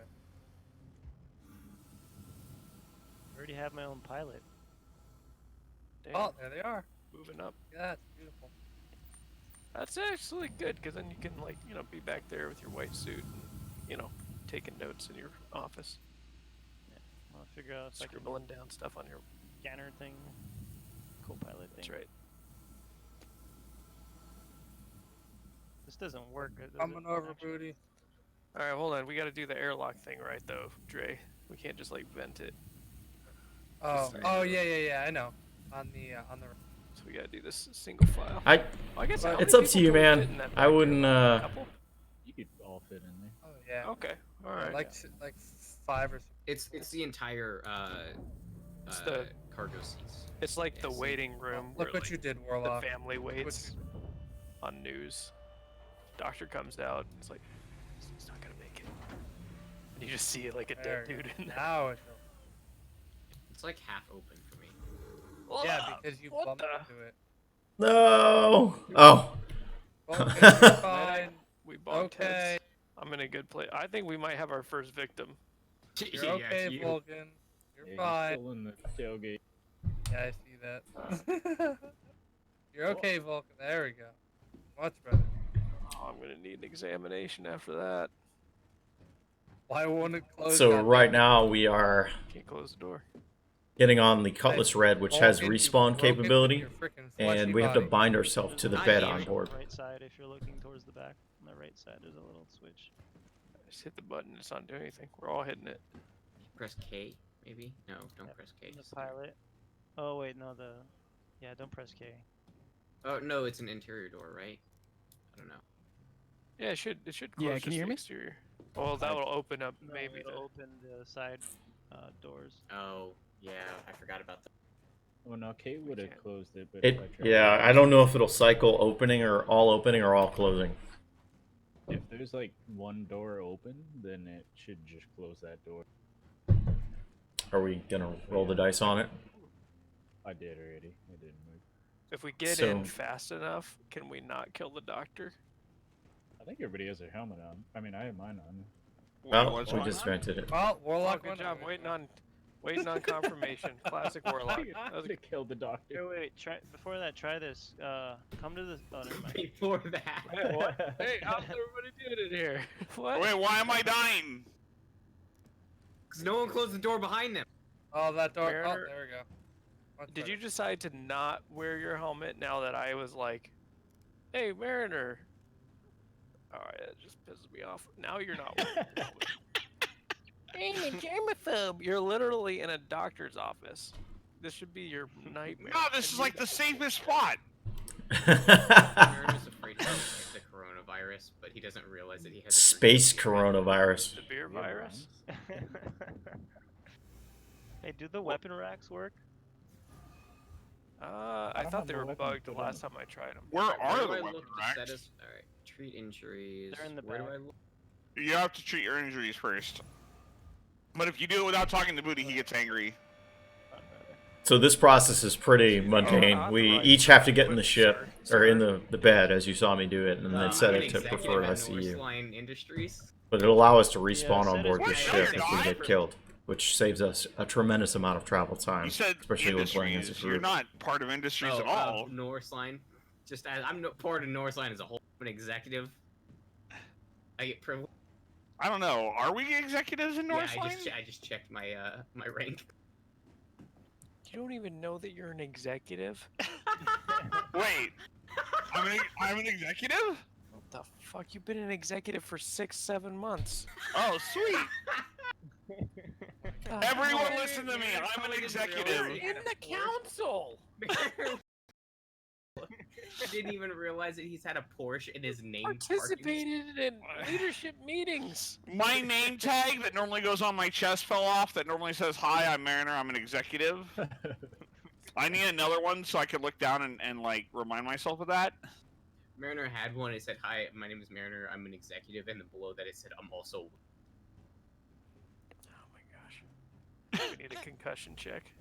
[SPEAKER 3] I already have my own pilot.
[SPEAKER 4] Damn,
[SPEAKER 5] Oh, there they are.
[SPEAKER 4] moving up.
[SPEAKER 5] Yeah, it's beautiful.
[SPEAKER 4] That's actually good because then you can be back there with your white suit and taking notes in your office,
[SPEAKER 3] I'll figure out if I can
[SPEAKER 4] scribbling down stuff on your.
[SPEAKER 3] scanner thing, co-pilot thing.
[SPEAKER 4] That's right.
[SPEAKER 3] This doesn't work. Does it,
[SPEAKER 5] Coming over,
[SPEAKER 3] actually?
[SPEAKER 5] Booty.
[SPEAKER 4] All right, hold on. We got to do the airlock thing right though, Dre. We can't just vent it.
[SPEAKER 5] Oh, oh yeah. I know. On the
[SPEAKER 4] So we got to do this single file.
[SPEAKER 6] I
[SPEAKER 4] Well, I guess how
[SPEAKER 6] it's
[SPEAKER 4] many
[SPEAKER 6] up to
[SPEAKER 4] people
[SPEAKER 6] you,
[SPEAKER 4] can we
[SPEAKER 6] man.
[SPEAKER 4] fit in that
[SPEAKER 6] I
[SPEAKER 4] back
[SPEAKER 6] wouldn't.
[SPEAKER 4] there? Couple?
[SPEAKER 2] You could all fit in there.
[SPEAKER 5] Oh yeah.
[SPEAKER 4] Okay. All right.
[SPEAKER 5] Like 5 or 6.
[SPEAKER 7] It's the entire
[SPEAKER 4] It's the-
[SPEAKER 7] cargo seats.
[SPEAKER 4] It's like the
[SPEAKER 7] Yes.
[SPEAKER 4] waiting room
[SPEAKER 5] Look
[SPEAKER 4] where
[SPEAKER 5] what you did,
[SPEAKER 4] the
[SPEAKER 5] Warlock.
[SPEAKER 4] family
[SPEAKER 5] Look what
[SPEAKER 4] waits on news. Doctor comes out. And it's like he's not gonna make it. And you just see it like a
[SPEAKER 5] There
[SPEAKER 4] dead
[SPEAKER 5] you
[SPEAKER 4] dude in there.
[SPEAKER 5] Now it's
[SPEAKER 7] It's like half open for me.
[SPEAKER 5] yeah, because you
[SPEAKER 4] What
[SPEAKER 5] bumped
[SPEAKER 4] the-
[SPEAKER 5] into it.
[SPEAKER 6] No. Oh.
[SPEAKER 5] Well, you're fine.
[SPEAKER 4] We bonked
[SPEAKER 5] Okay.
[SPEAKER 4] heads. I'm in a good place. I think we might have our first victim.
[SPEAKER 5] You're
[SPEAKER 7] Yeah,
[SPEAKER 5] okay,
[SPEAKER 7] you.
[SPEAKER 5] Vulcan. You're
[SPEAKER 2] Yeah,
[SPEAKER 5] fine.
[SPEAKER 2] Still in the tailgate.
[SPEAKER 5] Yeah, I see that. You're okay, Vulcan. There we go. Much better.
[SPEAKER 4] Oh, I'm gonna need an examination after that.
[SPEAKER 5] Why won't it close?
[SPEAKER 6] So
[SPEAKER 5] that
[SPEAKER 6] right now we are
[SPEAKER 4] Can't close the door.
[SPEAKER 6] getting on the Cutlass Red, which has
[SPEAKER 5] Vulcan, you
[SPEAKER 6] respawn
[SPEAKER 5] broke it with
[SPEAKER 6] capability,
[SPEAKER 5] your frickin' fleshy
[SPEAKER 6] and we have to
[SPEAKER 5] body.
[SPEAKER 6] bind ourselves to the
[SPEAKER 3] There's a
[SPEAKER 6] bed
[SPEAKER 3] switch
[SPEAKER 6] on board.
[SPEAKER 3] the right side, if you're looking towards the back. On the right side, there's a little switch.
[SPEAKER 4] Just hit the button. It's not doing anything. We're all hitting it.
[SPEAKER 7] Press K, maybe? No, don't
[SPEAKER 3] Yep,
[SPEAKER 7] press K.
[SPEAKER 3] The pilot. Oh wait, no, yeah, don't press K.
[SPEAKER 7] Oh no, it's an interior door, right? I don't know.
[SPEAKER 4] Yeah, it should close.
[SPEAKER 12] Yeah, can
[SPEAKER 4] just
[SPEAKER 12] you hear
[SPEAKER 4] the
[SPEAKER 12] me?
[SPEAKER 4] Exterior. Well, that will open up
[SPEAKER 3] No,
[SPEAKER 4] maybe
[SPEAKER 3] it'll
[SPEAKER 4] the.
[SPEAKER 3] open the side doors.
[SPEAKER 7] Oh, yeah, I forgot about that.
[SPEAKER 2] Well, no, Kate would have
[SPEAKER 4] can't.
[SPEAKER 2] closed it, but
[SPEAKER 6] It,
[SPEAKER 2] if I tried
[SPEAKER 6] yeah,
[SPEAKER 2] to-
[SPEAKER 6] I don't know if it'll cycle opening or all closing.
[SPEAKER 2] If there's like one door open, then it should just close that door.
[SPEAKER 6] Are we gonna roll the dice on it?
[SPEAKER 2] I did already. It didn't move.
[SPEAKER 4] If we get
[SPEAKER 6] So-
[SPEAKER 4] in fast enough, can we not kill the doctor?
[SPEAKER 2] I think everybody has their helmet on. I mean, I have mine on.
[SPEAKER 6] Well,
[SPEAKER 9] what's
[SPEAKER 6] we
[SPEAKER 9] going
[SPEAKER 6] just
[SPEAKER 9] on?
[SPEAKER 6] vented it.
[SPEAKER 5] Well,
[SPEAKER 4] Oh,
[SPEAKER 5] Warlock
[SPEAKER 4] good
[SPEAKER 5] went
[SPEAKER 4] job.
[SPEAKER 5] away.
[SPEAKER 4] Waiting on confirmation. Classic Warlock. That was
[SPEAKER 2] to kill the doctor.
[SPEAKER 3] Wait, try before that. Try this. Come to the. Oh, never mind.
[SPEAKER 7] Before that.
[SPEAKER 4] Wait, what? Hey, how's everybody doing in here? What?
[SPEAKER 9] Wait, why am I dying?
[SPEAKER 7] Because no one closed the door behind them.
[SPEAKER 5] Oh, that door. Oh,
[SPEAKER 4] Mariner-
[SPEAKER 5] there we go. Much
[SPEAKER 4] Did
[SPEAKER 5] better.
[SPEAKER 4] you decide to not wear your helmet now that I was like, hey, Mariner? Alright, that just pisses me off. Now you're not wearing your helmet. I'm a germaphobe. You're literally in a doctor's office. This should be your nightmare.
[SPEAKER 9] No, this is like the safest spot.
[SPEAKER 7] Mariner's afraid to get the coronavirus, but he doesn't realize that he has a
[SPEAKER 6] Space
[SPEAKER 7] freaking-
[SPEAKER 6] coronavirus.
[SPEAKER 4] The beer
[SPEAKER 2] Yeah,
[SPEAKER 4] virus?
[SPEAKER 3] Hey, do the weapon racks work?
[SPEAKER 4] I
[SPEAKER 2] don't
[SPEAKER 4] thought
[SPEAKER 2] have
[SPEAKER 4] they
[SPEAKER 2] my
[SPEAKER 4] were
[SPEAKER 2] weapon
[SPEAKER 4] bugged the
[SPEAKER 2] put on.
[SPEAKER 4] last time I tried them.
[SPEAKER 9] Where
[SPEAKER 7] Where
[SPEAKER 9] are
[SPEAKER 7] do
[SPEAKER 9] the
[SPEAKER 7] I
[SPEAKER 9] weapon
[SPEAKER 7] look to
[SPEAKER 9] racks?
[SPEAKER 7] status? Alright, treat injuries.
[SPEAKER 3] They're in the
[SPEAKER 7] Where do
[SPEAKER 3] back.
[SPEAKER 7] I look?
[SPEAKER 9] You have to treat your injuries first. But if you do it without talking to Booty, he gets angry.
[SPEAKER 6] So this process is pretty mundane. We each have to get in the ship, or in the bed, as you saw me do it, and then set
[SPEAKER 7] I'm
[SPEAKER 6] it
[SPEAKER 7] an
[SPEAKER 6] to
[SPEAKER 7] executive
[SPEAKER 6] preferred
[SPEAKER 7] at
[SPEAKER 6] ICU.
[SPEAKER 7] NorseLine Industries.
[SPEAKER 6] But it'll allow us to
[SPEAKER 3] Yeah,
[SPEAKER 6] respawn on
[SPEAKER 3] set
[SPEAKER 6] board
[SPEAKER 3] it-
[SPEAKER 6] this
[SPEAKER 9] Wait,
[SPEAKER 6] ship
[SPEAKER 9] no,
[SPEAKER 6] if we
[SPEAKER 9] you're
[SPEAKER 6] get killed, which saves us a tremendous amount of travel time,
[SPEAKER 9] You said
[SPEAKER 6] especially when playing as a
[SPEAKER 9] industries. You're
[SPEAKER 6] group.
[SPEAKER 9] not part of industries
[SPEAKER 7] Oh,
[SPEAKER 9] at all.
[SPEAKER 7] NorseLine. Just as I'm no, part of NorseLine as a whole. I'm an executive. I get privilege.
[SPEAKER 9] I don't know. Are we executives in
[SPEAKER 7] Yeah,
[SPEAKER 9] NorseLine?
[SPEAKER 7] I just checked my my rank.
[SPEAKER 4] You don't even know that you're an executive?
[SPEAKER 9] Wait, I'm an executive?
[SPEAKER 4] What the fuck? You've been an executive for 6-7 months.
[SPEAKER 9] Oh, sweet.
[SPEAKER 4] God,
[SPEAKER 9] Everyone
[SPEAKER 4] no.
[SPEAKER 9] listen to me. I'm an
[SPEAKER 7] Probably didn't
[SPEAKER 9] executive.
[SPEAKER 7] realize
[SPEAKER 4] In the council!
[SPEAKER 7] I didn't even realize that he's had a Porsche in his name.
[SPEAKER 4] Participated in leadership meetings.
[SPEAKER 9] My name tag that normally goes on my chest fell off. That normally says, "Hi, I'm Mariner. I'm an executive." I need another one so I could look down and like remind myself of that.
[SPEAKER 7] Mariner had one. It said, "Hi, my name is Mariner. I'm an executive," and then below that it said, "I'm also."
[SPEAKER 4] Oh my gosh. We need a concussion check.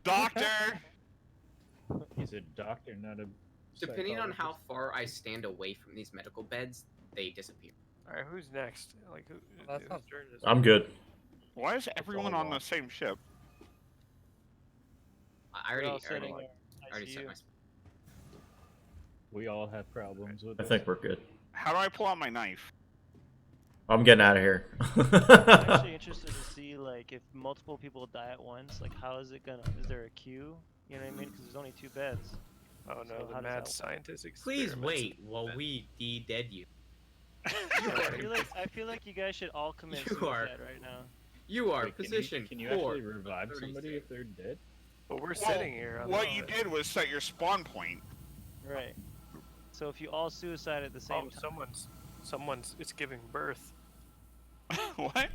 [SPEAKER 9] Doctor.
[SPEAKER 2] He's a doctor, not a.
[SPEAKER 7] Depending on how
[SPEAKER 2] psychologist.
[SPEAKER 7] far I stand away from these medical beds, they disappear.
[SPEAKER 4] Alright, who's next? Like, who?
[SPEAKER 5] That
[SPEAKER 4] whose
[SPEAKER 5] sounds-
[SPEAKER 4] turn is it?
[SPEAKER 6] I'm good.
[SPEAKER 9] Why is everyone
[SPEAKER 2] all
[SPEAKER 9] on the
[SPEAKER 2] wrong.
[SPEAKER 9] same ship?
[SPEAKER 7] I
[SPEAKER 3] We're
[SPEAKER 7] already,
[SPEAKER 3] all
[SPEAKER 7] I already,
[SPEAKER 3] sitting
[SPEAKER 7] I already set
[SPEAKER 3] ICU.
[SPEAKER 7] my.
[SPEAKER 2] We all have problems with
[SPEAKER 6] I
[SPEAKER 2] this.
[SPEAKER 6] think we're good.
[SPEAKER 9] How do I pull out my knife?
[SPEAKER 6] I'm getting out of here.
[SPEAKER 3] I'm actually interested to see like if multiple people die at once, like how is it gonna? Is there a queue? You know what I mean? Because there's only 2 beds.
[SPEAKER 4] Oh no,
[SPEAKER 3] So how
[SPEAKER 4] the
[SPEAKER 3] does
[SPEAKER 4] mad
[SPEAKER 3] that
[SPEAKER 4] scientist
[SPEAKER 7] Please
[SPEAKER 4] experiments.
[SPEAKER 7] wait while we de-dead you.
[SPEAKER 3] I feel like you guys should all commit
[SPEAKER 7] You are-
[SPEAKER 3] suicide right now.
[SPEAKER 7] You are
[SPEAKER 2] Wait,
[SPEAKER 7] positioned
[SPEAKER 2] Can you
[SPEAKER 7] for
[SPEAKER 2] actually revive
[SPEAKER 7] 36.
[SPEAKER 2] somebody if they're dead?
[SPEAKER 4] But we're sitting here. On
[SPEAKER 9] What
[SPEAKER 4] the
[SPEAKER 9] you did was set your spawn point.
[SPEAKER 3] Right. So if you all suicide at the same
[SPEAKER 4] Oh,
[SPEAKER 3] time,
[SPEAKER 4] someone's. It's giving birth.
[SPEAKER 9] What?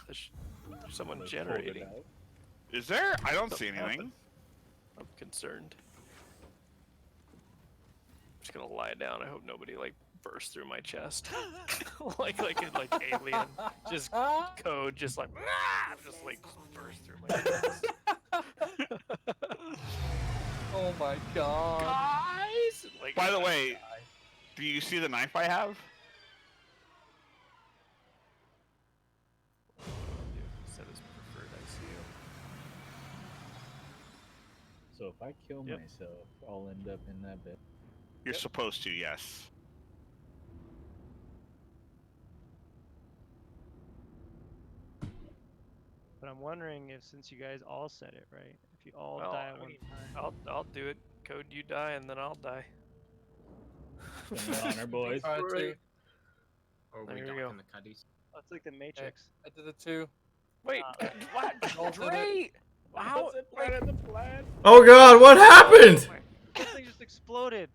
[SPEAKER 4] There's someone
[SPEAKER 2] Let's hold it
[SPEAKER 4] generating.
[SPEAKER 2] out.
[SPEAKER 9] Is there? I don't see
[SPEAKER 4] Something
[SPEAKER 9] anything.
[SPEAKER 4] I'm concerned. I'm just gonna lie down. I hope nobody like bursts through my chest, like alien. Just code, just like burst through my chest.
[SPEAKER 5] Oh my god.
[SPEAKER 4] Guys, like.
[SPEAKER 9] By the way, do you see the knife I have?
[SPEAKER 4] Set as preferred ICU.
[SPEAKER 2] So if I kill
[SPEAKER 3] Yep.
[SPEAKER 2] myself, I'll end up in that bed.
[SPEAKER 9] You're supposed to, yes.
[SPEAKER 3] but I'm wondering if since you guys all said it right, if you all
[SPEAKER 4] Well,
[SPEAKER 3] die at
[SPEAKER 4] I
[SPEAKER 3] one
[SPEAKER 4] mean,
[SPEAKER 3] time.
[SPEAKER 4] I'll do it. Code, you die, and then I'll die.
[SPEAKER 2] In honor, boys.
[SPEAKER 5] Alright, two.
[SPEAKER 7] Or
[SPEAKER 4] There
[SPEAKER 7] we
[SPEAKER 4] you
[SPEAKER 7] dock
[SPEAKER 4] go.
[SPEAKER 7] in the cuddies.
[SPEAKER 3] That's like the Matrix.
[SPEAKER 5] I did the 2.
[SPEAKER 4] Wait, what?
[SPEAKER 5] All did it.
[SPEAKER 4] Dre! How?
[SPEAKER 2] Was it part of the plan?
[SPEAKER 6] Oh god, what happened?
[SPEAKER 3] This thing just exploded.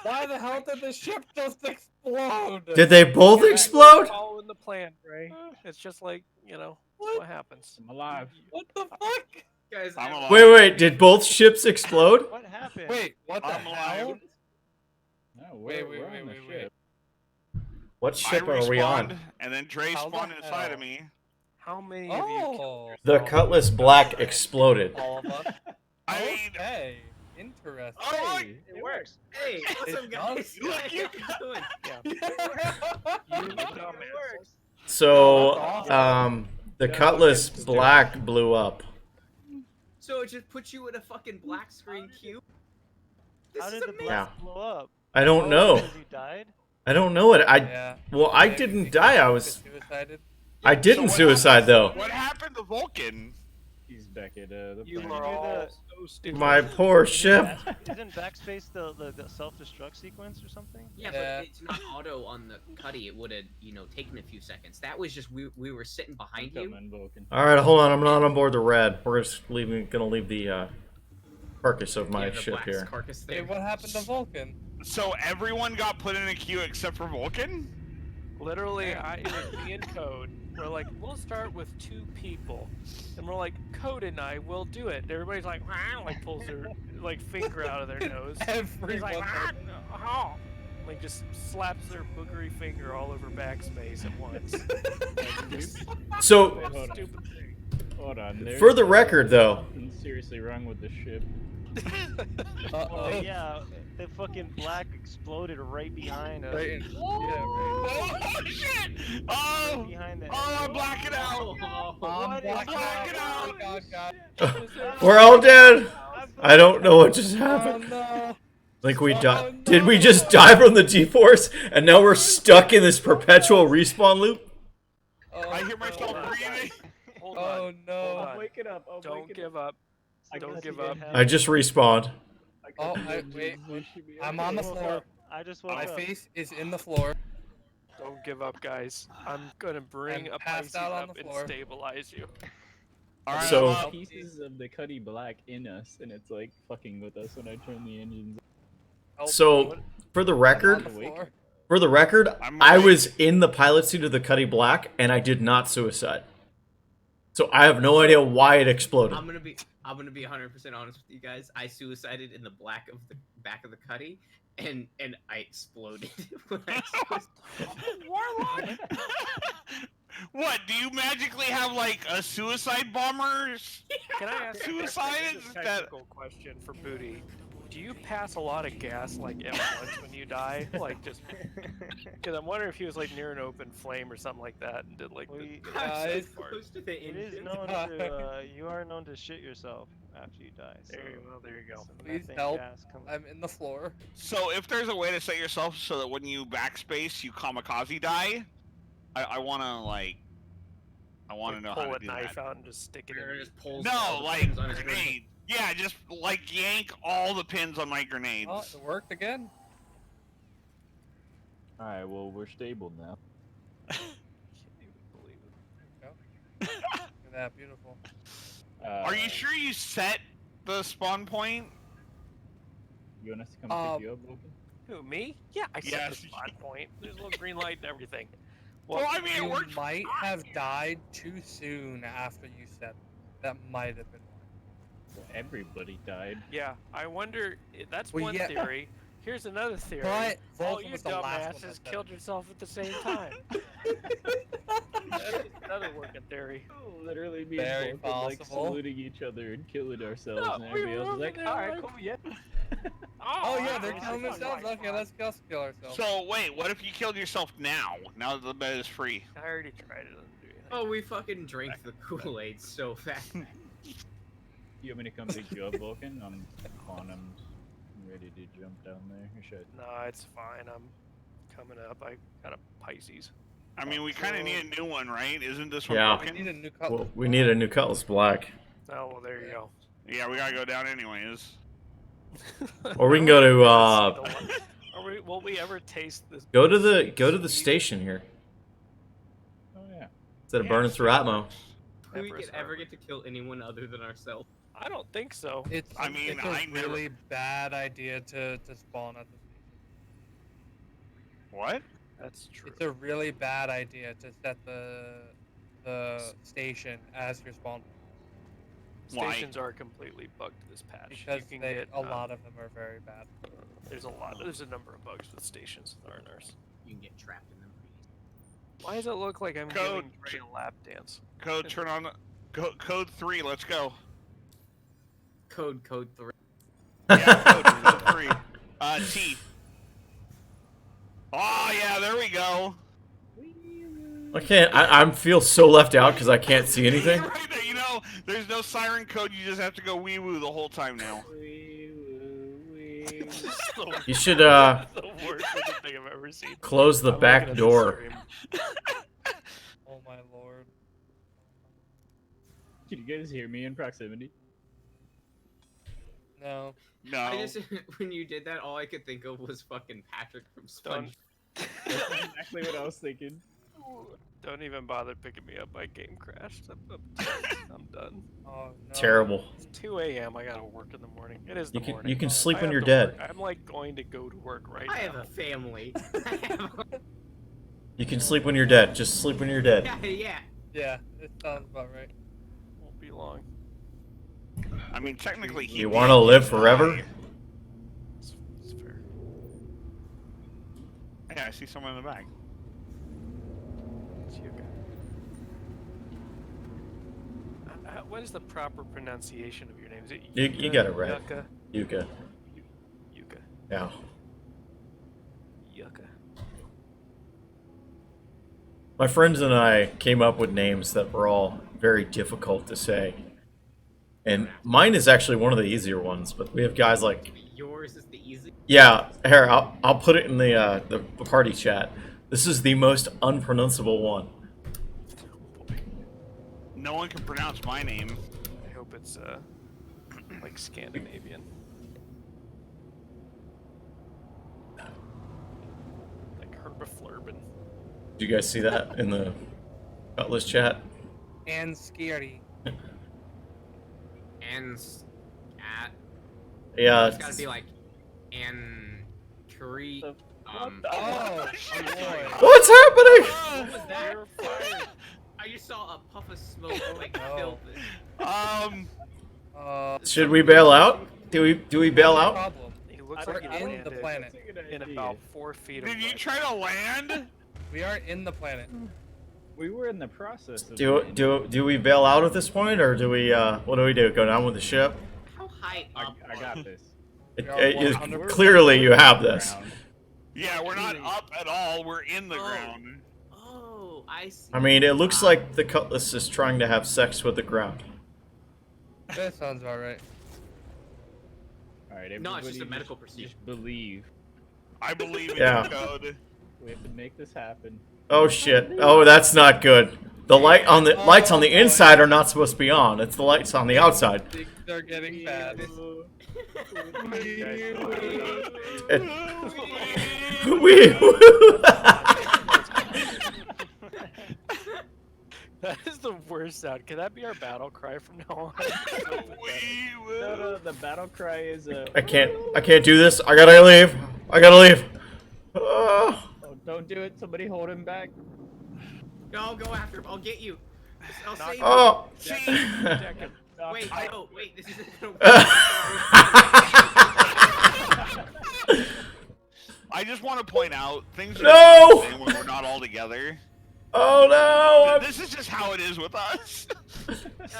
[SPEAKER 5] Why the hell did the ship just explode?
[SPEAKER 6] Did they both explode?
[SPEAKER 4] Following the plan, Ray. It's just like, what happens.
[SPEAKER 2] I'm alive.
[SPEAKER 5] What the fuck?
[SPEAKER 7] Guys,
[SPEAKER 9] I'm
[SPEAKER 7] I-
[SPEAKER 9] alive.
[SPEAKER 6] Wait, did both ships explode?
[SPEAKER 3] What happened?
[SPEAKER 5] Wait, what the
[SPEAKER 9] I'm
[SPEAKER 5] hell?
[SPEAKER 9] alive.
[SPEAKER 2] No,
[SPEAKER 5] Wait,
[SPEAKER 2] we're on the ship.
[SPEAKER 6] What
[SPEAKER 9] I
[SPEAKER 6] ship are we
[SPEAKER 9] respawned,
[SPEAKER 6] on?
[SPEAKER 9] and then Dre
[SPEAKER 5] How the
[SPEAKER 9] spawned inside
[SPEAKER 5] hell?
[SPEAKER 9] of me.
[SPEAKER 4] How many of you killed
[SPEAKER 5] Oh,
[SPEAKER 6] The
[SPEAKER 4] yourself?
[SPEAKER 6] Cutlass Black exploded.
[SPEAKER 5] all of us.
[SPEAKER 9] I mean,
[SPEAKER 5] Okay, interesting.
[SPEAKER 9] oh,
[SPEAKER 2] Hey,
[SPEAKER 3] It works.
[SPEAKER 7] Hey, what's up, guys?
[SPEAKER 9] Look,
[SPEAKER 7] How you doing?
[SPEAKER 4] You
[SPEAKER 3] It
[SPEAKER 4] dumbass.
[SPEAKER 3] works.
[SPEAKER 6] So,
[SPEAKER 5] That's
[SPEAKER 6] the
[SPEAKER 2] Yeah,
[SPEAKER 6] Cutlass
[SPEAKER 2] fucking
[SPEAKER 6] Black blew up.
[SPEAKER 7] So it just puts you in a fucking black screen cube? This
[SPEAKER 3] How
[SPEAKER 7] is
[SPEAKER 3] did the
[SPEAKER 7] amazing.
[SPEAKER 3] blast blow up?
[SPEAKER 6] I don't
[SPEAKER 3] Oh,
[SPEAKER 6] know.
[SPEAKER 3] because you died?
[SPEAKER 6] I don't know it.
[SPEAKER 5] Yeah.
[SPEAKER 6] Well, I
[SPEAKER 5] Maybe
[SPEAKER 6] didn't
[SPEAKER 5] because
[SPEAKER 6] die. I
[SPEAKER 5] you
[SPEAKER 6] was.
[SPEAKER 5] suicided.
[SPEAKER 6] I didn't
[SPEAKER 9] what
[SPEAKER 6] suicide though.
[SPEAKER 9] What happened to Vulcan?
[SPEAKER 2] He's back at the
[SPEAKER 4] You
[SPEAKER 2] planet.
[SPEAKER 4] are
[SPEAKER 3] do
[SPEAKER 4] all
[SPEAKER 3] the-
[SPEAKER 4] so stupid.
[SPEAKER 6] My poor
[SPEAKER 3] Isn't
[SPEAKER 6] ship.
[SPEAKER 3] Isn't backspace the self-destruct sequence or something?
[SPEAKER 7] Yeah,
[SPEAKER 5] Yeah.
[SPEAKER 7] but it's not auto on the Cuddy. It would have, taken a few seconds. That was just we were sitting behind you.
[SPEAKER 2] Coming, Vulcan.
[SPEAKER 6] All right, hold on. I'm not on board the red. We're just gonna leave the carcass of my
[SPEAKER 7] Yeah, the
[SPEAKER 6] ship
[SPEAKER 7] black
[SPEAKER 6] here.
[SPEAKER 7] carcass
[SPEAKER 5] Hey,
[SPEAKER 7] there.
[SPEAKER 5] what happened to Vulcan?
[SPEAKER 9] So everyone got put in a queue except for Vulcan?
[SPEAKER 4] Literally, it was me and Code. We're like, we'll start with 2 people, and we're like, Code and I will do it. And everybody's like, like pulls their finger out of their nose. He's
[SPEAKER 5] Everyone.
[SPEAKER 4] like, oh, like just slaps their boogery finger all over backspace at once.
[SPEAKER 6] So,
[SPEAKER 2] Hold on.
[SPEAKER 4] Stupid thing.
[SPEAKER 2] Hold on.
[SPEAKER 6] for the
[SPEAKER 2] there's,
[SPEAKER 6] record, though,
[SPEAKER 2] something seriously wrong with the ship.
[SPEAKER 3] Well,
[SPEAKER 5] Uh-oh.
[SPEAKER 3] yeah, the fucking black exploded right behind us.
[SPEAKER 5] Right in- yeah,
[SPEAKER 9] Oh shit! Oh!
[SPEAKER 3] Behind the
[SPEAKER 9] Oh, I'm blacking out!
[SPEAKER 5] I'm
[SPEAKER 3] What is
[SPEAKER 5] blacking out.
[SPEAKER 9] out.
[SPEAKER 5] God.
[SPEAKER 6] we're all dead. I don't know what just happened.
[SPEAKER 5] Oh no.
[SPEAKER 6] Like we
[SPEAKER 5] Oh,
[SPEAKER 6] died.
[SPEAKER 5] no.
[SPEAKER 6] Did we just die from the G-force and now we're stuck in this perpetual respawn loop?
[SPEAKER 5] Oh,
[SPEAKER 9] I hear myself
[SPEAKER 5] no.
[SPEAKER 9] breathing.
[SPEAKER 4] Hold
[SPEAKER 5] Oh
[SPEAKER 4] on. Hold
[SPEAKER 5] no.
[SPEAKER 4] on.
[SPEAKER 2] I'm waking up. I'm
[SPEAKER 4] Don't
[SPEAKER 2] waking
[SPEAKER 4] give
[SPEAKER 2] up.
[SPEAKER 4] up.
[SPEAKER 3] I
[SPEAKER 4] Don't
[SPEAKER 3] guess
[SPEAKER 4] give
[SPEAKER 3] you
[SPEAKER 4] up.
[SPEAKER 3] did have-
[SPEAKER 6] I just respawned.
[SPEAKER 5] Oh, I'm on the
[SPEAKER 3] woke
[SPEAKER 5] floor.
[SPEAKER 3] up. I just woke
[SPEAKER 5] My
[SPEAKER 3] up.
[SPEAKER 5] face is in the floor.
[SPEAKER 4] Don't give up, guys. I'm gonna bring
[SPEAKER 5] I'm
[SPEAKER 4] a
[SPEAKER 5] passed
[SPEAKER 4] Pisces
[SPEAKER 5] out on
[SPEAKER 4] up
[SPEAKER 5] the
[SPEAKER 4] and
[SPEAKER 5] floor.
[SPEAKER 4] stabilize you.
[SPEAKER 9] Alright,
[SPEAKER 6] So-
[SPEAKER 9] I'm up.
[SPEAKER 2] Pieces of the Cuddy Black in us, and it's like fucking with us when I turn the engines.
[SPEAKER 5] Help.
[SPEAKER 6] So, for the
[SPEAKER 5] I'm on
[SPEAKER 6] record,
[SPEAKER 5] the floor.
[SPEAKER 9] I'm
[SPEAKER 6] I
[SPEAKER 9] awake.
[SPEAKER 6] was in the pilot seat of the Cuddy Black and I did not suicide. So I have no idea why it exploded.
[SPEAKER 7] I'm gonna be 100% honest with you guys. I suicided in the back of the Cuddy, and I exploded when I suicided.
[SPEAKER 4] Warlock!
[SPEAKER 9] What? Do you magically have like a suicide bomber?
[SPEAKER 4] Can I ask
[SPEAKER 9] Suicide
[SPEAKER 4] a
[SPEAKER 9] is
[SPEAKER 4] technical question for Booty? Do you pass a lot of gas like at once when you die? Like just because I'm wondering if he was like near an open flame or something like that and did like the
[SPEAKER 3] We-
[SPEAKER 7] I'm
[SPEAKER 5] Guys.
[SPEAKER 7] so close to the
[SPEAKER 3] It is
[SPEAKER 7] engine.
[SPEAKER 3] known to, you are known to shit yourself after you die. So
[SPEAKER 4] there you go.
[SPEAKER 3] some
[SPEAKER 5] Please
[SPEAKER 3] methane
[SPEAKER 5] help.
[SPEAKER 3] gas comes-
[SPEAKER 5] I'm in the floor.
[SPEAKER 9] So if there's a way to set yourself so that when you backspace, you kamikaze die, I wanna like, I wanna know
[SPEAKER 4] pull
[SPEAKER 9] how to
[SPEAKER 4] a
[SPEAKER 9] do
[SPEAKER 4] knife
[SPEAKER 9] that.
[SPEAKER 4] out and just stick it
[SPEAKER 7] Aaron
[SPEAKER 4] in.
[SPEAKER 7] just pulls
[SPEAKER 9] No,
[SPEAKER 7] all the
[SPEAKER 9] like
[SPEAKER 7] pins on his
[SPEAKER 9] grenade. Yeah, just like yank all the pins on my grenades.
[SPEAKER 5] Oh, it worked again.
[SPEAKER 2] Alright, well, we're stable now.
[SPEAKER 4] Can't even believe it.
[SPEAKER 5] Look at that, beautiful.
[SPEAKER 9] Are you sure you set the spawn point?
[SPEAKER 2] You want us to come pick you up, Vulcan?
[SPEAKER 4] Who, me? Yeah, I set
[SPEAKER 9] Yes.
[SPEAKER 4] the spawn point. There's a little green light and everything.
[SPEAKER 9] Well, I mean, it
[SPEAKER 5] You
[SPEAKER 9] worked.
[SPEAKER 5] might have died too soon after you said that. Might have been why.
[SPEAKER 2] Everybody died.
[SPEAKER 4] Yeah, I wonder. That's
[SPEAKER 5] Well,
[SPEAKER 4] one
[SPEAKER 5] yeah.
[SPEAKER 4] theory. Here's another theory.
[SPEAKER 5] But
[SPEAKER 4] All
[SPEAKER 5] Vulcan
[SPEAKER 4] you
[SPEAKER 5] was the last one that
[SPEAKER 4] dumbasses
[SPEAKER 5] said
[SPEAKER 4] killed
[SPEAKER 5] it.
[SPEAKER 4] yourself at the same time. That's just another working theory.
[SPEAKER 2] Literally, me
[SPEAKER 5] Very
[SPEAKER 2] and Vulcan, like,
[SPEAKER 5] possible.
[SPEAKER 2] saluting each other and killing ourselves,
[SPEAKER 4] No,
[SPEAKER 2] and
[SPEAKER 4] we
[SPEAKER 2] everybody else
[SPEAKER 4] were
[SPEAKER 2] was like,
[SPEAKER 4] over there,
[SPEAKER 2] alright,
[SPEAKER 4] like-
[SPEAKER 2] cool, yeah.
[SPEAKER 5] Oh yeah, they're
[SPEAKER 4] I
[SPEAKER 5] killing
[SPEAKER 4] see.
[SPEAKER 5] themselves. Okay, let's go kill ourselves.
[SPEAKER 9] So wait, what if you killed yourself now? Now that the bed is free.
[SPEAKER 4] I already tried it. Doesn't do anything.
[SPEAKER 7] Oh, we fucking drank the Kool-Aid so fast.
[SPEAKER 2] You want me to come pick you up, Vulcan? I'm on. I'm ready to jump down there. Or should
[SPEAKER 4] No, it's fine. I'm coming up. I got a Pisces.
[SPEAKER 9] I mean, we kind of need a new one, right? Isn't this one
[SPEAKER 6] Yeah.
[SPEAKER 5] We need
[SPEAKER 9] broken?
[SPEAKER 5] a new color.
[SPEAKER 6] Well, we need a new Cutlass Black.
[SPEAKER 4] Oh well, there you go.
[SPEAKER 9] Yeah, we gotta go down anyways.
[SPEAKER 6] Or we can go to
[SPEAKER 4] Will we ever taste this?
[SPEAKER 6] go to the station here.
[SPEAKER 2] Oh yeah.
[SPEAKER 6] Instead of burning through Atmo.
[SPEAKER 7] Do we
[SPEAKER 4] Everest
[SPEAKER 7] ever
[SPEAKER 4] Harbor.
[SPEAKER 7] get to kill anyone other than ourselves?
[SPEAKER 4] I don't think so.
[SPEAKER 5] It's,
[SPEAKER 9] I mean,
[SPEAKER 5] it's a
[SPEAKER 9] I never-
[SPEAKER 5] really bad idea to spawn at the station.
[SPEAKER 9] What?
[SPEAKER 4] That's true.
[SPEAKER 5] It's a really bad idea to set the station as your spawn
[SPEAKER 9] Why?
[SPEAKER 4] Stations are completely bugged this patch.
[SPEAKER 5] because
[SPEAKER 4] you can
[SPEAKER 5] they,
[SPEAKER 4] get
[SPEAKER 5] a lot of them are very bad.
[SPEAKER 4] There's a number of bugs with stations with RNRs.
[SPEAKER 7] You can get trapped in them.
[SPEAKER 4] Why does it look like I'm
[SPEAKER 9] Code.
[SPEAKER 4] giving Trey a lap dance?
[SPEAKER 9] Code, turn on. Code 3. Let's go.
[SPEAKER 7] Code 3.
[SPEAKER 9] Yeah, code 3. T. Oh yeah, there we go.
[SPEAKER 12] I can't. I feel so left out because I can't see anything.
[SPEAKER 9] Right there, you know, there's no siren code. You just have to go wee woo the whole time now.
[SPEAKER 12] You should
[SPEAKER 4] The worst thing I've ever seen.
[SPEAKER 12] close the
[SPEAKER 4] I'm
[SPEAKER 12] back
[SPEAKER 4] looking at
[SPEAKER 12] door.
[SPEAKER 4] this stream.
[SPEAKER 5] Oh my lord.
[SPEAKER 2] Can you guys hear me in proximity?
[SPEAKER 5] No.
[SPEAKER 9] No.
[SPEAKER 7] I just when you did that, all I could think of was fucking Patrick from
[SPEAKER 4] Done.
[SPEAKER 7] SpongeBob.
[SPEAKER 2] That's exactly what I was thinking.
[SPEAKER 4] Don't even bother picking me up. My game crashed. I'm done.
[SPEAKER 5] Oh no.
[SPEAKER 12] Terrible.
[SPEAKER 4] It's 2 a.m. I gotta work in the morning. It is the
[SPEAKER 12] You can
[SPEAKER 4] morning.
[SPEAKER 12] you can sleep
[SPEAKER 4] I
[SPEAKER 12] when
[SPEAKER 4] have
[SPEAKER 12] you're
[SPEAKER 4] to
[SPEAKER 12] dead.
[SPEAKER 4] work. I'm like going to go to work right
[SPEAKER 7] I
[SPEAKER 4] now.
[SPEAKER 7] have a family.
[SPEAKER 12] You can sleep when you're dead. Just sleep when you're dead.
[SPEAKER 7] Yeah.
[SPEAKER 5] Yeah, it sounds about right.
[SPEAKER 4] Won't be long.
[SPEAKER 9] I mean, technically, he.
[SPEAKER 12] You want to live forever?
[SPEAKER 4] It's fair.
[SPEAKER 9] Yeah, I see someone in the back.
[SPEAKER 4] It's Yuka. What is the proper pronunciation of your name? Is it Yuka?
[SPEAKER 12] You got it right.
[SPEAKER 4] Yuka.
[SPEAKER 12] Yuka.
[SPEAKER 4] Yuka.
[SPEAKER 12] Yeah.
[SPEAKER 4] Yuka.
[SPEAKER 12] My friends and I came up with names that were all very difficult to say. And mine is actually one of the easier ones, but we have guys like,
[SPEAKER 7] Yours is the easy.
[SPEAKER 12] yeah, here, I'll put it in the party chat. This is the most unpronounceable one.
[SPEAKER 9] No one can pronounce my name.
[SPEAKER 4] I hope it's like Scandinavian. Like Herbiflurbin.
[SPEAKER 12] Did you guys see that in the Cutlass chat?
[SPEAKER 5] And scary.
[SPEAKER 7] And at.
[SPEAKER 12] Yeah.
[SPEAKER 7] It's gotta be like and curry.
[SPEAKER 5] Oh boy.
[SPEAKER 12] What's happening?
[SPEAKER 7] What was that? I just saw a puff of smoke like filled it.
[SPEAKER 12] Should we bail out? Do we bail out?
[SPEAKER 5] Problem.
[SPEAKER 4] He looks
[SPEAKER 5] We're
[SPEAKER 4] like he
[SPEAKER 5] in
[SPEAKER 4] landed
[SPEAKER 5] the planet.
[SPEAKER 4] in about 4 feet of
[SPEAKER 9] Did you
[SPEAKER 4] wood.
[SPEAKER 9] try to land?
[SPEAKER 5] We are in the planet.
[SPEAKER 2] We were in the process of
[SPEAKER 12] Do we bail out at this point, or do we? What do we do? Go down with the ship?
[SPEAKER 7] How high up?
[SPEAKER 2] I got this.
[SPEAKER 12] Clearly, you have this.
[SPEAKER 9] Yeah, we're not up at all. We're in the ground.
[SPEAKER 7] Oh, I see.
[SPEAKER 12] I mean, it looks like the Cutlass is trying to have sex with the ground.
[SPEAKER 5] That sounds about right.
[SPEAKER 2] All right,
[SPEAKER 7] No, it's just a
[SPEAKER 2] everybody
[SPEAKER 7] medical procedure.
[SPEAKER 2] Just believe.
[SPEAKER 9] I believe in
[SPEAKER 12] Yeah.
[SPEAKER 9] the code.
[SPEAKER 2] We have to make this happen.
[SPEAKER 12] Oh shit! Oh, that's not good. The lights on the inside are not supposed to be on. It's the lights on the outside.
[SPEAKER 5] Things are getting bad.
[SPEAKER 4] That is the worst sound. Can that be our battle cry from now on?
[SPEAKER 2] No, the battle cry is
[SPEAKER 12] I can't do this. I gotta leave. I gotta leave.
[SPEAKER 2] Oh, don't do it. Somebody hold him back.
[SPEAKER 7] No, go after him. I'll get you. I'll save you.
[SPEAKER 12] Oh.
[SPEAKER 7] Wait, no, wait. This isn't gonna work.
[SPEAKER 9] I just want to point out things are
[SPEAKER 12] No!
[SPEAKER 9] the same when we're not all together.
[SPEAKER 12] Oh no!
[SPEAKER 9] This is just how it is with us.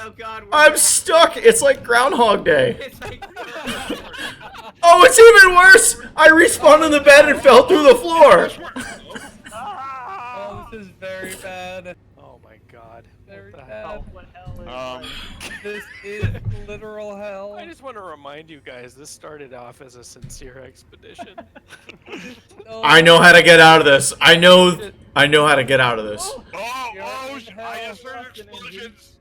[SPEAKER 7] Oh god.
[SPEAKER 12] I'm stuck. It's like Groundhog Day.
[SPEAKER 7] It's like.
[SPEAKER 12] Oh, it's even worse. I respawned in the bed and fell through the floor.
[SPEAKER 5] Oh, this is very bad.
[SPEAKER 4] Oh my god.
[SPEAKER 5] Very
[SPEAKER 4] What the
[SPEAKER 5] bad.
[SPEAKER 4] hell?
[SPEAKER 2] What hell is
[SPEAKER 5] This is literal hell.
[SPEAKER 4] I just want to remind you guys, this started off as a sincere expedition.
[SPEAKER 12] I know how to get out of this. I know how to get out of this.
[SPEAKER 9] I just heard explosions.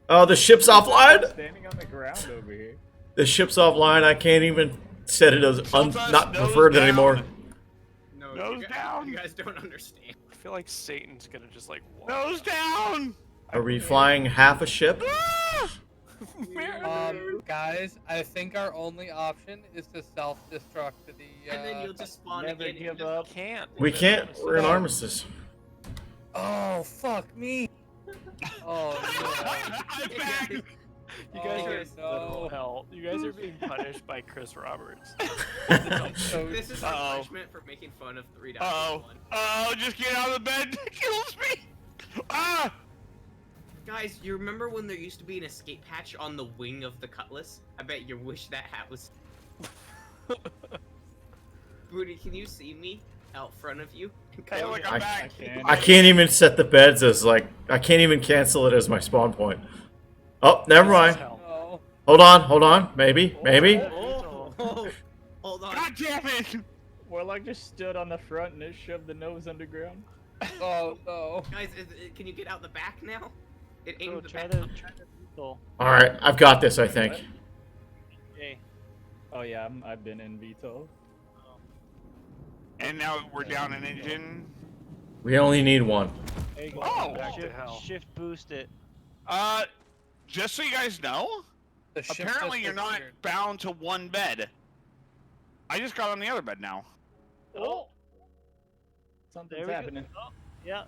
[SPEAKER 12] Oh, the ship's offline?
[SPEAKER 2] standing on the ground over here?
[SPEAKER 12] The ship's offline. I can't even set it as not preferred anymore.
[SPEAKER 7] No,
[SPEAKER 9] Nose down.
[SPEAKER 7] You guys don't understand.
[SPEAKER 4] I feel like Satan's gonna just like walk.
[SPEAKER 9] Nose down.
[SPEAKER 12] Are we flying half a ship?
[SPEAKER 5] Guys, I think our only option is to self-destruct to the.
[SPEAKER 7] And then you'll just spawn
[SPEAKER 2] Never
[SPEAKER 7] again.
[SPEAKER 2] give up.
[SPEAKER 4] Can't.
[SPEAKER 12] We can't. We're in armistice.
[SPEAKER 5] Oh fuck me! Oh yeah.
[SPEAKER 9] I'm back.
[SPEAKER 4] You guys are in
[SPEAKER 5] Oh,
[SPEAKER 4] literal
[SPEAKER 5] no.
[SPEAKER 4] hell. You guys are being punished by Chris Roberts.
[SPEAKER 7] This is our
[SPEAKER 9] Uh-oh.
[SPEAKER 7] punishment for making fun of 3.1.
[SPEAKER 9] Oh, just get out of the bed. It kills me. Ah!
[SPEAKER 7] Guys, you remember when there used to be an escape hatch on the wing of the Cutlass? I bet you wish that hat was... Booty, can you see me out front of you?
[SPEAKER 9] Hey, look, I'm back.
[SPEAKER 12] I can't even set the beds as like I can't even cancel it as my spawn point. Oh, never
[SPEAKER 4] This is
[SPEAKER 12] mind.
[SPEAKER 4] hell.
[SPEAKER 5] No.
[SPEAKER 12] Hold on. Maybe.
[SPEAKER 7] Oh, hold on.
[SPEAKER 9] God damn it!
[SPEAKER 2] Warlock just stood on the front and it shoved the nose underground.
[SPEAKER 5] Oh, no.
[SPEAKER 7] Guys, can you get out the back now? It
[SPEAKER 3] So
[SPEAKER 7] aimed the
[SPEAKER 3] try
[SPEAKER 7] back.
[SPEAKER 3] the lethal.
[SPEAKER 12] All right, I've got this. I think.
[SPEAKER 2] What?
[SPEAKER 3] Okay.
[SPEAKER 2] Oh yeah, I've been in VTOL.
[SPEAKER 9] And now we're down an engine.
[SPEAKER 12] We only need one.
[SPEAKER 2] There you go.
[SPEAKER 9] Oh!
[SPEAKER 4] Back to hell.
[SPEAKER 3] Shift boost it.
[SPEAKER 9] Just so you guys know,
[SPEAKER 5] The ship
[SPEAKER 9] apparently
[SPEAKER 5] just
[SPEAKER 9] you're not
[SPEAKER 5] disappeared.
[SPEAKER 9] bound to one bed. I just got on the other bed now.
[SPEAKER 3] Oh,
[SPEAKER 2] Something's
[SPEAKER 3] there we
[SPEAKER 2] happening.
[SPEAKER 3] go. Oh, yeah.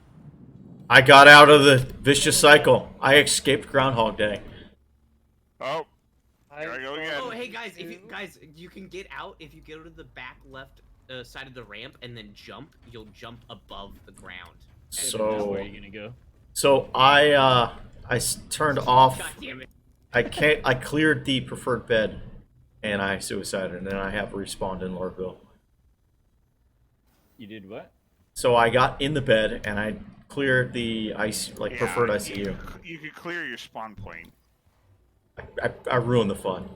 [SPEAKER 12] I got out of the vicious cycle. I escaped Groundhog Day.
[SPEAKER 9] Oh, here I go again.
[SPEAKER 7] Oh, hey guys, you can get out if you go to the back left side of the ramp and then jump. You'll jump above the ground.
[SPEAKER 2] Now
[SPEAKER 12] So
[SPEAKER 2] where are you gonna go?
[SPEAKER 12] I turned off.
[SPEAKER 7] God damn it.
[SPEAKER 12] I cleared the preferred bed, and I suicided, and then I have respawned in Lordville.
[SPEAKER 2] You did what?
[SPEAKER 12] So I got in the bed and I cleared the
[SPEAKER 9] Yeah,
[SPEAKER 12] preferred ICU.
[SPEAKER 9] You could clear your spawn point.
[SPEAKER 12] I ruined the fun.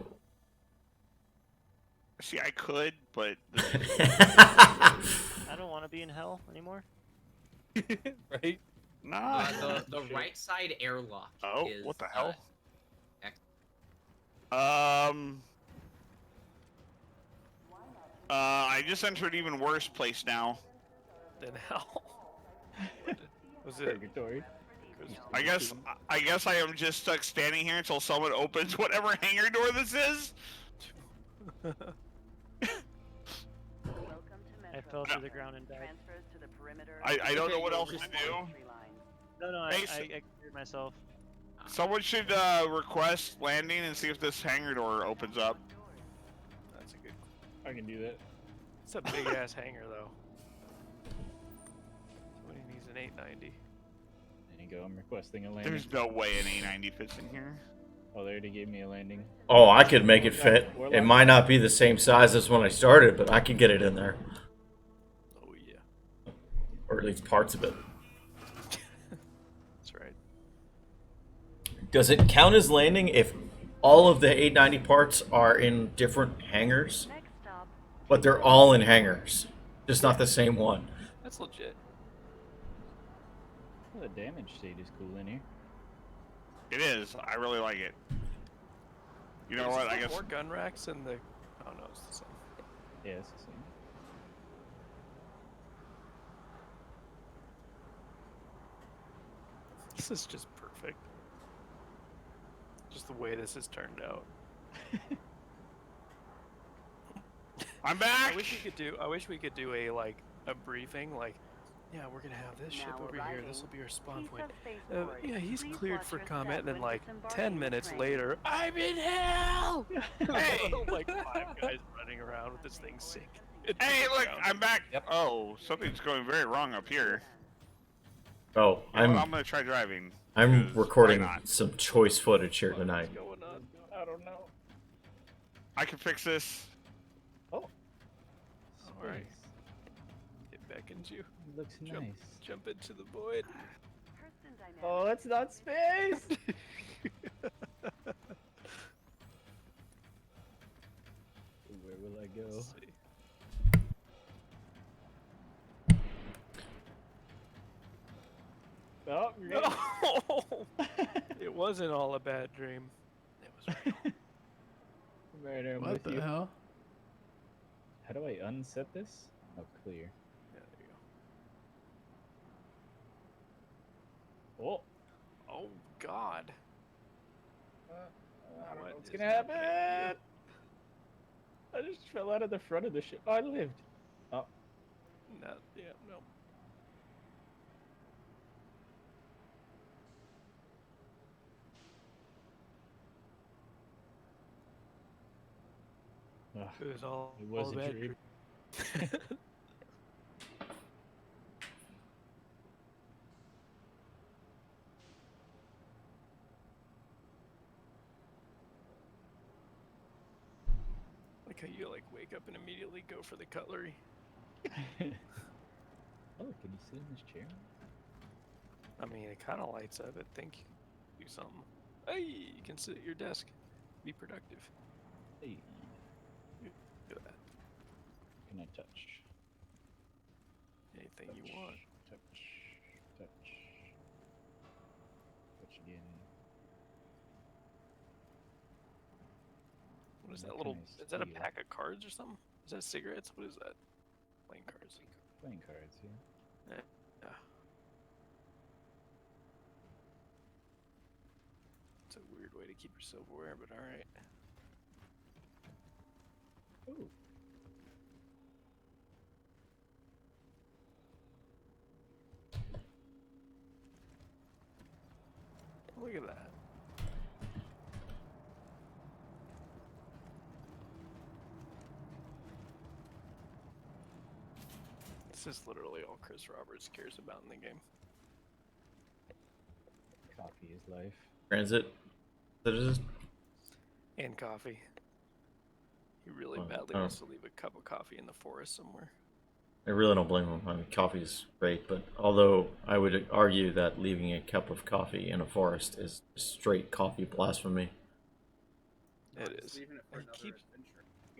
[SPEAKER 9] See, I could, but
[SPEAKER 3] I don't want to be in hell anymore.
[SPEAKER 5] Right?
[SPEAKER 9] nah.
[SPEAKER 7] The right side airlock
[SPEAKER 9] Oh,
[SPEAKER 7] is...
[SPEAKER 9] what the hell?
[SPEAKER 7] ex-
[SPEAKER 9] I just entered even worse place now.
[SPEAKER 4] Then hell. Was it?
[SPEAKER 2] Purgatory.
[SPEAKER 9] I guess I am just stuck standing here until someone opens whatever hangar door this is.
[SPEAKER 3] I fell through the ground and died.
[SPEAKER 11] Transfers to the perimeter.
[SPEAKER 9] I don't know what else to do.
[SPEAKER 3] No, I
[SPEAKER 9] Hey,
[SPEAKER 3] cleared myself.
[SPEAKER 9] Someone should request landing and see if this hangar door opens up.
[SPEAKER 4] That's a good.
[SPEAKER 2] I can do that.
[SPEAKER 4] It's a big ass hanger though. Somebody needs an 890.
[SPEAKER 2] There you go. I'm requesting a landing.
[SPEAKER 9] There's no way an A90 fits in here.
[SPEAKER 2] Oh, they already gave me a landing.
[SPEAKER 12] Oh, I could make it fit. It might not be the same size as when I started, but I could get it in there,
[SPEAKER 4] Oh yeah.
[SPEAKER 12] or at least parts of it.
[SPEAKER 4] That's right.
[SPEAKER 12] Does it count as landing if all of the 890 parts are in different hangars,
[SPEAKER 11] Next stop.
[SPEAKER 12] but they're all in hangars, just not the same one?
[SPEAKER 4] That's legit.
[SPEAKER 2] Oh, the damage state is cool in here.
[SPEAKER 9] It is. I really like it. You know
[SPEAKER 4] Is
[SPEAKER 9] what?
[SPEAKER 4] there
[SPEAKER 9] I guess.
[SPEAKER 4] more gun racks in the. Oh no, it's the same.
[SPEAKER 2] Yeah, it's the same.
[SPEAKER 4] This is just perfect. Just the way this has turned out.
[SPEAKER 9] I'm back.
[SPEAKER 4] I wish we could do a like a briefing like, yeah, we're gonna have this ship
[SPEAKER 11] Now
[SPEAKER 4] over here.
[SPEAKER 11] arriving.
[SPEAKER 4] This will be our spawn
[SPEAKER 11] Piece
[SPEAKER 4] point.
[SPEAKER 11] of spaceport.
[SPEAKER 4] Yeah, he's
[SPEAKER 11] Please
[SPEAKER 4] cleared
[SPEAKER 11] watch
[SPEAKER 4] for
[SPEAKER 11] your
[SPEAKER 4] comment,
[SPEAKER 11] step
[SPEAKER 4] and then
[SPEAKER 11] when
[SPEAKER 4] like
[SPEAKER 11] disembarking
[SPEAKER 4] 10
[SPEAKER 11] the
[SPEAKER 4] minutes
[SPEAKER 11] train.
[SPEAKER 4] later, I'm in hell.
[SPEAKER 9] Hey!
[SPEAKER 4] Like 5 guys running around with this thing sinking.
[SPEAKER 9] Hey, look! I'm back.
[SPEAKER 5] Yep.
[SPEAKER 9] Oh, something's going very wrong up here.
[SPEAKER 12] Oh,
[SPEAKER 9] You know what? I'm
[SPEAKER 12] I'm
[SPEAKER 9] gonna try driving.
[SPEAKER 12] I'm
[SPEAKER 9] 'cause
[SPEAKER 12] recording
[SPEAKER 9] why not?
[SPEAKER 12] some choice footage here tonight.
[SPEAKER 4] What's going on?
[SPEAKER 2] I don't know.
[SPEAKER 9] I can fix this.
[SPEAKER 2] Oh.
[SPEAKER 4] Alright.
[SPEAKER 2] Space.
[SPEAKER 4] It beckons you.
[SPEAKER 2] It looks
[SPEAKER 4] Jump.
[SPEAKER 2] nice.
[SPEAKER 4] Jump into the void.
[SPEAKER 11] Person dynamics.
[SPEAKER 2] Oh, it's not space! Where will I go?
[SPEAKER 4] Let's see.
[SPEAKER 2] Oh, great.
[SPEAKER 4] No! It wasn't all a bad dream. It was real.
[SPEAKER 2] Right, I'm with you. How do I unset this? Oh, clear.
[SPEAKER 4] Yeah, there you
[SPEAKER 2] Oh,
[SPEAKER 4] go. Oh God.
[SPEAKER 2] I don't know
[SPEAKER 4] What
[SPEAKER 2] what's
[SPEAKER 4] is
[SPEAKER 2] gonna
[SPEAKER 4] happening
[SPEAKER 2] happen. I just fell out of the front of the ship. Oh, I lived. Oh,
[SPEAKER 4] No, yeah, no. It was all.
[SPEAKER 2] It was
[SPEAKER 4] all
[SPEAKER 2] a
[SPEAKER 4] bad
[SPEAKER 2] dream.
[SPEAKER 4] Like how you like wake up and immediately go for the cutlery.
[SPEAKER 2] Oh, can you sit in this chair?
[SPEAKER 4] I mean, it kind of lights up. I think do something. Hey, you can sit at your desk, be productive.
[SPEAKER 2] Hey,
[SPEAKER 4] Do that.
[SPEAKER 2] can I touch?
[SPEAKER 4] Anything you want.
[SPEAKER 2] Touch. Touch. Touch again.
[SPEAKER 4] What is
[SPEAKER 2] What
[SPEAKER 4] that little?
[SPEAKER 2] can I
[SPEAKER 4] Is that a
[SPEAKER 2] steal?
[SPEAKER 4] pack of cards or something? Is that cigarettes? What is that? Playing cards.
[SPEAKER 2] Playing cards, yeah.
[SPEAKER 4] Yeah. It's a weird way to keep your silverware, but all right.
[SPEAKER 2] Ooh.
[SPEAKER 4] Look at that. This is literally all Chris Roberts cares about in the game.
[SPEAKER 2] Coffee is life.
[SPEAKER 12] Transit. That is.
[SPEAKER 4] And coffee. He really badly
[SPEAKER 12] Oh.
[SPEAKER 4] wants to leave a cup of coffee in the forest somewhere.
[SPEAKER 12] I really don't blame him. I mean, coffee is great, but although I would argue that leaving a cup of coffee in a forest is straight coffee blasphemy.
[SPEAKER 4] It is.
[SPEAKER 5] Leaving it for
[SPEAKER 4] He
[SPEAKER 5] another
[SPEAKER 4] keeps-
[SPEAKER 5] adventure.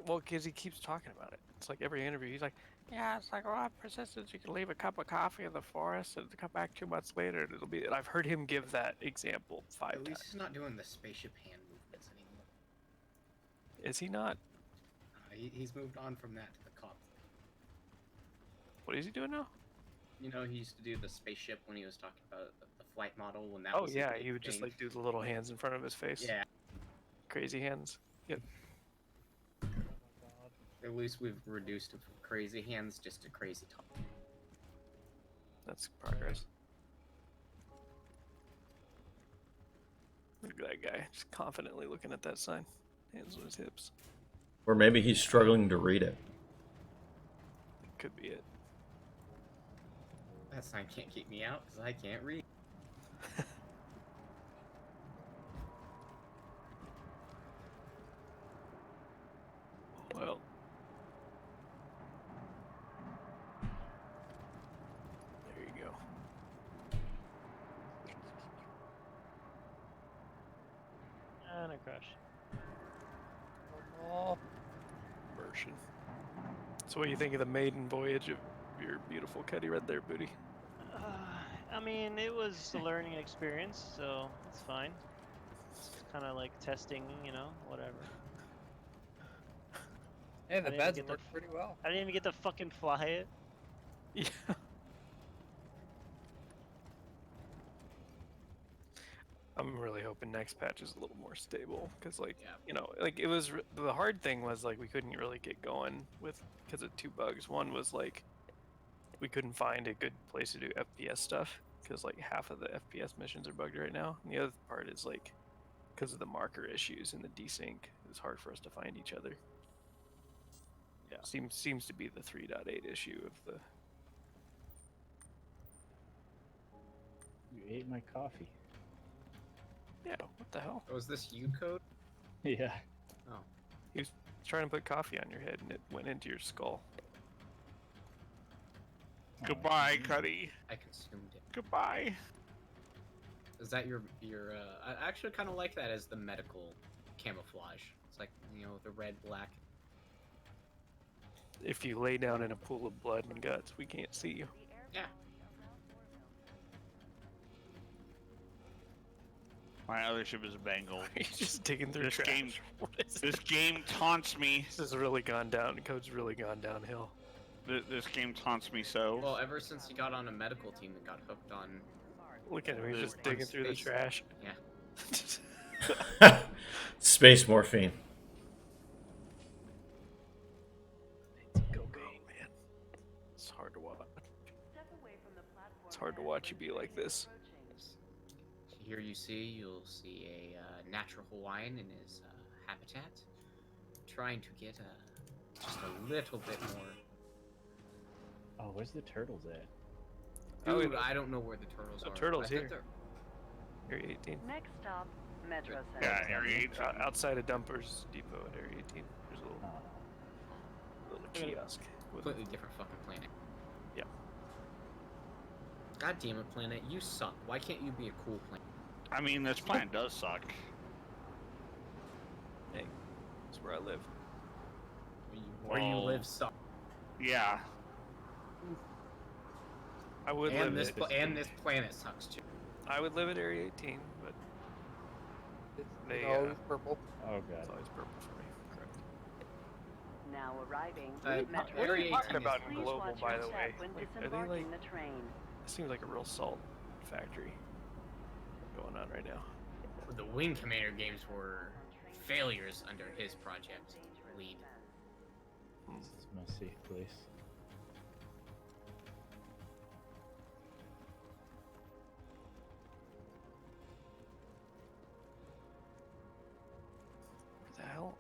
[SPEAKER 4] Well, because he keeps talking about it. It's like every interview, he's like, yeah, it's like, oh, persistence, you can leave a cup of coffee in the forest and come back 2 months later and it'll be... And I've heard him give that example 5
[SPEAKER 7] At least
[SPEAKER 4] times.
[SPEAKER 7] he's not doing the spaceship hand movements anymore.
[SPEAKER 4] Is he not?
[SPEAKER 7] He's moved on from that to the cop.
[SPEAKER 4] What is he doing now?
[SPEAKER 7] You know, he used to do the spaceship when he was talking about the flight model when that
[SPEAKER 4] Oh,
[SPEAKER 7] was the
[SPEAKER 4] yeah,
[SPEAKER 7] big
[SPEAKER 4] he would just
[SPEAKER 7] thing.
[SPEAKER 4] like do the little hands in front of his face.
[SPEAKER 7] Yeah.
[SPEAKER 4] Crazy hands. Yep.
[SPEAKER 5] Oh my god.
[SPEAKER 7] At least we've reduced it from crazy hands just to crazy talk.
[SPEAKER 4] That's progress. Look at that guy, just confidently looking at that sign. Hands on his hips.
[SPEAKER 12] Or maybe he's struggling to read it.
[SPEAKER 4] Could be it.
[SPEAKER 7] That sign can't keep me out because I can't read.
[SPEAKER 4] Well. There you go.
[SPEAKER 3] And I crashed.
[SPEAKER 5] Oh,
[SPEAKER 4] Version. So what do you think of the maiden voyage of your beautiful Cuddy Red there, Booty?
[SPEAKER 3] I mean, it was a learning experience, so it's fine. It's kind of like testing, you know, whatever.
[SPEAKER 5] hey, the
[SPEAKER 3] didn't
[SPEAKER 5] beds
[SPEAKER 3] get to
[SPEAKER 5] work pretty well.
[SPEAKER 3] I didn't even get to fucking fly it.
[SPEAKER 4] Yeah. I'm really hoping next patch is a little more stable, because like,
[SPEAKER 7] Yeah.
[SPEAKER 4] you know, like it was, the hard thing was like we couldn't really get going with, because of 2 bugs. One was like, we couldn't find a good place to do FPS stuff, because like half of the FPS missions are bugged right now. And the other part is like, because of the marker issues and the desync, it's hard for us to find each other.
[SPEAKER 3] Yeah.
[SPEAKER 4] Seems to be the 3.8 issue of the...
[SPEAKER 2] You ate my coffee.
[SPEAKER 4] Yeah, what the hell?
[SPEAKER 7] Was this U code?
[SPEAKER 2] Yeah.
[SPEAKER 7] Oh.
[SPEAKER 4] He was trying to put coffee on your head and it went into your skull.
[SPEAKER 9] Goodbye, Cuddy.
[SPEAKER 7] I consumed it.
[SPEAKER 9] Goodbye.
[SPEAKER 7] Is that your I actually kind of like that as the medical camouflage. It's like, you know, the red, black.
[SPEAKER 4] If you lay down in a pool of blood and guts, we can't see you.
[SPEAKER 7] Yeah.
[SPEAKER 9] My other ship is a Bengal.
[SPEAKER 4] You're just digging through
[SPEAKER 9] This
[SPEAKER 4] trash.
[SPEAKER 9] game-
[SPEAKER 4] What is
[SPEAKER 9] This game taunts me.
[SPEAKER 4] This has really gone down. Code's really gone downhill.
[SPEAKER 9] This game taunts me so.
[SPEAKER 7] Well, ever since he got on a medical team and got hooked on,
[SPEAKER 4] Look at him. He's just
[SPEAKER 7] On
[SPEAKER 4] digging through the
[SPEAKER 7] space.
[SPEAKER 4] trash.
[SPEAKER 7] yeah.
[SPEAKER 12] Space morphine.
[SPEAKER 4] Cocaine, man. It's hard to watch. It's hard to watch you be like this.
[SPEAKER 7] Here you'll see a natural Hawaiian in his habitat, trying to get Just a little bit more.
[SPEAKER 2] Oh, where's the turtles at?
[SPEAKER 4] Oh,
[SPEAKER 7] Dude,
[SPEAKER 4] wait,
[SPEAKER 7] I don't know where the turtles
[SPEAKER 4] the
[SPEAKER 7] are.
[SPEAKER 4] turtle's
[SPEAKER 7] I think
[SPEAKER 4] here.
[SPEAKER 7] they're-
[SPEAKER 4] Area 18.
[SPEAKER 11] Next stop, Metro
[SPEAKER 9] Yeah,
[SPEAKER 11] Center.
[SPEAKER 9] Area 18.
[SPEAKER 4] Outside of Dumpers Depot at Area 18. There's a
[SPEAKER 2] Oh,
[SPEAKER 4] little kiosk. With
[SPEAKER 7] completely different fucking planet.
[SPEAKER 4] Yeah.
[SPEAKER 7] God damn it, planet, you suck. Why can't you be a cool planet?
[SPEAKER 9] I mean, this planet does suck.
[SPEAKER 4] Hey, that's where I live.
[SPEAKER 7] Where you
[SPEAKER 9] Well,
[SPEAKER 7] live suck.
[SPEAKER 9] Yeah.
[SPEAKER 4] I would
[SPEAKER 7] And
[SPEAKER 4] live
[SPEAKER 7] this
[SPEAKER 4] it.
[SPEAKER 7] and this planet sucks too.
[SPEAKER 4] I would live at Area 18, but they,
[SPEAKER 5] It's always purple.
[SPEAKER 2] oh
[SPEAKER 4] it's
[SPEAKER 2] god.
[SPEAKER 4] always purple for me. Correct.
[SPEAKER 11] Now arriving
[SPEAKER 7] Uh,
[SPEAKER 11] at
[SPEAKER 7] what
[SPEAKER 11] Metro
[SPEAKER 7] are you
[SPEAKER 11] Center.
[SPEAKER 7] talking
[SPEAKER 4] about in
[SPEAKER 11] Please
[SPEAKER 4] Global,
[SPEAKER 11] watch
[SPEAKER 4] by
[SPEAKER 11] your
[SPEAKER 4] the
[SPEAKER 11] step
[SPEAKER 4] way?
[SPEAKER 11] when
[SPEAKER 4] Like, are they
[SPEAKER 11] disembarking
[SPEAKER 4] like?
[SPEAKER 11] the train.
[SPEAKER 4] It seems like a real salt factory going on right now.
[SPEAKER 7] The Wing Commander games were failures under his project lead.
[SPEAKER 2] This is my safe place.
[SPEAKER 4] Where the hell?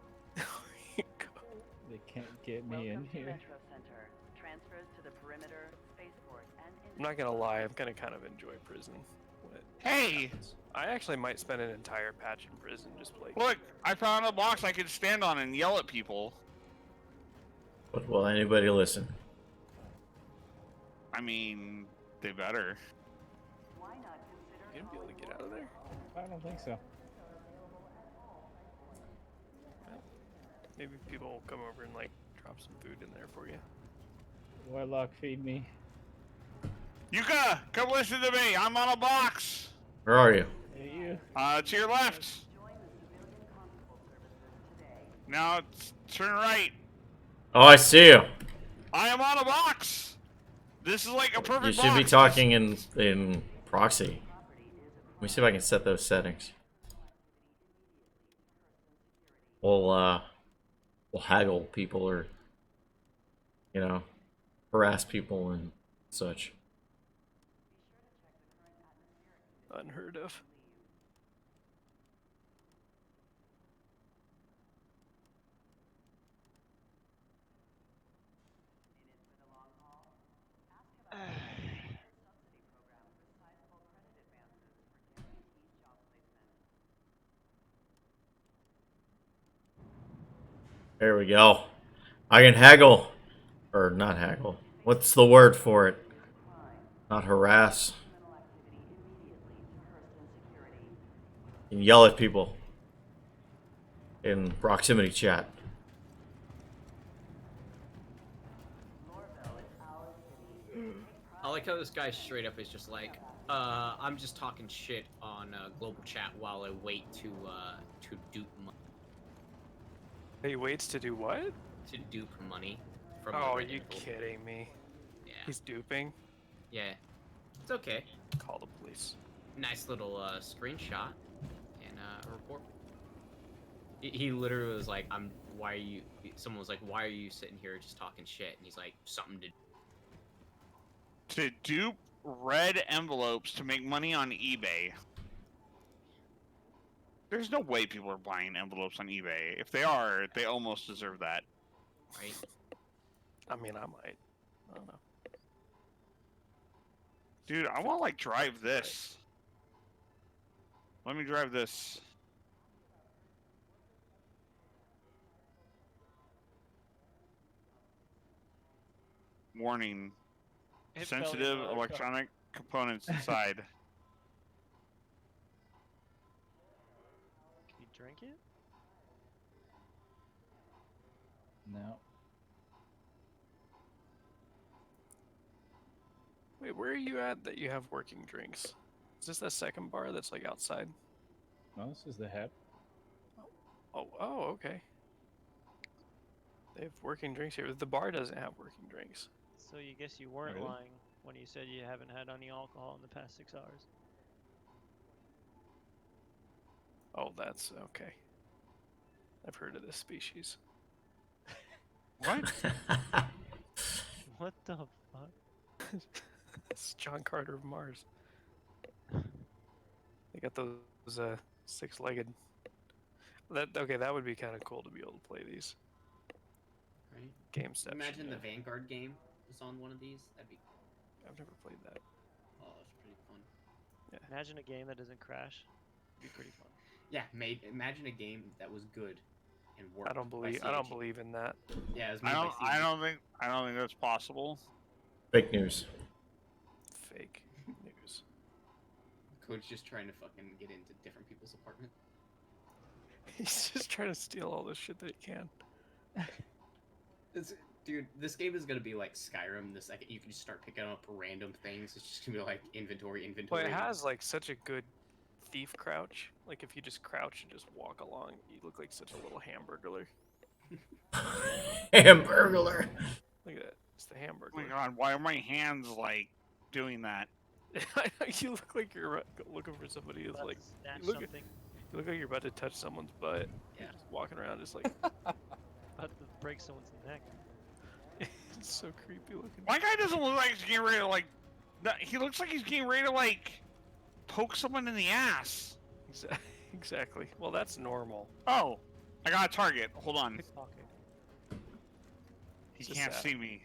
[SPEAKER 2] They can't get me in
[SPEAKER 11] Welcome to
[SPEAKER 2] here.
[SPEAKER 11] Metro Center. Transfers to the perimeter, spaceport, and
[SPEAKER 4] I'm not gonna lie, I'm gonna kind of enjoy prison. When it
[SPEAKER 9] Hey,
[SPEAKER 4] happens. I actually might spend an entire patch in prison just like.
[SPEAKER 9] look! I found a box I could stand on and yell at people.
[SPEAKER 12] But will anybody listen?
[SPEAKER 9] I mean, they better.
[SPEAKER 11] Why not consider
[SPEAKER 4] You gonna be able to get out of there?
[SPEAKER 2] I don't think so.
[SPEAKER 4] Maybe people will come over and like drop some food in there for you.
[SPEAKER 2] Warlock, feed me.
[SPEAKER 9] Yuka, come listen to me. I'm on a box.
[SPEAKER 12] Where are you?
[SPEAKER 2] Hey, you.
[SPEAKER 9] To your left. Now turn right.
[SPEAKER 12] Oh, I see you.
[SPEAKER 9] I am on a box. This is like a perfect
[SPEAKER 12] You
[SPEAKER 9] box.
[SPEAKER 12] should be talking in proxy. Let me see if I can set those settings. We'll haggle people or, you know, harass people and such.
[SPEAKER 4] Unheard of.
[SPEAKER 12] There we go. I can haggle. Or not haggle. What's the word for it? Not harass. You can yell at people in proximity chat.
[SPEAKER 7] I like how this guy straight up is just like, I'm just talking shit on global chat while I wait to dupe money.
[SPEAKER 4] He waits to do what?
[SPEAKER 7] To dupe money from.
[SPEAKER 4] Oh,
[SPEAKER 7] the
[SPEAKER 4] are
[SPEAKER 7] Red
[SPEAKER 4] you
[SPEAKER 7] Bull.
[SPEAKER 4] kidding me?
[SPEAKER 7] Yeah.
[SPEAKER 4] He's duping.
[SPEAKER 7] Yeah. It's okay.
[SPEAKER 4] Call the police.
[SPEAKER 7] Nice little screenshot and a report. He literally was like, why are you? Someone was like, why are you sitting here just talking shit? And he's like, something to.
[SPEAKER 9] To dupe red envelopes to make money on eBay. There's no way people are buying envelopes on eBay. If they are, they almost deserve that.
[SPEAKER 7] Right?
[SPEAKER 4] I mean, I might. I don't know.
[SPEAKER 9] Dude, I want to like drive this. Let me drive this. Warning.
[SPEAKER 3] It fell in
[SPEAKER 9] Sensitive
[SPEAKER 3] the other car.
[SPEAKER 9] electronic components inside.
[SPEAKER 3] Can you drink it?
[SPEAKER 2] No.
[SPEAKER 4] Wait, where are you at that you have working drinks? Is this the second bar that's like outside?
[SPEAKER 2] No, this is the head.
[SPEAKER 4] Oh, okay. They have working drinks here. The bar doesn't have working drinks.
[SPEAKER 3] So you guess you weren't
[SPEAKER 2] Really?
[SPEAKER 3] lying when you said you haven't had any alcohol in the past 6 hours.
[SPEAKER 4] Oh, that's okay. I've heard of this species.
[SPEAKER 9] What?
[SPEAKER 3] What the fuck?
[SPEAKER 4] It's John Carter of Mars. They got those six-legged. That would be kind of cool to be able to play these.
[SPEAKER 7] Right?
[SPEAKER 4] GameStop.
[SPEAKER 7] Imagine the Vanguard game was on one of these. That'd be cool.
[SPEAKER 4] I've never played that.
[SPEAKER 7] Oh, it's pretty fun.
[SPEAKER 3] Imagine a game that doesn't crash. It'd be pretty fun.
[SPEAKER 7] Yeah, imagine a game that was good and worked.
[SPEAKER 4] I don't
[SPEAKER 7] by
[SPEAKER 4] believe
[SPEAKER 7] CIG.
[SPEAKER 4] in that.
[SPEAKER 7] Yeah, it was made by CIG.
[SPEAKER 9] I don't think that's possible.
[SPEAKER 12] Fake news.
[SPEAKER 4] Fake news.
[SPEAKER 7] Coach just trying to fucking get into different people's apartment.
[SPEAKER 4] He's just trying to steal all the shit that he can.
[SPEAKER 7] Dude, this game is gonna be like Skyrim. The second you can just start picking up random things, it's just gonna be like inventory.
[SPEAKER 4] Well, it has like such a good thief crouch. Like if you just crouch and just walk along, you look like such a little hamburglar.
[SPEAKER 12] Hamburglar.
[SPEAKER 4] Look at that. It's the hamburger.
[SPEAKER 9] Oh my god, why are my hands like doing that?
[SPEAKER 4] You look like you're looking for somebody who's like you look like you're about to touch someone's butt.
[SPEAKER 7] Yeah.
[SPEAKER 4] Just walking around just like
[SPEAKER 3] About to break someone's neck.
[SPEAKER 4] it's so creepy looking.
[SPEAKER 9] My guy doesn't look like he's getting ready to like. He looks like he's getting ready to like poke someone in the ass.
[SPEAKER 4] Exactly. Well, that's normal.
[SPEAKER 9] Oh, I got a target. Hold on.
[SPEAKER 3] Pickpocket.
[SPEAKER 9] He can't see me.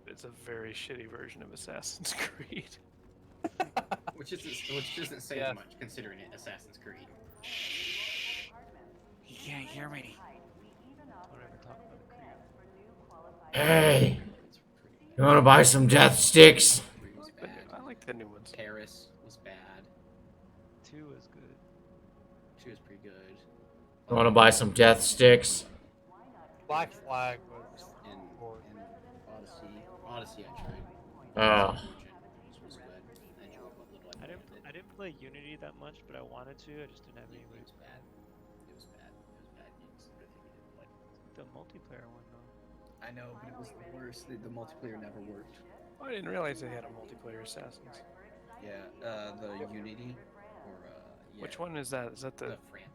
[SPEAKER 4] It's a very shitty version of Assassin's Creed.
[SPEAKER 7] which doesn't say much considering it Assassin's Creed.
[SPEAKER 9] Shh. He can't hear me.
[SPEAKER 3] Don't ever talk about the Creed.
[SPEAKER 12] Hey, you want to buy some death sticks?
[SPEAKER 7] Was bad.
[SPEAKER 4] I like the new ones.
[SPEAKER 7] Paris was bad.
[SPEAKER 3] 2 is good.
[SPEAKER 7] 2 was pretty good.
[SPEAKER 12] You want to buy some death sticks?
[SPEAKER 5] Black Flag was
[SPEAKER 7] And
[SPEAKER 5] bored.
[SPEAKER 7] Odyssey I tried.
[SPEAKER 12] Oh.
[SPEAKER 7] Which was good. I enjoyed what little I
[SPEAKER 3] I
[SPEAKER 7] played
[SPEAKER 3] didn't
[SPEAKER 7] of it.
[SPEAKER 3] I didn't play Unity that much, but I wanted to. I just didn't have any
[SPEAKER 7] It
[SPEAKER 3] way.
[SPEAKER 7] was bad. It was bad. It was bad games. Everything you didn't play.
[SPEAKER 3] The multiplayer one though.
[SPEAKER 13] I know, but it was the worst. The multiplayer never worked.
[SPEAKER 4] Oh, I didn't realize they had a multiplayer Assassins.
[SPEAKER 13] Yeah, the Unity, or yeah.
[SPEAKER 4] Which one is that? Is that the?
[SPEAKER 7] France.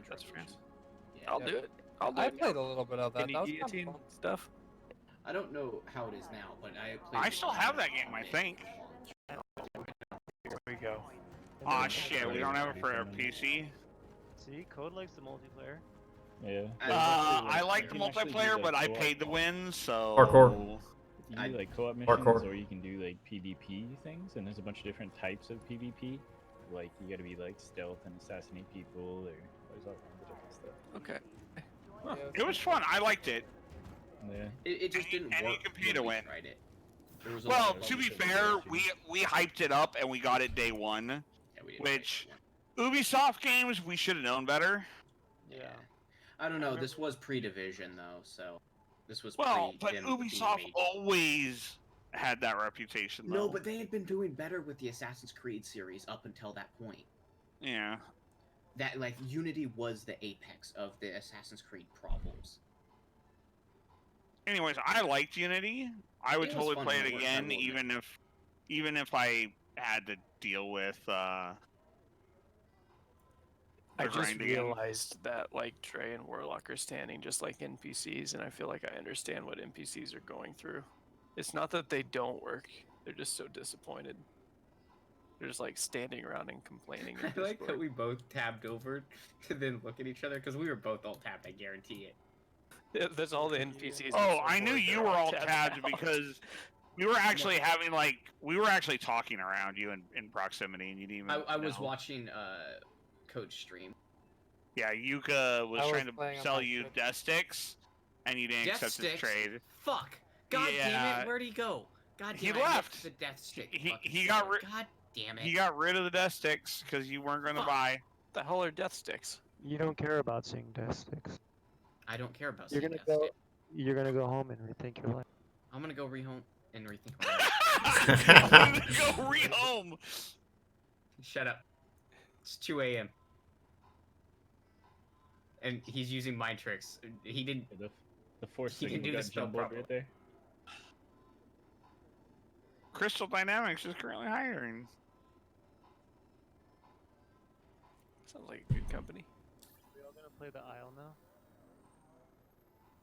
[SPEAKER 4] That's France.
[SPEAKER 7] Yeah.
[SPEAKER 4] I'll do it. I'll do
[SPEAKER 5] I
[SPEAKER 4] it.
[SPEAKER 5] played a little bit of that.
[SPEAKER 4] Any
[SPEAKER 5] That was kind
[SPEAKER 4] guillotine
[SPEAKER 5] of fun.
[SPEAKER 4] stuff?
[SPEAKER 7] I don't know how it is now, but I played.
[SPEAKER 9] I still have that game, I think.
[SPEAKER 4] Here we go.
[SPEAKER 9] Aw, shit, we don't have it for our PC.
[SPEAKER 3] See, Code likes the multiplayer.
[SPEAKER 2] Yeah.
[SPEAKER 9] I like the
[SPEAKER 2] You can actually do,
[SPEAKER 9] multiplayer,
[SPEAKER 2] like,
[SPEAKER 9] but I
[SPEAKER 2] co-op.
[SPEAKER 9] paid to win, so.
[SPEAKER 12] Parkour.
[SPEAKER 2] You can do like co-op missions,
[SPEAKER 12] Parkour.
[SPEAKER 2] or you can do like PvP things, and there's a bunch of different types of PvP. Like you gotta be like stealth and assassinate people, or there's all kinds of different stuff.
[SPEAKER 4] Okay.
[SPEAKER 5] Yeah,
[SPEAKER 9] It was fun. I liked it.
[SPEAKER 2] Yeah.
[SPEAKER 7] It just didn't
[SPEAKER 9] and you
[SPEAKER 7] work.
[SPEAKER 9] can pay to
[SPEAKER 7] when we
[SPEAKER 9] win.
[SPEAKER 7] Tried it. There was a
[SPEAKER 9] Well,
[SPEAKER 7] lot of
[SPEAKER 9] to be
[SPEAKER 7] bugs.
[SPEAKER 9] fair, we hyped it up and we got it day one.
[SPEAKER 7] Yeah, we didn't
[SPEAKER 9] which-
[SPEAKER 7] like it.
[SPEAKER 9] Ubisoft games, we should have known better.
[SPEAKER 3] Yeah.
[SPEAKER 7] I don't know. This was pre-division though, so this was
[SPEAKER 9] Well,
[SPEAKER 7] pre
[SPEAKER 9] but
[SPEAKER 7] them
[SPEAKER 9] Ubisoft
[SPEAKER 7] being made.
[SPEAKER 9] always had that reputation, though.
[SPEAKER 7] No, but they had been doing better with the Assassin's Creed series up until that point.
[SPEAKER 9] Yeah.
[SPEAKER 7] That like Unity was the apex of the Assassin's Creed problems.
[SPEAKER 9] Anyways, I liked Unity. I would
[SPEAKER 7] It was
[SPEAKER 9] totally
[SPEAKER 7] fun
[SPEAKER 9] play
[SPEAKER 7] to
[SPEAKER 9] it
[SPEAKER 7] work
[SPEAKER 9] again,
[SPEAKER 7] on, wasn't it?
[SPEAKER 9] even if I had to deal with
[SPEAKER 4] I
[SPEAKER 9] the
[SPEAKER 4] just
[SPEAKER 9] grind again.
[SPEAKER 4] realized that like Trey and Warlock are standing just like NPCs, and I feel like I understand what NPCs are going through. It's not that they don't work; they're just so disappointed. They're just like standing around and complaining. in
[SPEAKER 7] I like that
[SPEAKER 4] Discord.
[SPEAKER 7] we both tabbed over to then look at each other because we were both all tabbed. I guarantee it.
[SPEAKER 4] Yeah, that's all the NPCs.
[SPEAKER 9] Oh, I knew you were all tabbed
[SPEAKER 4] out.
[SPEAKER 9] because we were actually having we were actually talking around you in proximity, and you didn't even.
[SPEAKER 7] I was
[SPEAKER 9] know.
[SPEAKER 7] watching Coach stream.
[SPEAKER 9] Yeah, Yuka was
[SPEAKER 5] I was
[SPEAKER 9] trying to
[SPEAKER 5] playing on
[SPEAKER 9] sell
[SPEAKER 5] my
[SPEAKER 9] you
[SPEAKER 5] Switch.
[SPEAKER 9] death sticks, and you didn't
[SPEAKER 7] Death
[SPEAKER 9] accept his
[SPEAKER 7] sticks?
[SPEAKER 9] trade.
[SPEAKER 7] Fuck! God damn
[SPEAKER 9] Yeah.
[SPEAKER 7] it! Where'd he go? God damn
[SPEAKER 9] He
[SPEAKER 7] it! I
[SPEAKER 9] left.
[SPEAKER 7] missed the death stick.
[SPEAKER 9] He
[SPEAKER 7] fucking
[SPEAKER 9] got
[SPEAKER 7] son.
[SPEAKER 9] rid-
[SPEAKER 7] God damn it!
[SPEAKER 9] He got rid of the death sticks because you weren't going to
[SPEAKER 7] Fuck.
[SPEAKER 9] buy.
[SPEAKER 4] The hell are death sticks?
[SPEAKER 3] You don't care about seeing death sticks.
[SPEAKER 7] I don't care about
[SPEAKER 3] You're
[SPEAKER 7] seeing
[SPEAKER 3] gonna
[SPEAKER 7] death
[SPEAKER 3] go.
[SPEAKER 7] stick.
[SPEAKER 3] You're gonna go home and rethink your life.
[SPEAKER 7] I'm gonna go rehome and rethink my life.
[SPEAKER 9] I'm gonna go rehome.
[SPEAKER 7] Shut up. It's 2 a.m. And he's using mind tricks. He didn't.
[SPEAKER 2] The force
[SPEAKER 7] He didn't
[SPEAKER 2] signal
[SPEAKER 7] do the
[SPEAKER 2] got
[SPEAKER 7] spell
[SPEAKER 2] jumbled
[SPEAKER 7] properly.
[SPEAKER 2] right there.
[SPEAKER 9] Crystal Dynamics is currently hiring.
[SPEAKER 4] Sounds like a good company.
[SPEAKER 3] We all gonna play the Isle now.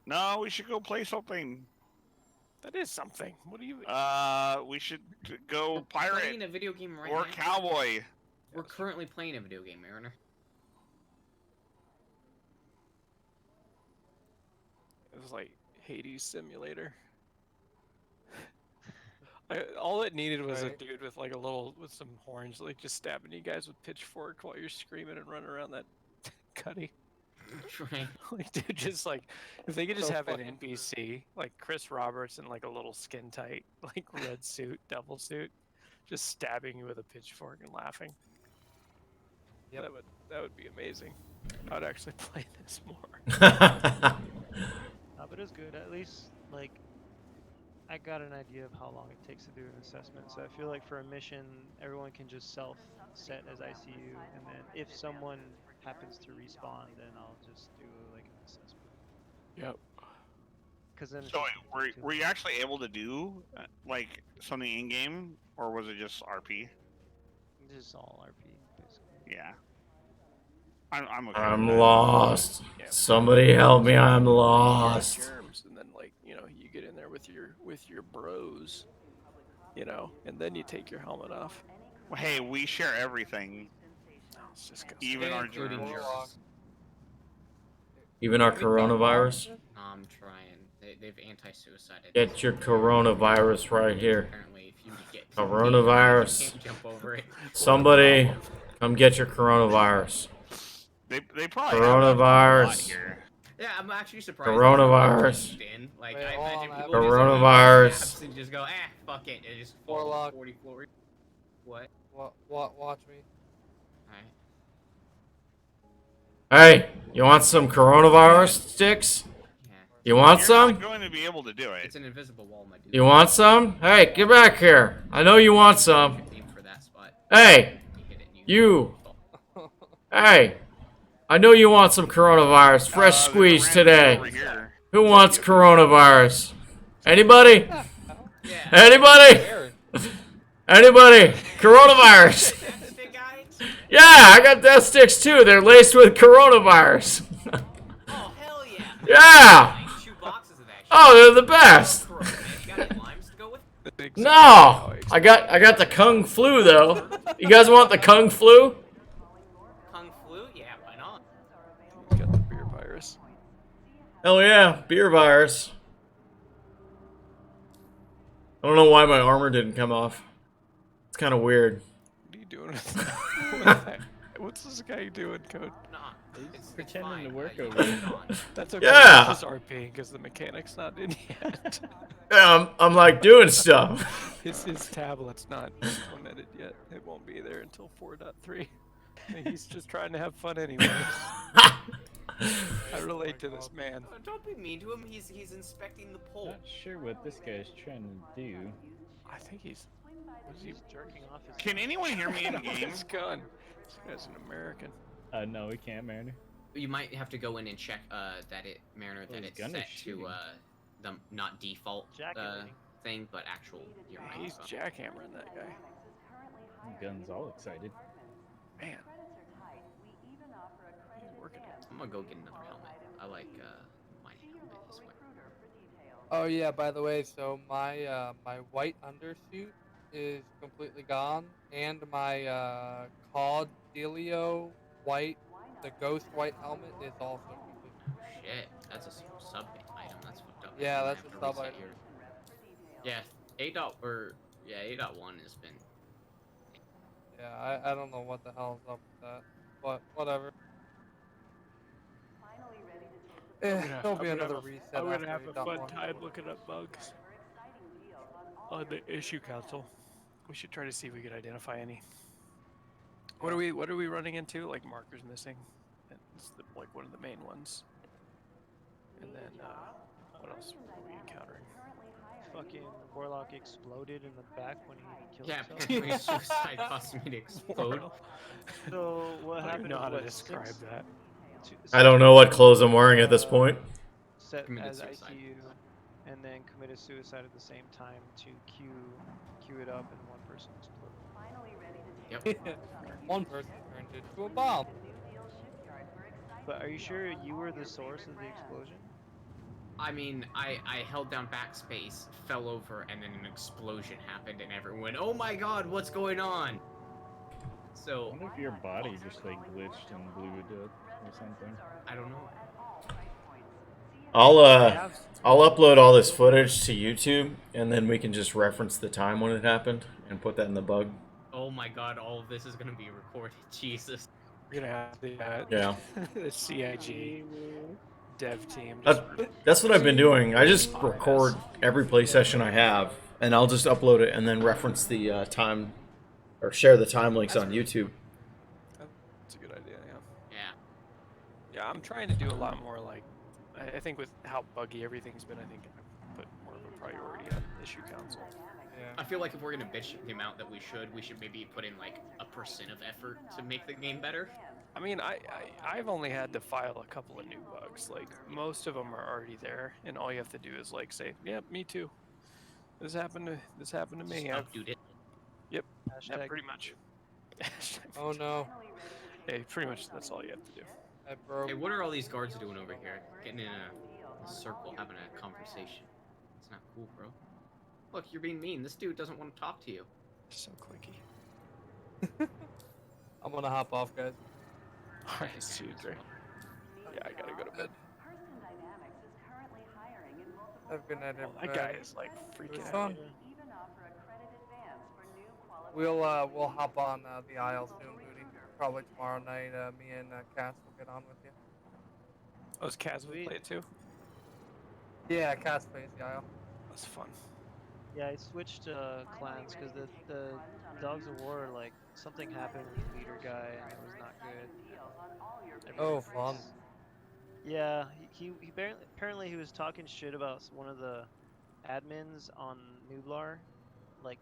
[SPEAKER 9] No, we should go play something.
[SPEAKER 4] That is something. What do you?
[SPEAKER 9] We should go pirate
[SPEAKER 7] Playing a video game right
[SPEAKER 9] or
[SPEAKER 7] now.
[SPEAKER 9] cowboy.
[SPEAKER 7] We're currently playing a video game, Mariner.
[SPEAKER 4] It was like Hades Simulator. All it needed was a dude with like with some horns, like just stabbing you guys with pitchfork while you're screaming and running around that cutty.
[SPEAKER 7] Right.
[SPEAKER 4] Like, dude, just like if they could just
[SPEAKER 5] So
[SPEAKER 4] have an
[SPEAKER 5] fucking
[SPEAKER 4] NPC like Chris Roberts in like a little skin tight, like red suit, devil suit, just stabbing you with a pitchfork and laughing.
[SPEAKER 5] Yep.
[SPEAKER 4] That would be amazing. I'd actually play this more.
[SPEAKER 3] But it's good. At least like I got an idea of how long it takes to do an assessment. So I feel like for a mission, everyone can just self-set as ICU, and then if someone happens to respawn, then I'll just do like an assessment.
[SPEAKER 4] Yep.
[SPEAKER 3] Because then.
[SPEAKER 9] So were you actually able to do like something in game, or was it just RP?
[SPEAKER 3] Just all RP, basically.
[SPEAKER 9] Yeah. I'm okay.
[SPEAKER 12] I'm
[SPEAKER 9] with that.
[SPEAKER 12] lost.
[SPEAKER 4] Yeah.
[SPEAKER 12] Somebody help me! I'm lost.
[SPEAKER 4] Germs, and then like you get in there with your bros, and then you take your helmet off.
[SPEAKER 9] Well, hey, we share everything,
[SPEAKER 4] No, it's just
[SPEAKER 9] even our
[SPEAKER 7] including
[SPEAKER 9] germs.
[SPEAKER 7] yours.
[SPEAKER 12] Even our coronavirus.
[SPEAKER 7] I'm trying. They've anti-suicided.
[SPEAKER 12] Get your coronavirus right here.
[SPEAKER 7] Apparently, if you get
[SPEAKER 12] Coronavirus.
[SPEAKER 7] you can't jump over it.
[SPEAKER 12] Somebody, come get your coronavirus.
[SPEAKER 9] They probably
[SPEAKER 12] Coronavirus.
[SPEAKER 9] have here.
[SPEAKER 7] Yeah, I'm actually surprised.
[SPEAKER 12] Coronavirus.
[SPEAKER 7] Like,
[SPEAKER 5] Wait,
[SPEAKER 7] I
[SPEAKER 5] hold
[SPEAKER 7] imagine
[SPEAKER 5] on,
[SPEAKER 7] people
[SPEAKER 12] Coronavirus.
[SPEAKER 7] just and just go, fuck it, and just fall
[SPEAKER 5] Warlock.
[SPEAKER 7] 40 floors. What?
[SPEAKER 5] Watch me.
[SPEAKER 7] Alright.
[SPEAKER 12] Hey, you want some coronavirus sticks?
[SPEAKER 7] Yeah.
[SPEAKER 12] You want
[SPEAKER 9] You're
[SPEAKER 12] some?
[SPEAKER 9] not going to be able to do it.
[SPEAKER 7] It's an invisible wall, my dude.
[SPEAKER 12] You want some? Hey, get back here. I know you want some.
[SPEAKER 7] Aim for that spot.
[SPEAKER 12] Hey,
[SPEAKER 7] You hit it and
[SPEAKER 12] you. Hey, I know you want some coronavirus. Fresh squeeze
[SPEAKER 9] Over
[SPEAKER 12] today.
[SPEAKER 9] here.
[SPEAKER 12] Who wants coronavirus? Anybody?
[SPEAKER 7] Yeah.
[SPEAKER 12] Anybody? Anybody? Coronavirus.
[SPEAKER 7] Stick guys?
[SPEAKER 12] Yeah, I got death sticks too. They're laced with coronavirus.
[SPEAKER 7] Oh, hell yeah.
[SPEAKER 12] Yeah.
[SPEAKER 7] Like, 2 boxes of that shit.
[SPEAKER 12] Oh, they're the best.
[SPEAKER 7] Corona, man. You got any limes to go with?
[SPEAKER 12] No, I got the Kung Flu though. You guys want the Kung Flu?
[SPEAKER 7] Kung flu? Yeah, why not?
[SPEAKER 4] He's got the beer virus.
[SPEAKER 12] Hell yeah, beer virus. I don't know why my armor didn't come off. It's kind of weird.
[SPEAKER 4] What are you doing with that? What's this guy doing, Code?
[SPEAKER 7] Nah, it's
[SPEAKER 2] pretending
[SPEAKER 7] fine.
[SPEAKER 2] to work
[SPEAKER 7] I
[SPEAKER 2] over
[SPEAKER 7] just
[SPEAKER 2] it.
[SPEAKER 7] on.
[SPEAKER 4] That's okay.
[SPEAKER 12] Yeah.
[SPEAKER 4] This is RP because the mechanic's not in yet.
[SPEAKER 12] Yeah, I'm like doing stuff.
[SPEAKER 4] His tablet's not implemented yet. It won't be there until 4.3. He's just trying to have fun anyway. I relate to this man.
[SPEAKER 7] Don't be mean to him. He's inspecting the pole.
[SPEAKER 2] Not sure what this guy's trying to do.
[SPEAKER 4] I think he's. What is he
[SPEAKER 3] jerking off his.
[SPEAKER 9] Can anyone hear me in game?
[SPEAKER 4] His gun. This guy's an American.
[SPEAKER 2] No, we can't, Mariner.
[SPEAKER 7] You might have to go in and check Mariner, that
[SPEAKER 2] his
[SPEAKER 7] it's
[SPEAKER 2] gun is
[SPEAKER 7] set to
[SPEAKER 2] shooting.
[SPEAKER 7] the not default
[SPEAKER 3] Jaculating.
[SPEAKER 7] thing, but actual your mic.
[SPEAKER 4] He's jackhammering that guy.
[SPEAKER 2] Gun's all excited.
[SPEAKER 4] Man. He's working it.
[SPEAKER 7] I'm gonna go get another helmet. I like my helmet this way.
[SPEAKER 5] Oh yeah, by the way, so my my white undersuit is completely gone, and my COD Delio white, the ghost white helmet is also completely gone.
[SPEAKER 7] Shit, that's a sub item. That's fucked up.
[SPEAKER 5] Yeah,
[SPEAKER 7] You're
[SPEAKER 5] that's
[SPEAKER 7] gonna
[SPEAKER 5] a
[SPEAKER 7] have to
[SPEAKER 5] sub
[SPEAKER 7] reset
[SPEAKER 5] item.
[SPEAKER 7] Yeah, 8.1 has been.
[SPEAKER 5] Yeah, I don't know what the hell is up with that, but whatever. There'll be another reset.
[SPEAKER 4] I'm gonna
[SPEAKER 5] after
[SPEAKER 4] have a
[SPEAKER 5] 8.1.
[SPEAKER 4] fun time looking up bugs on the issue console. We should try to see if we could identify any. What are we running into? Like markers missing. It's like one of the main ones. And then what else are we encountering?
[SPEAKER 3] Fucking Warlock exploded in the back when he killed
[SPEAKER 7] Yeah,
[SPEAKER 3] himself.
[SPEAKER 7] because suicide caused me to explode.
[SPEAKER 3] So what
[SPEAKER 4] I don't
[SPEAKER 3] happened?
[SPEAKER 4] know how to
[SPEAKER 3] was
[SPEAKER 4] describe
[SPEAKER 3] six-
[SPEAKER 4] that.
[SPEAKER 12] I don't know what clothes I'm wearing at this point.
[SPEAKER 3] Set
[SPEAKER 7] Committed
[SPEAKER 3] as
[SPEAKER 7] suicide.
[SPEAKER 3] ICU, and then committed suicide at the same time to queue it up, and one person exploded.
[SPEAKER 7] Yep.
[SPEAKER 5] One person turned into a bomb.
[SPEAKER 3] But are you sure you were the source of the explosion?
[SPEAKER 7] I mean, I held down backspace, fell over, and then an explosion happened, and everyone went, "Oh my god, what's going on?"
[SPEAKER 2] I
[SPEAKER 7] So
[SPEAKER 2] wonder if your body just like glitched and blew it up or something.
[SPEAKER 7] I don't know.
[SPEAKER 12] I'll upload all this footage to YouTube, and then we can just reference the time when it happened and put that in the bug.
[SPEAKER 7] Oh my god, all of this is gonna be recorded. Jesus.
[SPEAKER 4] We're gonna have the
[SPEAKER 12] Yeah.
[SPEAKER 4] the CIG dev team.
[SPEAKER 12] That's what I've been doing. I just
[SPEAKER 4] Podcast.
[SPEAKER 12] record every play session I have, and I'll just upload it and then reference the time, or share the time links on YouTube.
[SPEAKER 4] That's a good idea.
[SPEAKER 7] Yeah.
[SPEAKER 4] Yeah, I'm trying to do a lot more. Like, I think with how buggy everything's been, I think I put more of a priority on issue council.
[SPEAKER 7] I feel like if we're gonna bitch the amount that we should maybe put in like a % of effort to make the game better.
[SPEAKER 4] I mean, I've only had to file a couple of new bugs. Like, most of them are already there, and all you have to do is like say, "Yep, me too. This happened to me."
[SPEAKER 7] Update it.
[SPEAKER 4] Yep.
[SPEAKER 3] Hashtag
[SPEAKER 4] Yeah, pretty much.
[SPEAKER 5] Oh no.
[SPEAKER 4] Hey, pretty much that's all you have to do.
[SPEAKER 5] I broke.
[SPEAKER 7] Hey, what are all these guards doing over here? Getting in a circle, having a conversation. It's not cool, bro. Look, you're being mean. This dude doesn't want to talk to you.
[SPEAKER 4] So clicky.
[SPEAKER 5] I'm gonna hop off, guys.
[SPEAKER 4] Alright, see you, Dre. Yeah, I gotta go to bed.
[SPEAKER 5] Have a good night,
[SPEAKER 4] Oh,
[SPEAKER 5] everybody.
[SPEAKER 4] that guy is like freaking
[SPEAKER 5] was
[SPEAKER 4] out.
[SPEAKER 5] fun. We'll hop on the aisle soon, Booty. Probably tomorrow night. Me and Cass will get on with you.
[SPEAKER 4] Oh, is Kaz will play it too?
[SPEAKER 5] Yeah, Cass plays the aisle.
[SPEAKER 4] That's fun.
[SPEAKER 3] Yeah, I switched clans because the Dogs of War, like, something happened with the leader guy and it was not good.
[SPEAKER 5] Oh, fun.
[SPEAKER 3] Yeah, he apparently he was talking shit about one of the admins on Nublar, like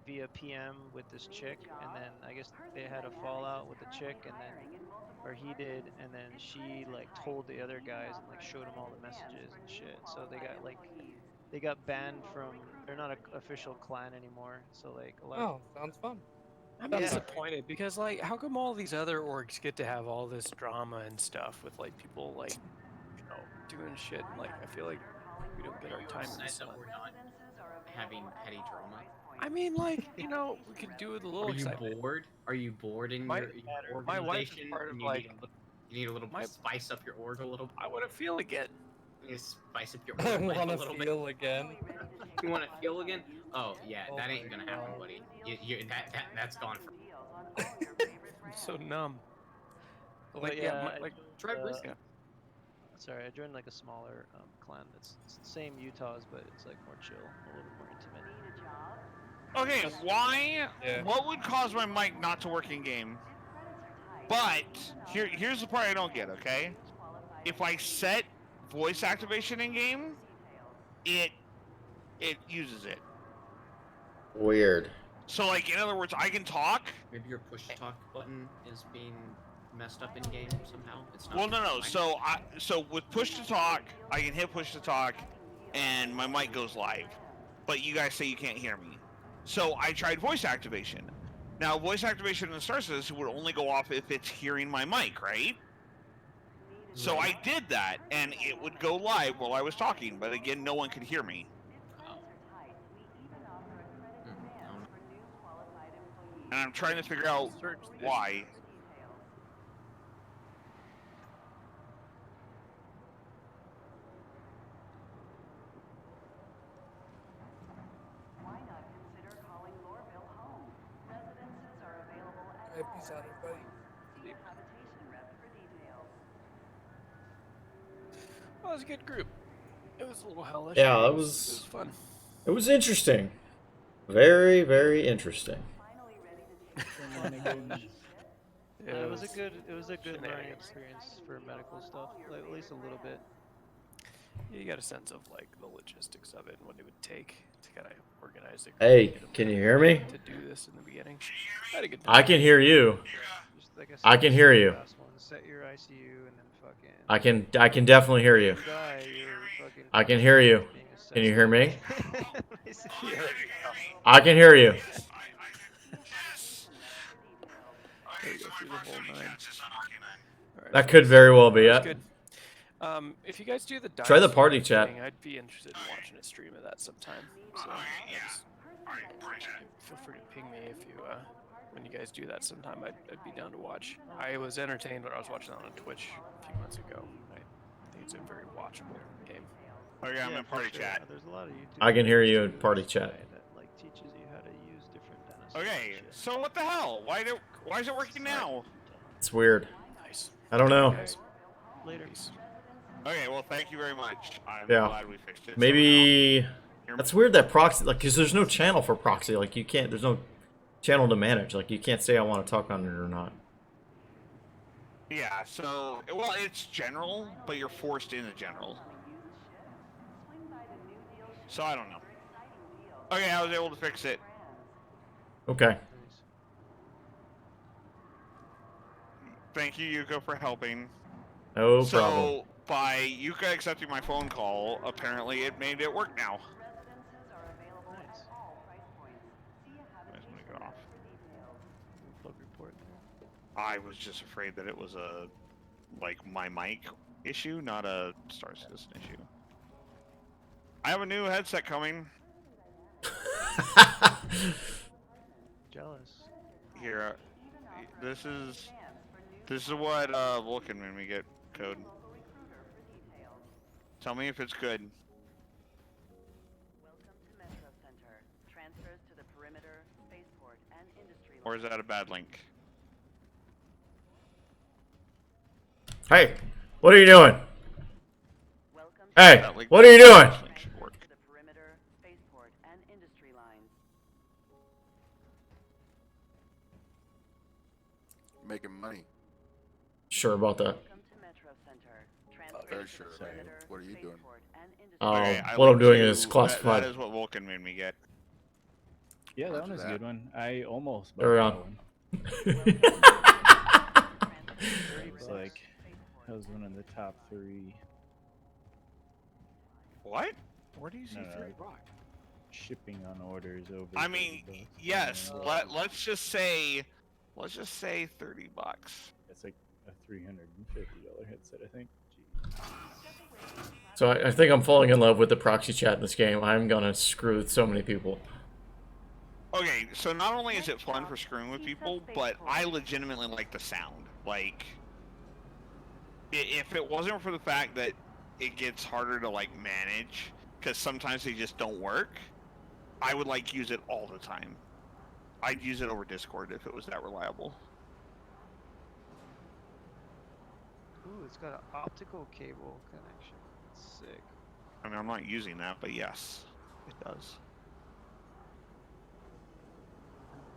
[SPEAKER 3] via PM with this chick, and then I guess they had a fallout with the chick, and then, or he did, and then she like told the other guys and like showed them all the messages and shit. So they got banned from. They're not an official clan anymore. So like a lot.
[SPEAKER 5] Oh, sounds fun.
[SPEAKER 4] I'm
[SPEAKER 3] Yeah.
[SPEAKER 4] disappointed because like, how come all these other orgs get to have all this drama and stuff with like people like, you know, doing shit? And, like, I feel like we don't get our time in the
[SPEAKER 7] Upset
[SPEAKER 4] sun.
[SPEAKER 7] that we're not having petty drama.
[SPEAKER 4] I mean, like, you know, we could do it a little.
[SPEAKER 7] Are you
[SPEAKER 4] excitement.
[SPEAKER 7] bored? Are you bored in
[SPEAKER 4] My-
[SPEAKER 7] your
[SPEAKER 4] my wife is
[SPEAKER 7] organization?
[SPEAKER 4] part of,
[SPEAKER 7] and
[SPEAKER 4] like,
[SPEAKER 7] you need a little spice up your org a little.
[SPEAKER 4] I want to feel again.
[SPEAKER 7] You need to spice up your
[SPEAKER 5] I
[SPEAKER 7] org life
[SPEAKER 5] want
[SPEAKER 7] a
[SPEAKER 5] to
[SPEAKER 7] little
[SPEAKER 5] feel again.
[SPEAKER 7] bit. You want to feel again? Oh yeah,
[SPEAKER 5] Oh
[SPEAKER 7] that ain't
[SPEAKER 5] my
[SPEAKER 7] gonna happen,
[SPEAKER 5] God.
[SPEAKER 7] buddy. That's gone for.
[SPEAKER 4] I'm so numb.
[SPEAKER 3] But
[SPEAKER 4] Like,
[SPEAKER 3] yeah,
[SPEAKER 4] yeah,
[SPEAKER 3] I
[SPEAKER 4] like,
[SPEAKER 7] Try
[SPEAKER 3] joined,
[SPEAKER 7] whiskey.
[SPEAKER 3] sorry, I joined like a smaller clan that's it's the same Utahs, but it's like more chill, a little bit more intimate.
[SPEAKER 9] Okay, why?
[SPEAKER 5] Yeah.
[SPEAKER 9] What would cause my mic not to work in game? But here's the part I don't get. Okay, if I set voice activation in game, it uses it.
[SPEAKER 6] Weird.
[SPEAKER 9] So like, in other words, I can talk.
[SPEAKER 7] Maybe your push to talk button is being messed up in game somehow. It's not.
[SPEAKER 9] Well, no. So with push to talk, I can hit push to talk, and my mic goes live. But you guys say you can't hear me. So I tried voice activation. Now, voice activation in the Star Citizen would only go off if it's hearing my mic, right? So I did that, and it would go live while I was talking, but again, no one could hear me. And I'm trying to figure out why.
[SPEAKER 5] Hey, peace out, everybody.
[SPEAKER 4] Well, it was a good group. It was a little hellish.
[SPEAKER 12] Yeah,
[SPEAKER 4] but
[SPEAKER 12] it
[SPEAKER 4] it
[SPEAKER 12] was
[SPEAKER 4] fun.
[SPEAKER 12] It was interesting. Very, very interesting.
[SPEAKER 3] Yeah, it was a good learning
[SPEAKER 4] shenanigans.
[SPEAKER 3] experience for medical stuff, like, at least a little bit.
[SPEAKER 4] You got a sense of like the logistics of it and what it would take to kind of organize it.
[SPEAKER 12] Hey, can you hear me?
[SPEAKER 4] To do this in the beginning. I had a good
[SPEAKER 12] I
[SPEAKER 4] time.
[SPEAKER 12] can hear you.
[SPEAKER 3] Just like
[SPEAKER 12] I can hear you.
[SPEAKER 3] last one, set your ICU and then fucking.
[SPEAKER 12] I can definitely hear you.
[SPEAKER 3] Die, you're fucking
[SPEAKER 12] I can hear you.
[SPEAKER 3] being
[SPEAKER 12] Can you hear me?
[SPEAKER 3] assessed.
[SPEAKER 12] I can hear you.
[SPEAKER 4] There you go, through the whole 9. Alright,
[SPEAKER 12] That could very well be
[SPEAKER 4] that's
[SPEAKER 12] it.
[SPEAKER 4] good. If you guys do the
[SPEAKER 12] Try the
[SPEAKER 4] dinosaur
[SPEAKER 12] party chat.
[SPEAKER 4] thing, I'd be interested in watching a stream of that sometime. So feel free to ping me if you when you guys do that sometime. I'd be down to watch. I was entertained when I was watching that on Twitch a few months ago. I think makes it a very watchable game.
[SPEAKER 9] Oh yeah, I'm in
[SPEAKER 3] for
[SPEAKER 9] party
[SPEAKER 3] sure.
[SPEAKER 9] chat.
[SPEAKER 3] There's a lot of YouTube.
[SPEAKER 12] I can hear
[SPEAKER 3] videos
[SPEAKER 12] you in
[SPEAKER 3] too,
[SPEAKER 12] party
[SPEAKER 3] this
[SPEAKER 12] chat.
[SPEAKER 3] guy that like teaches you how to use different dinosaurs. and
[SPEAKER 9] Okay,
[SPEAKER 3] shit.
[SPEAKER 9] so what the hell? Why is it working now?
[SPEAKER 12] It's weird.
[SPEAKER 4] Nice.
[SPEAKER 12] I don't know.
[SPEAKER 4] Guys,
[SPEAKER 3] Later.
[SPEAKER 4] peace.
[SPEAKER 9] Okay, well, thank you very much. I'm
[SPEAKER 12] Yeah.
[SPEAKER 9] glad we fixed it.
[SPEAKER 12] Maybe
[SPEAKER 9] somehow. Hear me?
[SPEAKER 12] that's weird that proxy, like, because there's no channel for proxy. Like, you can't. There's no channel to manage. Like, you can't say I want to talk on it or not.
[SPEAKER 9] Yeah, so, well, it's general, but you're forced into general. So I don't know. Okay, I was able to fix it.
[SPEAKER 12] Okay.
[SPEAKER 3] Nice.
[SPEAKER 9] Thank you, Yuko, for helping.
[SPEAKER 12] No
[SPEAKER 9] So,
[SPEAKER 12] problem.
[SPEAKER 9] by Yuka accepting my phone call, apparently it made it work now.
[SPEAKER 3] Nice.
[SPEAKER 9] I'm just gonna get off.
[SPEAKER 3] Bug report there.
[SPEAKER 9] I was just afraid that it was a, like, my mic issue, not a Star Citizen issue. I have a new headset coming.
[SPEAKER 3] Jealous.
[SPEAKER 9] Here, this is what Vulcan made me get code. Tell me if it's good.
[SPEAKER 11] Welcome to Metro Center. Transfers to the perimeter, spaceport, and industry.
[SPEAKER 9] Or is that a bad link?
[SPEAKER 12] Hey, what are you doing?
[SPEAKER 11] Welcome
[SPEAKER 12] Hey,
[SPEAKER 9] That link-
[SPEAKER 12] what are you doing?
[SPEAKER 9] This link should work.
[SPEAKER 11] to the perimeter, spaceport, and industry lines.
[SPEAKER 14] Making money.
[SPEAKER 12] Sure about that.
[SPEAKER 11] Welcome to Metro Center. Transfers
[SPEAKER 14] Very
[SPEAKER 11] to
[SPEAKER 14] sure.
[SPEAKER 11] the perimeter,
[SPEAKER 14] What are you doing?
[SPEAKER 11] spaceport, and industry
[SPEAKER 9] Okay, I
[SPEAKER 12] what I'm
[SPEAKER 9] linked
[SPEAKER 12] doing
[SPEAKER 9] to-
[SPEAKER 12] is classified.
[SPEAKER 9] That is what Vulcan made me get.
[SPEAKER 2] Yeah, that
[SPEAKER 14] Roger
[SPEAKER 2] one was a
[SPEAKER 14] that.
[SPEAKER 2] good one. I almost bought
[SPEAKER 12] Carry
[SPEAKER 2] that
[SPEAKER 12] on.
[SPEAKER 2] one. It was like that was one of the top 3.
[SPEAKER 9] What? Where do you see
[SPEAKER 2] No,
[SPEAKER 9] three?
[SPEAKER 2] shipping on orders over.
[SPEAKER 9] I mean,
[SPEAKER 2] $30.
[SPEAKER 9] yes.
[SPEAKER 2] Yeah.
[SPEAKER 9] Let's just say $30.
[SPEAKER 2] It's like a $350 headset, I think.
[SPEAKER 12] So I think I'm falling in love with the proxy chat in this game. I'm gonna screw with so many people.
[SPEAKER 9] Okay, so not only is it fun for screwing with people, but I legitimately like the sound. Like, if it wasn't for the fact that it gets harder to like manage, because sometimes they just don't work, I would like use it all the time. I'd use it over Discord if it was that reliable.
[SPEAKER 3] Ooh, it's got an optical cable connection. That's sick.
[SPEAKER 9] I mean, I'm not using that, but yes, it does.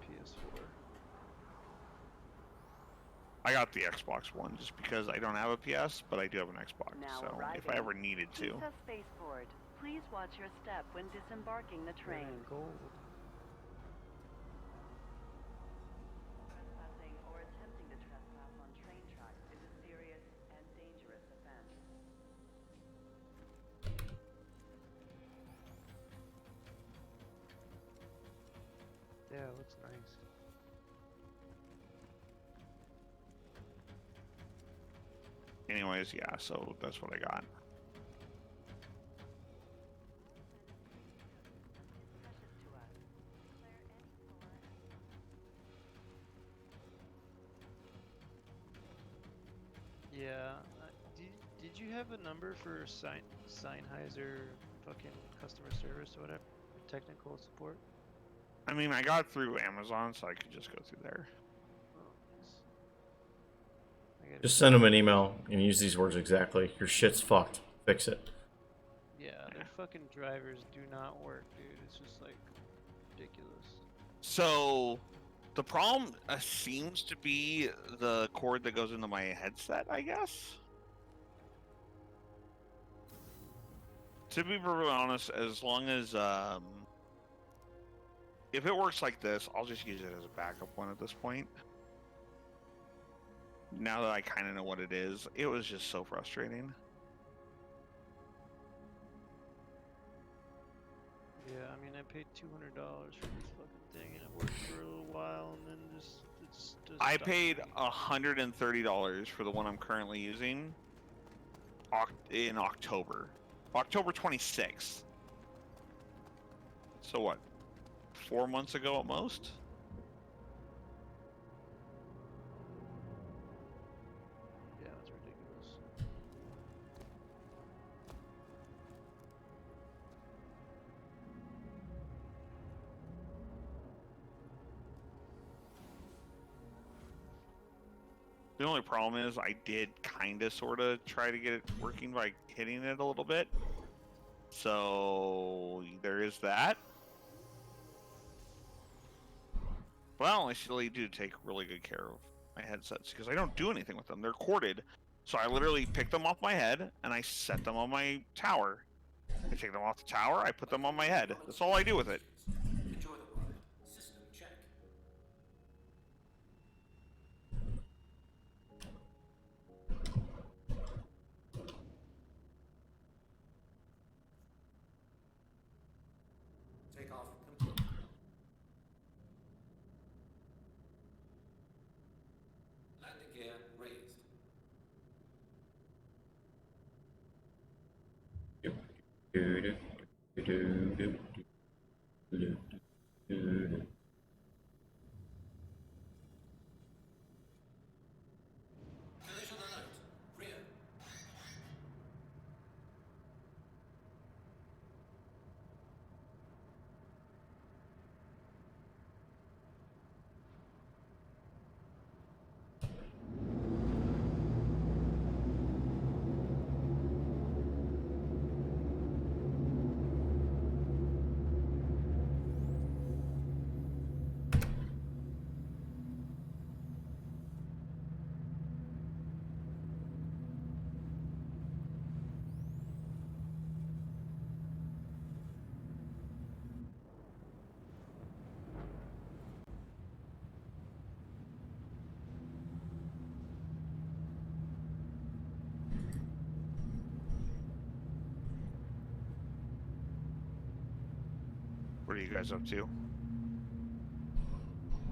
[SPEAKER 3] PS4.
[SPEAKER 9] I got the Xbox One just because I don't have a PS, but I do have an Xbox,
[SPEAKER 11] Now
[SPEAKER 9] so if I
[SPEAKER 11] arriving.
[SPEAKER 9] ever needed to.
[SPEAKER 11] Pisa Spaceport. Please watch your step when disembarking the train.
[SPEAKER 3] Gold.
[SPEAKER 11] Trespassing or attempting to trespass on train tracks is a serious and dangerous offense.
[SPEAKER 3] Yeah, it looks nice.
[SPEAKER 9] Anyways, yeah, so that's what I got.
[SPEAKER 11] Precious to us. Declare any
[SPEAKER 3] Yeah. Did you have a number for Sennheiser fucking customer service or whatever? Technical support?
[SPEAKER 9] I mean, I got through Amazon, so I could just go through there.
[SPEAKER 3] Oh, nice. I gotta
[SPEAKER 12] Just
[SPEAKER 3] go-
[SPEAKER 12] send them an email and use these words exactly. Your shit's fucked. Fix it.
[SPEAKER 3] Yeah, their fucking drivers do not work, dude. It's just like ridiculous.
[SPEAKER 9] So, the problem seems to be the cord that goes into my headset, I guess. To be perfectly honest, as long as if it works like this, I'll just use it as a backup one at this point. Now that I kind of know what it is, it was just so frustrating.
[SPEAKER 3] Yeah, I mean, I paid $200 for this fucking thing, and it worked for a little while, and then it's just.
[SPEAKER 9] I
[SPEAKER 3] stopped
[SPEAKER 9] paid
[SPEAKER 3] working.
[SPEAKER 9] $130 for the one I'm currently using in October. October 26th. So what? 4 months ago at most?
[SPEAKER 3] Yeah, it's ridiculous.
[SPEAKER 9] The only problem is I did kind of sort of try to get it working by hitting it a little bit. So there is that. Well, I still do take really good care of my headsets because I don't do anything with them. They're corded. So I literally pick them off my head and I set them on my tower. I take them off the tower, I put them on my head. That's all I do with it.
[SPEAKER 14] Enjoy the ride. System check. Takeoff complete. Landing gear raised. Collision alert. Rear.
[SPEAKER 9] What are you guys up to?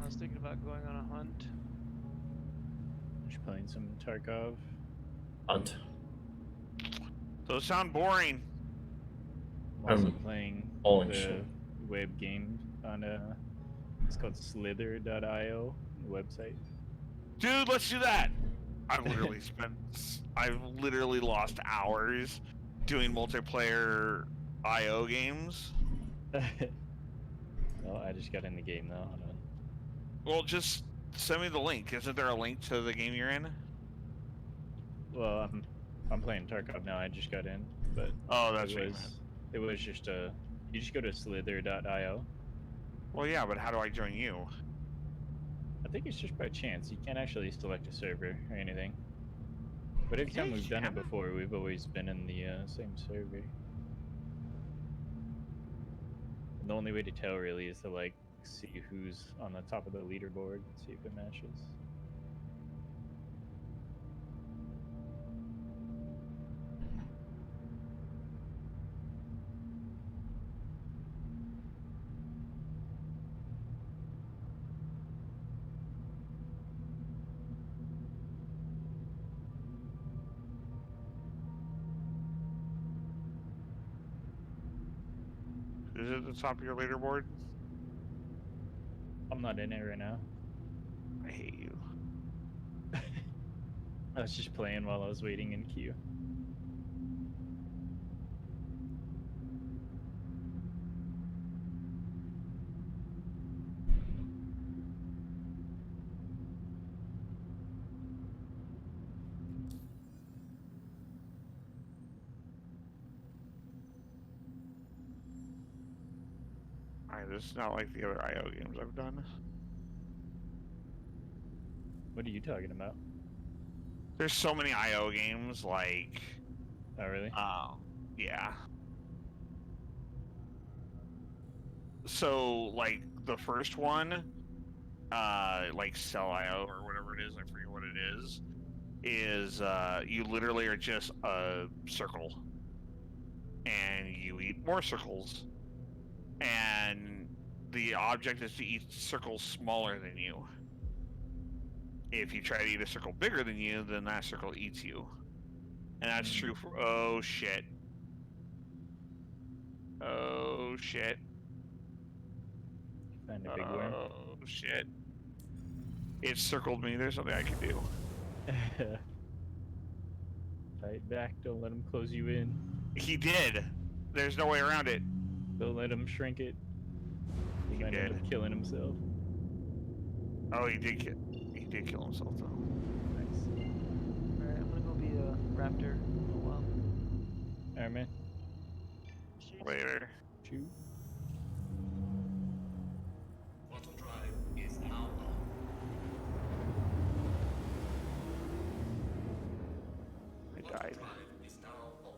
[SPEAKER 3] I was thinking about going on a hunt.
[SPEAKER 2] Just playing some Tarkov.
[SPEAKER 12] Hunt.
[SPEAKER 9] Those sound boring.
[SPEAKER 2] I'm also
[SPEAKER 12] I'm
[SPEAKER 2] playing
[SPEAKER 12] all-in
[SPEAKER 2] the
[SPEAKER 12] shit.
[SPEAKER 2] web game on it's called slither.io, the website.
[SPEAKER 9] Dude, let's do that. I've literally lost hours doing multiplayer IO games.
[SPEAKER 2] Well, I just got in the game though. Hold on.
[SPEAKER 9] Well, just send me the link. Isn't there a link to the game you're in?
[SPEAKER 2] Well, I'm playing Tarkov now. I just got in, but
[SPEAKER 9] Oh, that's what you meant.
[SPEAKER 2] it was just you just go to slither.io.
[SPEAKER 9] Well, yeah, but how do I join you?
[SPEAKER 2] I think it's just by chance. You can't actually select a server or anything. But every time
[SPEAKER 9] Yeah,
[SPEAKER 2] we've done
[SPEAKER 9] you
[SPEAKER 2] it before, we've always been in the same server. And the only way to tell really is to like see who's on the top of the leaderboard and see if it matches.
[SPEAKER 9] Is it at the top of your leaderboard?
[SPEAKER 2] I'm not in it right now.
[SPEAKER 9] I hate you.
[SPEAKER 2] I was just playing while I was waiting in queue.
[SPEAKER 9] This is not like the other IO games I've done.
[SPEAKER 2] What are you talking about?
[SPEAKER 9] There's so many IO games, like...
[SPEAKER 2] Oh, really?
[SPEAKER 9] Yeah. So, like, the first one, like Cell IO or whatever it is, I forget what it is you literally are just a circle. And you eat more circles. And the object is to eat circles smaller than you. If you try to eat a circle bigger than you, then that circle eats you. And that's true for... Oh, shit. Oh, shit.
[SPEAKER 2] Find a big worm.
[SPEAKER 9] Oh, shit. It circled me. There's something I can do.
[SPEAKER 2] Fight back. Don't let him close you in.
[SPEAKER 9] He did. There's no way around it.
[SPEAKER 2] Don't let him shrink it.
[SPEAKER 9] He
[SPEAKER 2] might end
[SPEAKER 9] did.
[SPEAKER 2] up killing himself.
[SPEAKER 9] Oh, he did kill himself, though.
[SPEAKER 2] Nice.
[SPEAKER 3] after a while.
[SPEAKER 2] Alright, man.
[SPEAKER 9] Later.
[SPEAKER 2] Chew.
[SPEAKER 14] Quantum drive is now on.
[SPEAKER 9] I
[SPEAKER 14] Quantum
[SPEAKER 9] died.
[SPEAKER 14] drive is now off.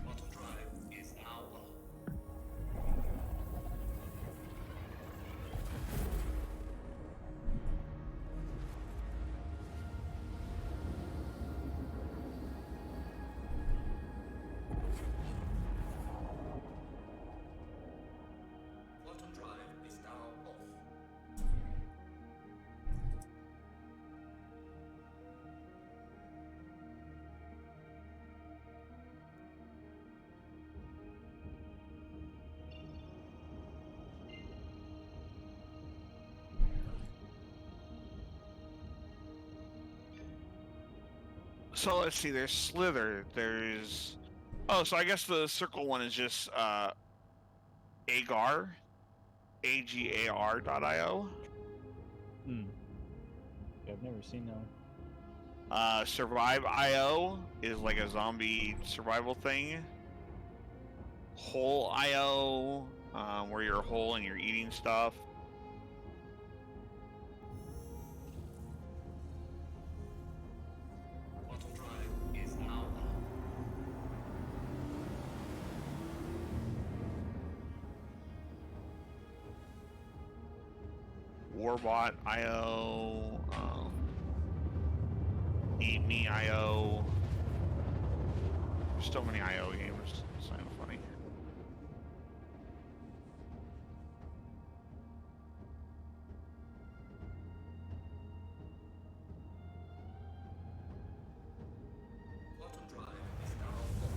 [SPEAKER 14] Quantum drive is now on. Quantum drive is now off.
[SPEAKER 9] So let's see. There's Slither. There's. Oh, so I guess the circle one is just Agar, AGAR.io.
[SPEAKER 2] Hmm. Yeah, I've never seen that one.
[SPEAKER 9] Survive.io is like a zombie survival thing. Whole.io, where you're whole and you're eating stuff.
[SPEAKER 14] Quantum drive is now on.
[SPEAKER 9] Warbot.io, EatMe.io. There's so many IO games. It's kind of funny.
[SPEAKER 14] Quantum drive is now off.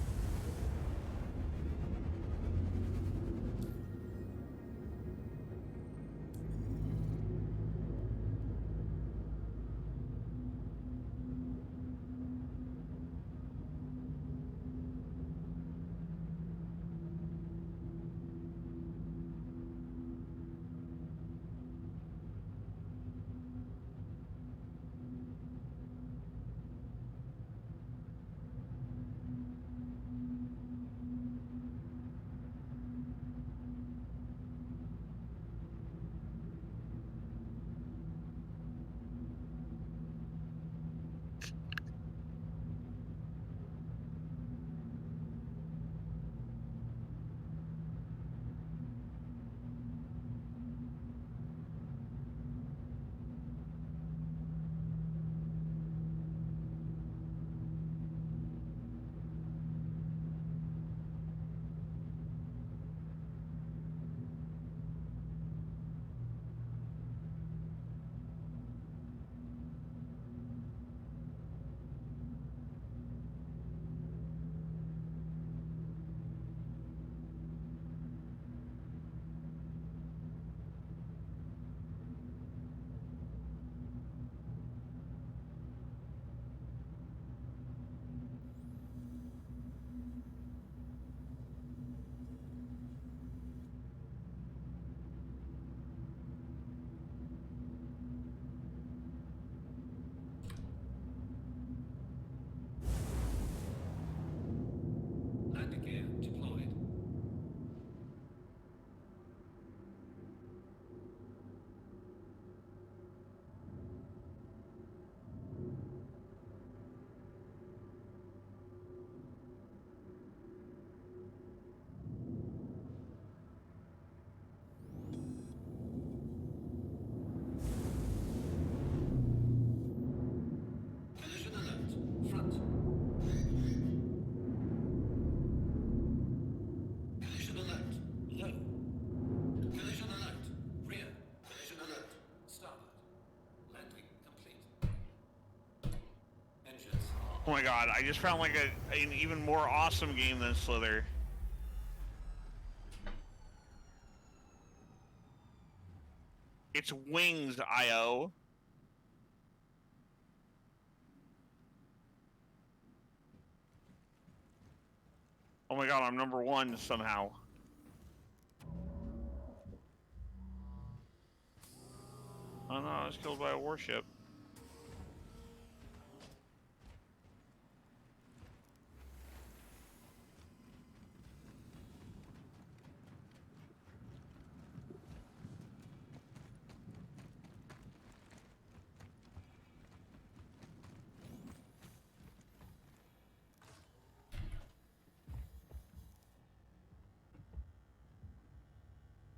[SPEAKER 14] Landing gear deployed. Collision alert. Front. Collision alert. Low. Collision alert. Rear. Collision alert. Starboard. Landing complete. Engines are
[SPEAKER 9] Oh my god, I just found like an even more awesome game than Slither. It's Wings.io. Oh my god, I'm number 1 somehow. Oh no, I was killed by a warship.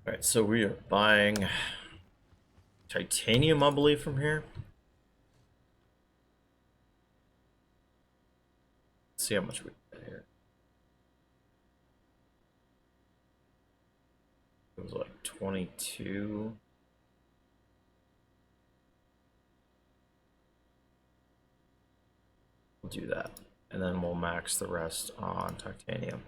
[SPEAKER 12] Alright, so we are buying titanium, I believe, from here. Let's see how much we get here. It was like 22. We'll do that. And then we'll max the rest on titanium.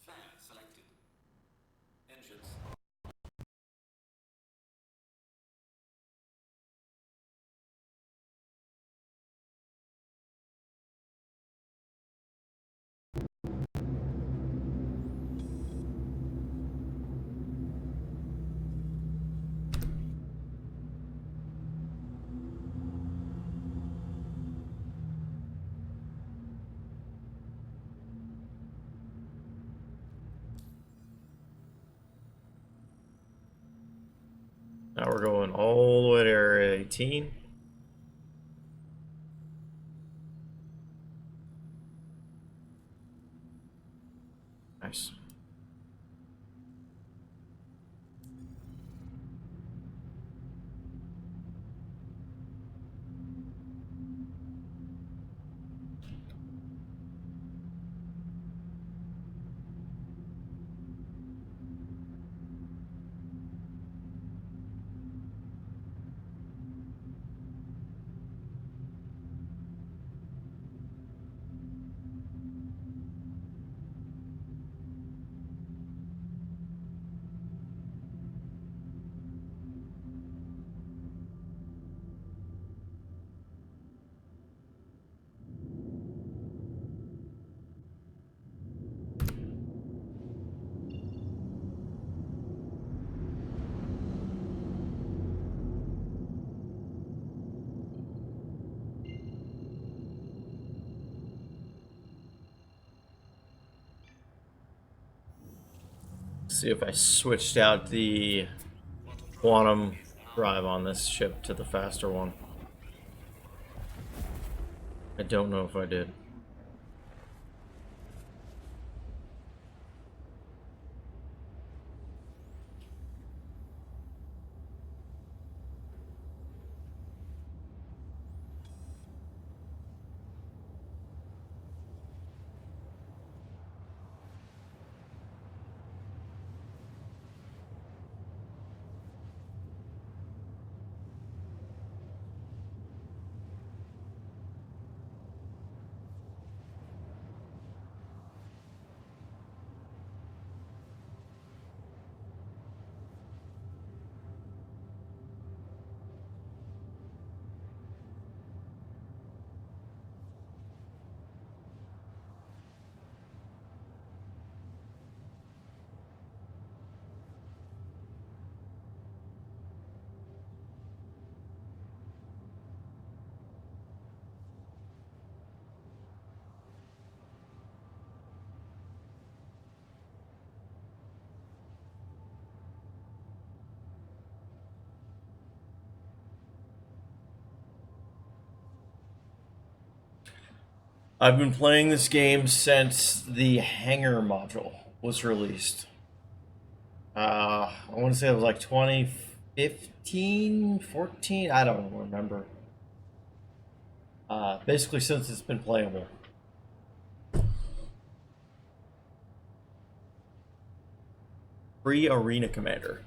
[SPEAKER 14] Fan selected. Engines.
[SPEAKER 12] Now we're going all the way to area 18. Nice. See if I switched out the quantum drive on this ship to the faster one. I don't know if I did. I've been playing this game since the Hangar module was released. I want to say it was like 2015, 14. I don't remember. Basically, since it's been playable. Free Arena Commander.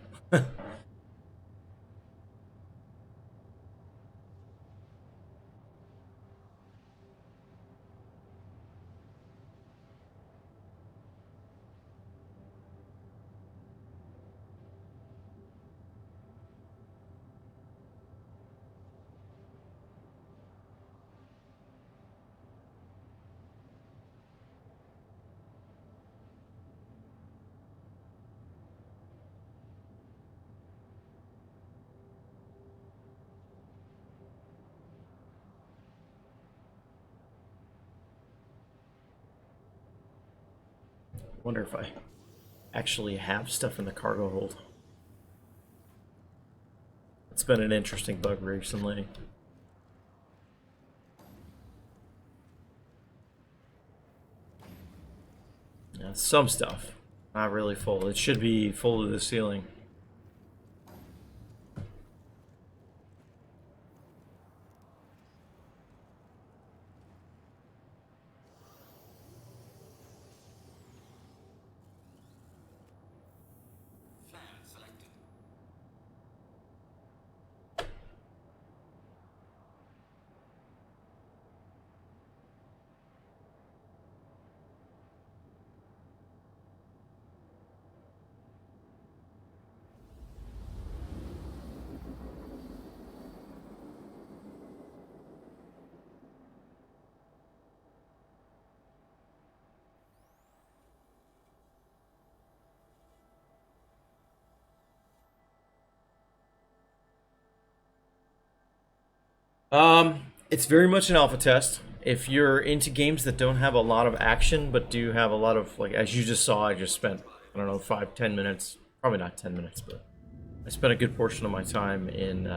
[SPEAKER 12] Wonder if I actually have stuff in the cargo hold. It's been an interesting bug recently. Yeah, some stuff. Not really full. It should be full to the ceiling.
[SPEAKER 14] Fan selected.
[SPEAKER 12] It's very much an alpha test. If you're into games that don't have a lot of action, but do have a lot of, like, as you just saw, I just spent, I don't know, 5-10 minutes, probably not 10 minutes, but I spent a good portion of my time in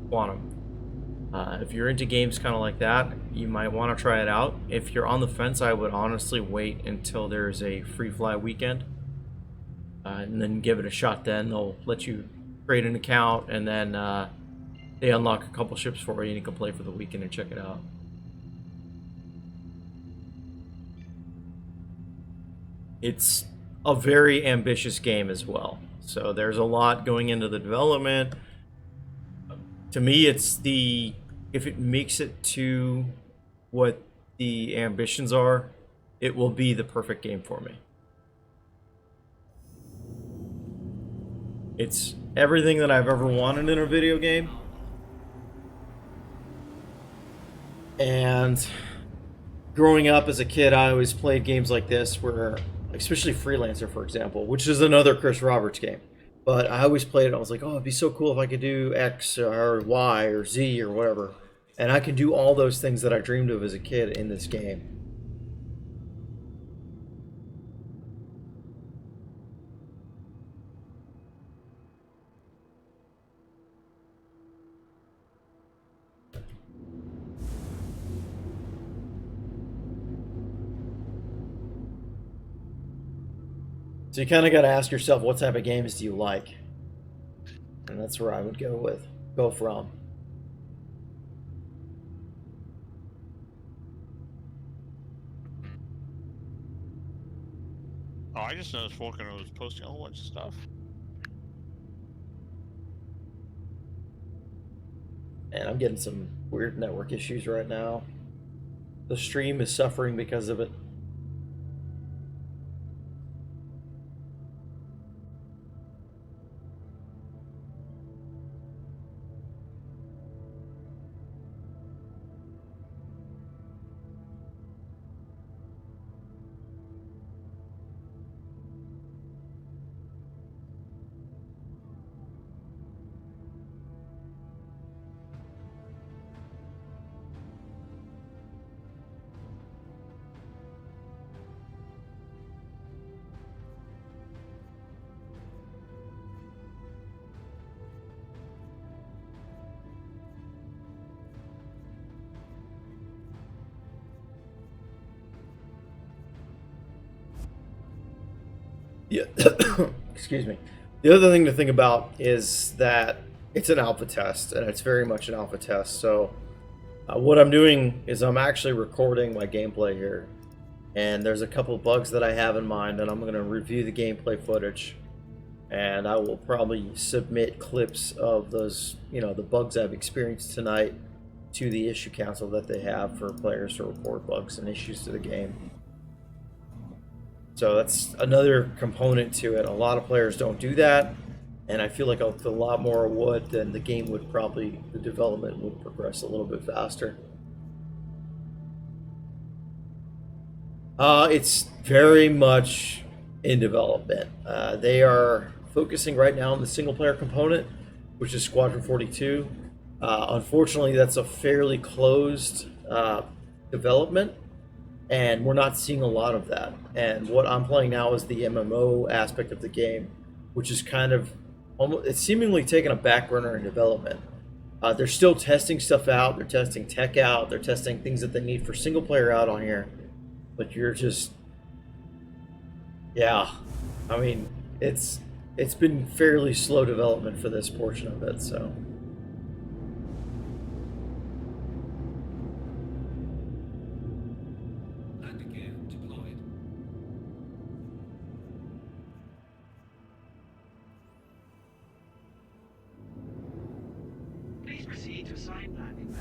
[SPEAKER 12] Quantum. If you're into games kind of like that, you might want to try it out. If you're on the fence, I would honestly wait until there's a free fly weekend, and then give it a shot. Then they'll let you create an account, and then they unlock a couple ships for you, and you can play for the weekend and check it out. It's a very ambitious game as well, so there's a lot going into the development. To me, it's the, if it makes it to what the ambitions are, it will be the perfect game for me. It's everything that I've ever wanted in a video game. And growing up as a kid, I always played games like this where, especially Freelancer, for example, which is another Chris Roberts game. But I always played it, I was like, oh, it'd be so cool if I could do X or Y or Z or whatever. And I can do all those things that I dreamed of as a kid in this game. So you kind of got to ask yourself, what type of games do you like? And that's where I would go from.
[SPEAKER 9] Oh, I just noticed Volcano was posting a whole bunch of stuff.
[SPEAKER 6] And I'm getting some weird network issues right now. The stream is suffering because of it.
[SPEAKER 12] Yeah. Excuse me. The other thing to think about is that it's an alpha test, and it's very much an alpha test. So, what I'm doing is I'm actually recording my gameplay here, and there's a couple bugs that I have in mind, and I'm going to review the gameplay footage, and I will probably submit clips of those, the bugs I've experienced tonight to the issue council that they have for players to report bugs and issues to the game. So that's another component to it. A lot of players don't do that, and I feel like if a lot more would, then the game would probably, the development would progress a little bit faster. It's very much in development. They are focusing right now on the single player component, which is Squadron 42. Unfortunately, that's a fairly closed development, and we're not seeing a lot of that. And what I'm playing now is the MMO aspect of the game, which is kind of almost, it's seemingly taken a back burner in development. They're still testing stuff out, they're testing tech out, they're testing things that they need for single player out on here. But you're just, yeah, I mean, it's been fairly slow development for this portion of it, so.
[SPEAKER 14] Landing gear deployed.
[SPEAKER 11] Please proceed to assigned landing bay.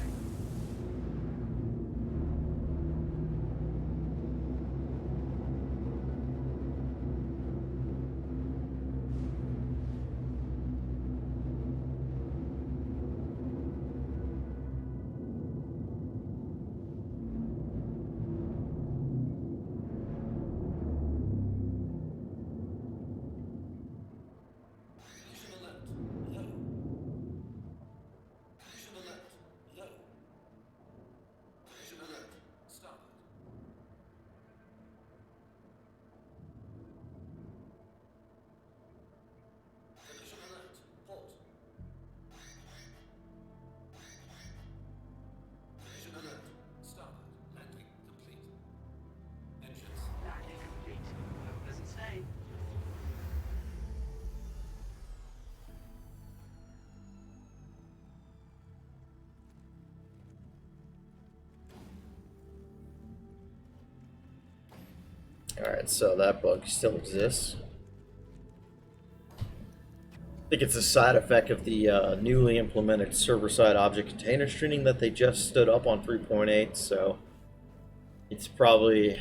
[SPEAKER 14] Collision alert. Low. Collision alert. Low. Collision alert. Starboard. Collision alert. Halt. Collision alert. Starboard. Landing complete. Engines.
[SPEAKER 11] Landing complete. No pleasant stay.
[SPEAKER 12] Alright, so that bug still exists. I think it's a side effect of the newly implemented server-side object container streaming that they just stood up on 3.8, so it's probably...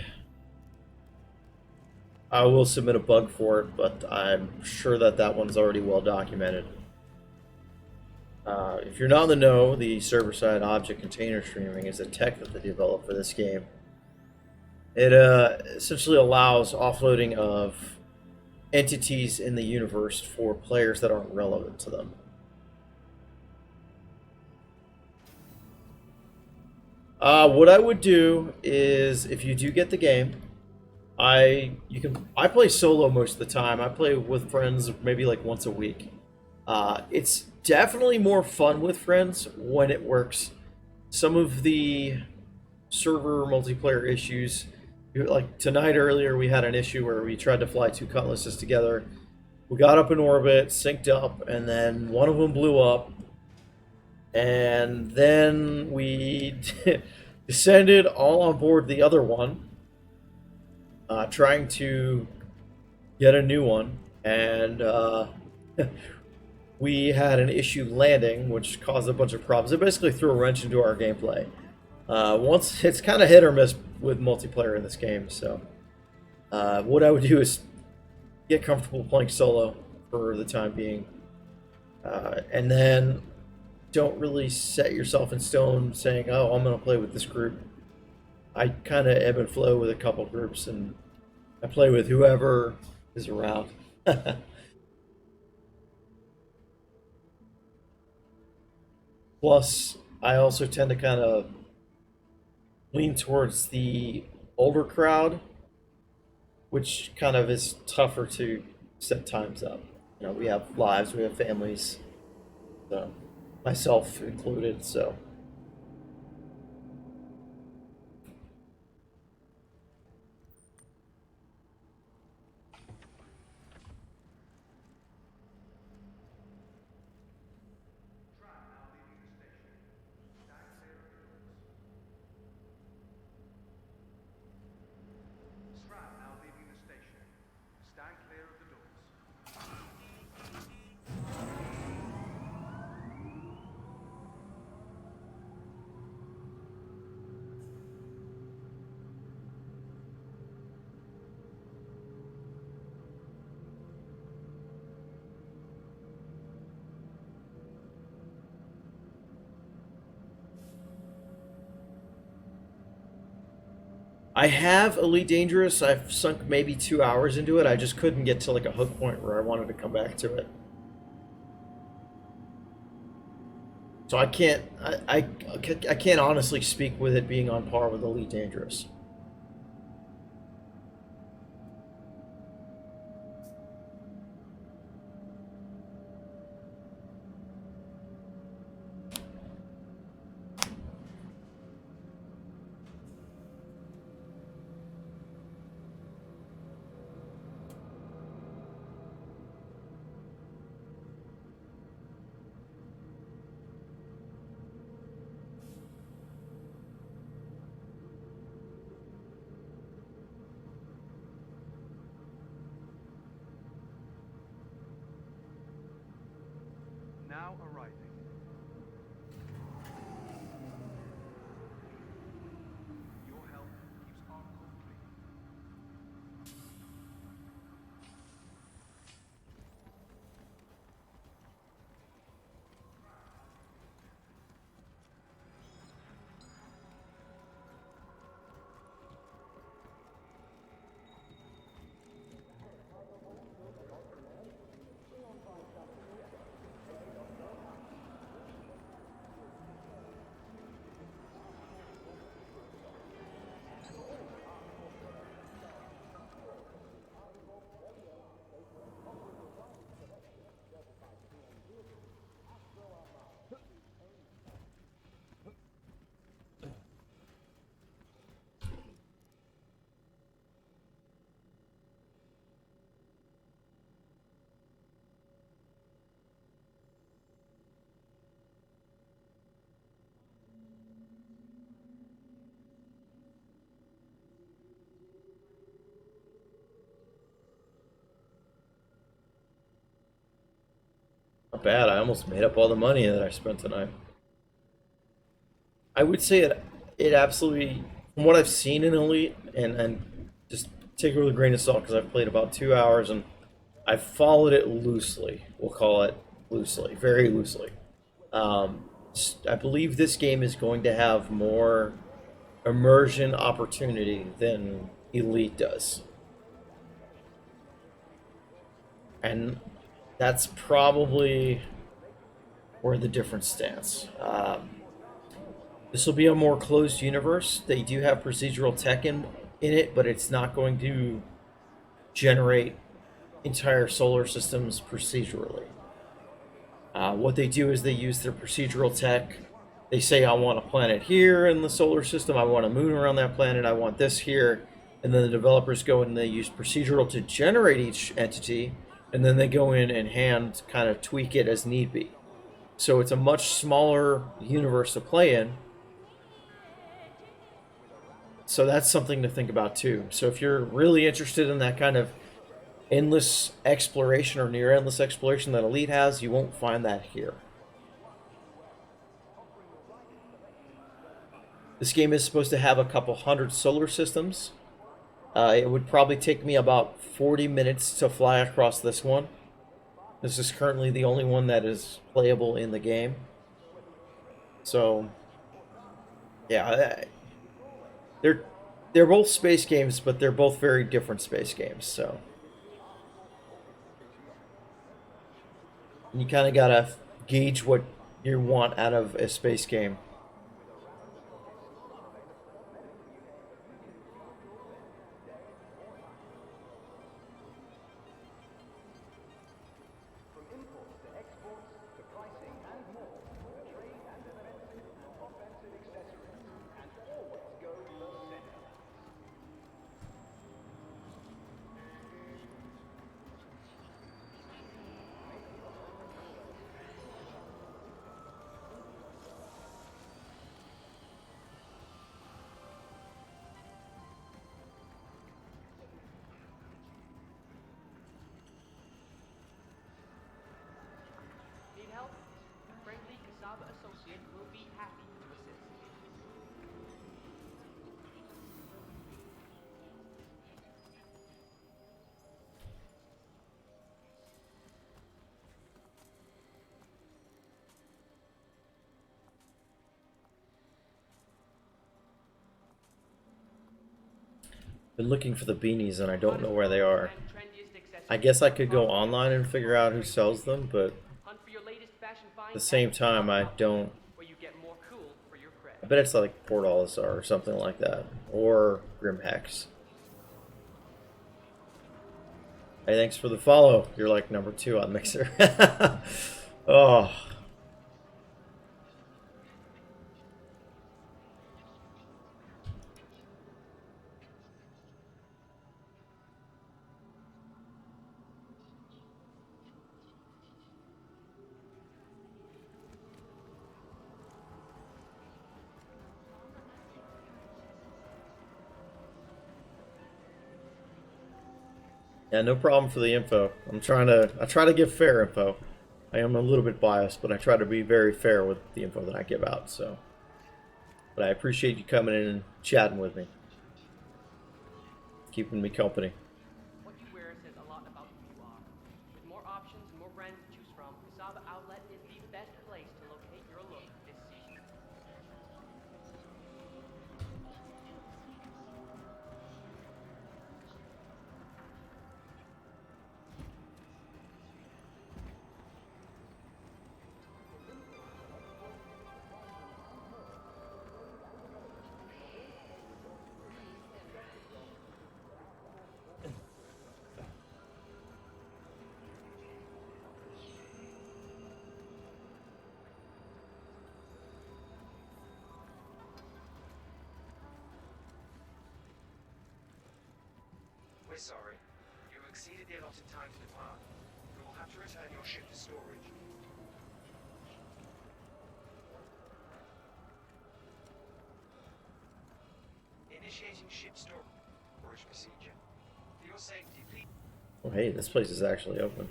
[SPEAKER 12] I will submit a bug for it, but I'm sure that that one's already well documented. If you're not in the know, the server-side object container streaming is a tech that they developed for this game. It essentially allows offloading of entities in the universe for players that aren't relevant to them. What I would do is, if you do get the game, I play solo most of the time. I play with friends maybe like once a week. It's definitely more fun with friends when it works. Some of the server multiplayer issues, like tonight earlier, we had an issue where we tried to fly two cutlasses together. We got up in orbit, synced up, and then one of them blew up. And then we descended all on board the other one, trying to get a new one. And we had an issue landing, which caused a bunch of problems. It basically threw a wrench into our gameplay. Once it's kind of hit or miss with multiplayer in this game, so what I would do is get comfortable playing solo for the time being, and then don't really set yourself in stone saying, "Oh, I'm going to play with this group." I kind of ebb and flow with a couple groups, and I play with whoever is around. Plus, I also tend to kind of lean towards the older crowd, which kind of is tougher to set times up. We have lives, we have families, so myself included, so. I have Elite Dangerous. I've sunk maybe 2 hours into it. I just couldn't get to like a hook point where I wanted to come back to it. So I can't honestly speak with it being on par with Elite Dangerous.
[SPEAKER 15] Now arriving. Your help keeps our code clean.
[SPEAKER 12] Not bad. I almost made up all the money that I spent tonight. I would say it absolutely, from what I've seen in Elite, and just take it with a grain of salt because I've played about 2 hours and I've followed it loosely. We'll call it loosely, very loosely. I believe this game is going to have more immersion opportunity than Elite does. And that's probably where the difference stands. This will be a more closed universe. They do have procedural tech in it, but it's not going to generate entire solar systems procedurally. What they do is they use their procedural tech. They say, I want a planet here in the solar system. I want a moon around that planet. I want this here. And then the developers go and they use procedural to generate each entity. And then they go in and hand kind of tweak it as need be. So it's a much smaller universe to play in. So that's something to think about too. So if you're really interested in that kind of endless exploration or near endless exploration that Elite has, you won't find that here. This game is supposed to have a couple hundred solar systems. It would probably take me about 40 minutes to fly across this one. This is currently the only one that is playable in the game. So, yeah, they're both space games, but they're both very different space games. So, you kind of gotta gauge what you want out of a space game.
[SPEAKER 8] Need help? A friendly Kasaba associate will be happy to assist.
[SPEAKER 6] Been looking for the beanies and I don't know where they are. I guess I could go online and figure out who sells them, but at the same time, I don't. I bet it's like Portals or something like that, or Grimhex. Hey, thanks for the follow. You're like number 2 on Mixer. Oh. Yeah, no problem for the info. I try to give fair info. I am a little bit biased, but I try to be very fair with the info that I give out, so. But I appreciate you coming in and chatting with me. Keeping me company.
[SPEAKER 8] What you wear says a lot about who you are. With more options and more brands to choose from, Cassava Outlet is the best place to locate your look this season.
[SPEAKER 15] We're sorry. You exceeded the allotted time to depart. You will have to return your ship to storage. Initiating ship storage procedure. For your safety, please.
[SPEAKER 6] Oh, hey, this place is actually open.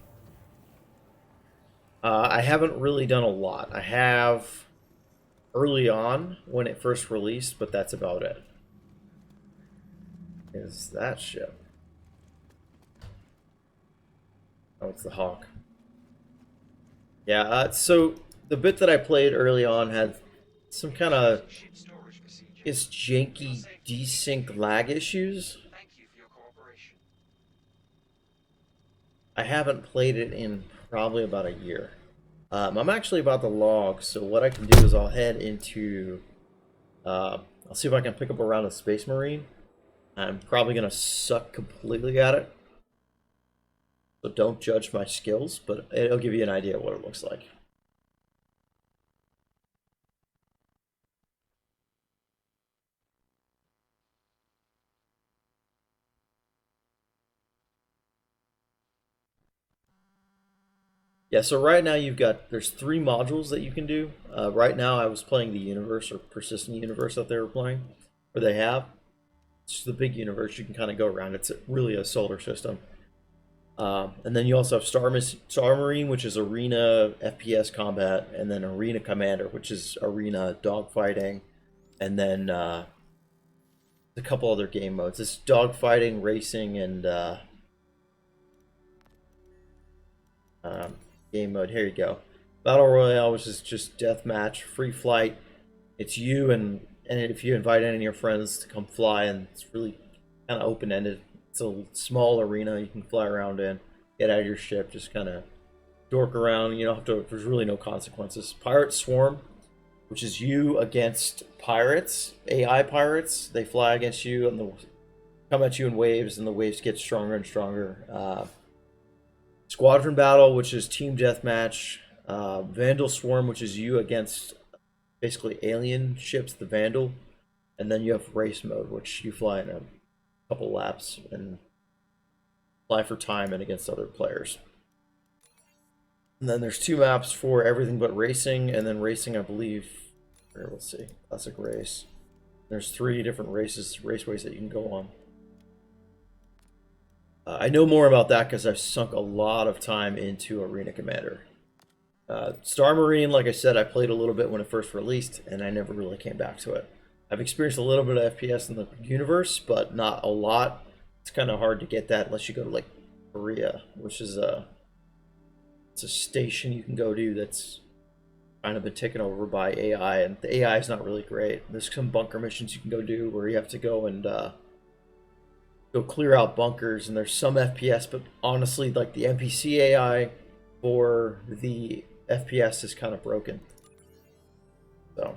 [SPEAKER 6] I haven't really done a lot. I have early on when it first released, but that's about it. Is that ship? Oh, it's the Hawk. Yeah, so the bit that I played early on had some kind of janky desync lag issues. I haven't played it in probably about a year. I'm actually about to log, so what I can do is I'll head into... I'll see if I can pick up a round of Space Marine. I'm probably going to suck completely at it. So don't judge my skills, but it'll give you an idea of what it looks like. Yeah, so right now there's 3 modules that you can do. Right now I was playing the universe, or persistent universe that they were playing, or they have. It's just the big universe you can kind of go around. It's really a solar system. And then you also have Star Marine, which is arena FPS combat, and then Arena Commander, which is arena dogfighting, and then a couple other game modes. It's dogfighting, racing, and game mode. Here you go. Battle Royale, which is just deathmatch, free flight. It's you and if you invite any of your friends to come fly, and it's really kind of open-ended. It's a small arena you can fly around in, get out of your ship, just kind of dork around. You don't have to. There's really no consequences. Pirate Swarm, which is you against pirates, AI pirates. They fly against you and come at you in waves, and the waves get stronger and stronger. Squadron Battle, which is team deathmatch. Vandal Swarm, which is you against basically alien ships, the Vandal. And then you have Race Mode, which you fly in a couple laps and fly for time and against other players. And then there's 2 maps for everything but racing, and then racing, I believe, here, let's see, classic race. There's 3 different raceways that you can go on. I know more about that because I've sunk a lot of time into Arena Commander. Star Marine, like I said, I played a little bit when it first released, and I never really came back to it. I've experienced a little bit of FPS in the universe, but not a lot. It's kind of hard to get that unless you go to like Korea, which is it's a station you can go to that's kind of been taken over by AI, and the AI is not really great. There's some bunker missions you can go do where you have to go and
[SPEAKER 12] go clear out bunkers, and there's some FPS, but honestly, like the NPC AI for the FPS is kind of broken. So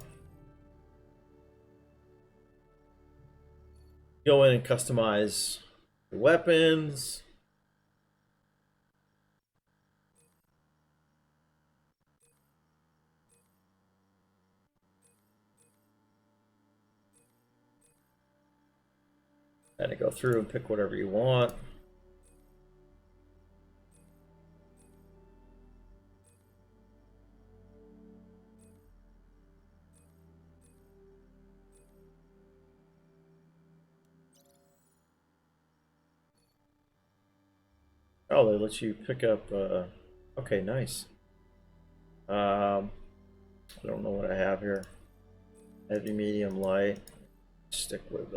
[SPEAKER 12] go in and customize the weapons. And go through and pick whatever you want. Oh, they let you pick up. Okay, nice. I don't know what I have here. Heavy, medium, light. Stick with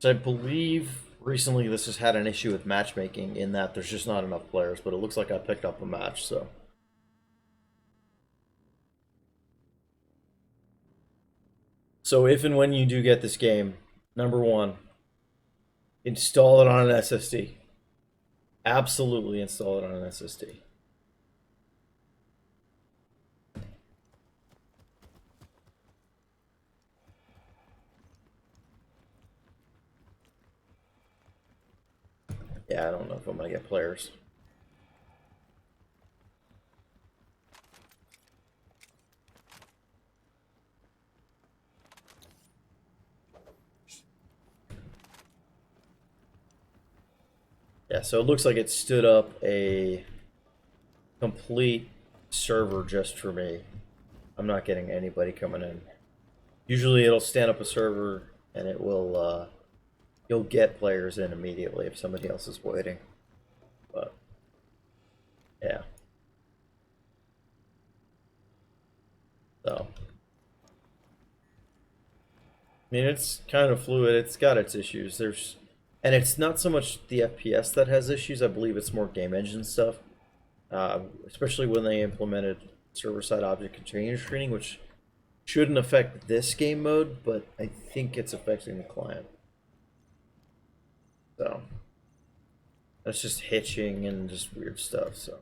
[SPEAKER 12] So I believe recently this has had an issue with matchmaking in that there's just not enough players, but it looks like I picked up a match, so. So if and when you do get this game, number one, install it on an SSD. Absolutely install it on an SSD. Yeah, I don't know if I'm gonna get players. Yeah, so it looks like it stood up a complete server just for me. I'm not getting anybody coming in. Usually it'll stand up a server and it will, you'll get players in immediately if somebody else is waiting. But, yeah. So. I mean, it's kind of fluid. It's got its issues. And it's not so much the FPS that has issues. I believe it's more game engine stuff. Especially when they implemented server-side object container screening, which shouldn't affect this game mode, but I think it's affecting the client. So that's just hitching and just weird stuff. So.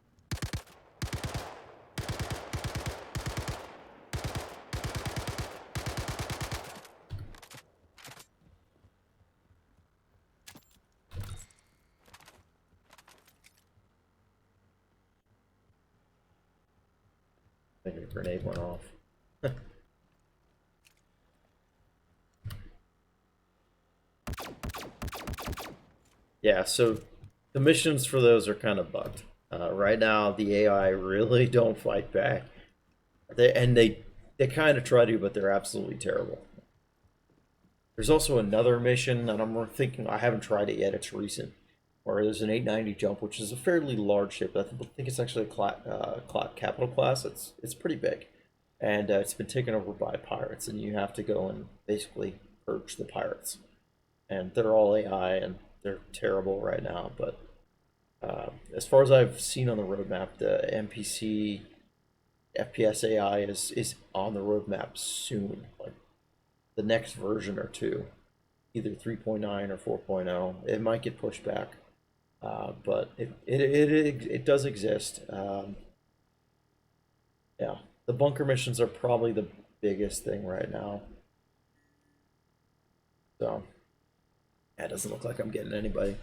[SPEAKER 12] I think a grenade went off. Yeah, so the missions for those are kind of bugged. Right now, the AI really don't fight back. They kind of try to, but they're absolutely terrible. There's also another mission, and I'm thinking, I haven't tried it yet, it's recent, where there's an 890 jump, which is a fairly large ship. I think it's actually a capital class. It's pretty big. And it's been taken over by pirates, and you have to go and basically purge the pirates. And they're all AI, and they're terrible right now, but as far as I've seen on the roadmap, the NPC FPS AI is on the roadmap soon, like the next version or two, either 3.9 or 4.0. It might get pushed back, but it does exist. Yeah, the bunker missions are probably the biggest thing right now. So, yeah, it doesn't look like I'm getting anybody.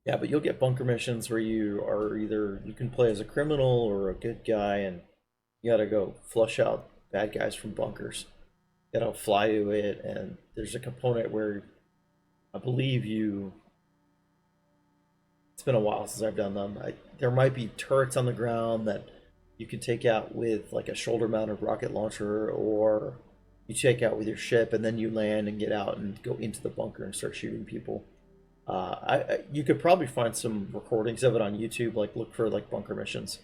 [SPEAKER 12] Yeah, but you'll get bunker missions where you are either, you can play as a criminal or a good guy, and you gotta go flush out bad guys from bunkers. You gotta fly to it, and there's a component where
[SPEAKER 6] I believe you. It's been a while since I've done them. There might be turrets on the ground that you could take out with like a shoulder-mounted rocket launcher, or you take out with your ship, and then you land and get out and go into the bunker and start shooting people. You could probably find some recordings of it on YouTube. Like look for like bunker missions,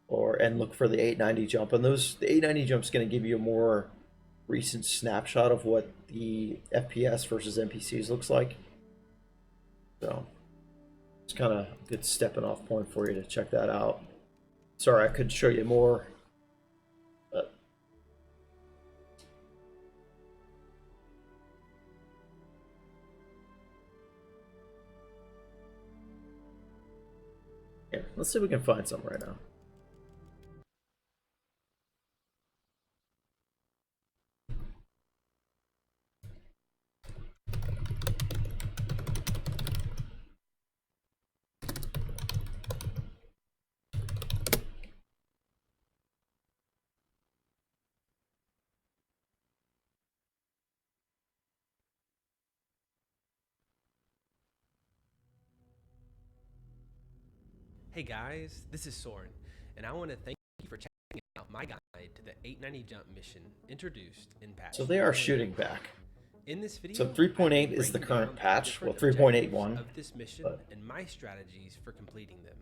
[SPEAKER 6] and look for the 890 jump. And the 890 jump is going to give you a more recent snapshot of what the FPS versus NPCs looks like. So it's kind of a good stepping off point for you to check that out. Sorry, I could show you more. But yeah, let's see if we can find some right now.
[SPEAKER 16] Hey guys, this is Soren, and I want to thank you for checking out my guide to the 890 jump mission introduced in patch.
[SPEAKER 6] So they are shooting back.
[SPEAKER 16] In this video,
[SPEAKER 6] so 3.8 is the current patch. Well, 3.81.
[SPEAKER 16] Of this mission and my strategies for completing them,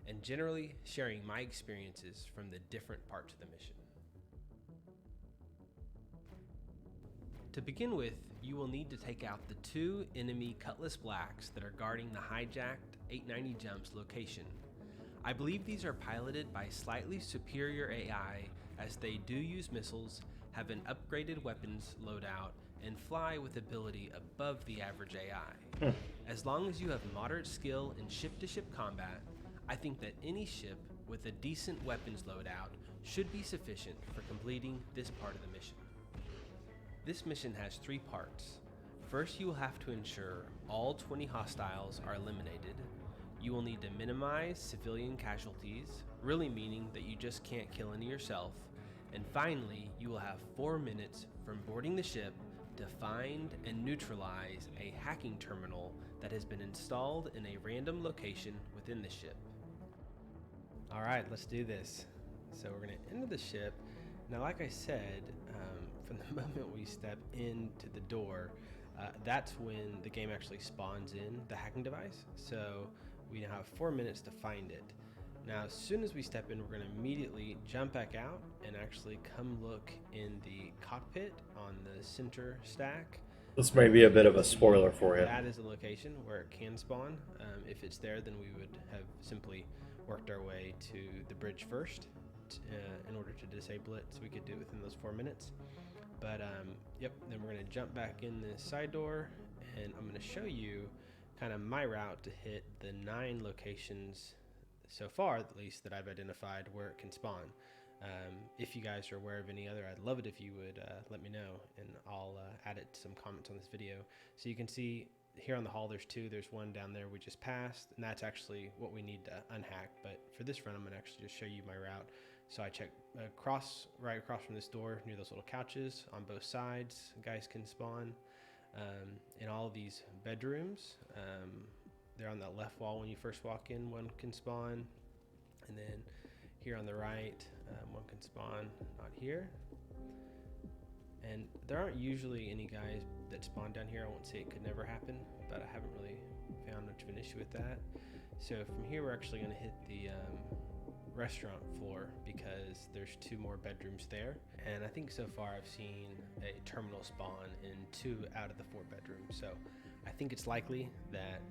[SPEAKER 16] and generally sharing my experiences from the different parts of the mission. To begin with, you will need to take out the 2 enemy Cutlass Blacks that are guarding the hijacked 890 jumps location. I believe these are piloted by slightly superior AI, as they do use missiles, have an upgraded weapons loadout, and fly with ability above the average AI. As long as you have moderate skill in ship-to-ship combat, I think that any ship with a decent weapons loadout should be sufficient for completing this part of the mission. This mission has 3 parts. First, you will have to ensure all 20 hostiles are eliminated. You will need to minimize civilian casualties, really meaning that you just can't kill any yourself. And finally, you will have 4 minutes from boarding the ship to find and neutralize a hacking terminal that has been installed in a random location within the ship. All right, let's do this. So we're going to enter the ship. Now, like I said, from the moment we step into the door, that's when the game actually spawns in the hacking device. So we now have 4 minutes to find it. Now, as soon as we step in, we're going to immediately jump back out and actually come look in the cockpit on the center stack.
[SPEAKER 6] This may be a bit of a spoiler for you.
[SPEAKER 16] That is a location where it can spawn. If it's there, then we would have simply worked our way to the bridge first in order to disable it, so we could do it within those 4 minutes. But yep, then we're going to jump back in the side door, and I'm going to show you kind of my route to hit the 9 locations so far, at least, that I've identified where it can spawn. If you guys are aware of any other, I'd love it if you would let me know, and I'll add it to some comments on this video. So you can see here on the hall there's 2. There's one down there we just passed, and that's actually what we need to unhack. But for this run, I'm going to actually just show you my route. So I check right across from this door near those little couches on both sides. Guys can spawn in all of these bedrooms. They're on that left wall when you first walk in. One can spawn, and then here on the right, one can spawn. Not here. And there aren't usually any guys that spawn down here. I won't say it could never happen, but I haven't really found much of an issue with that. So from here, we're actually going to hit the restaurant floor because there's 2 more bedrooms there, and I think so far I've seen a terminal spawn in 2 out of the 4 bedrooms, so I think it's likely that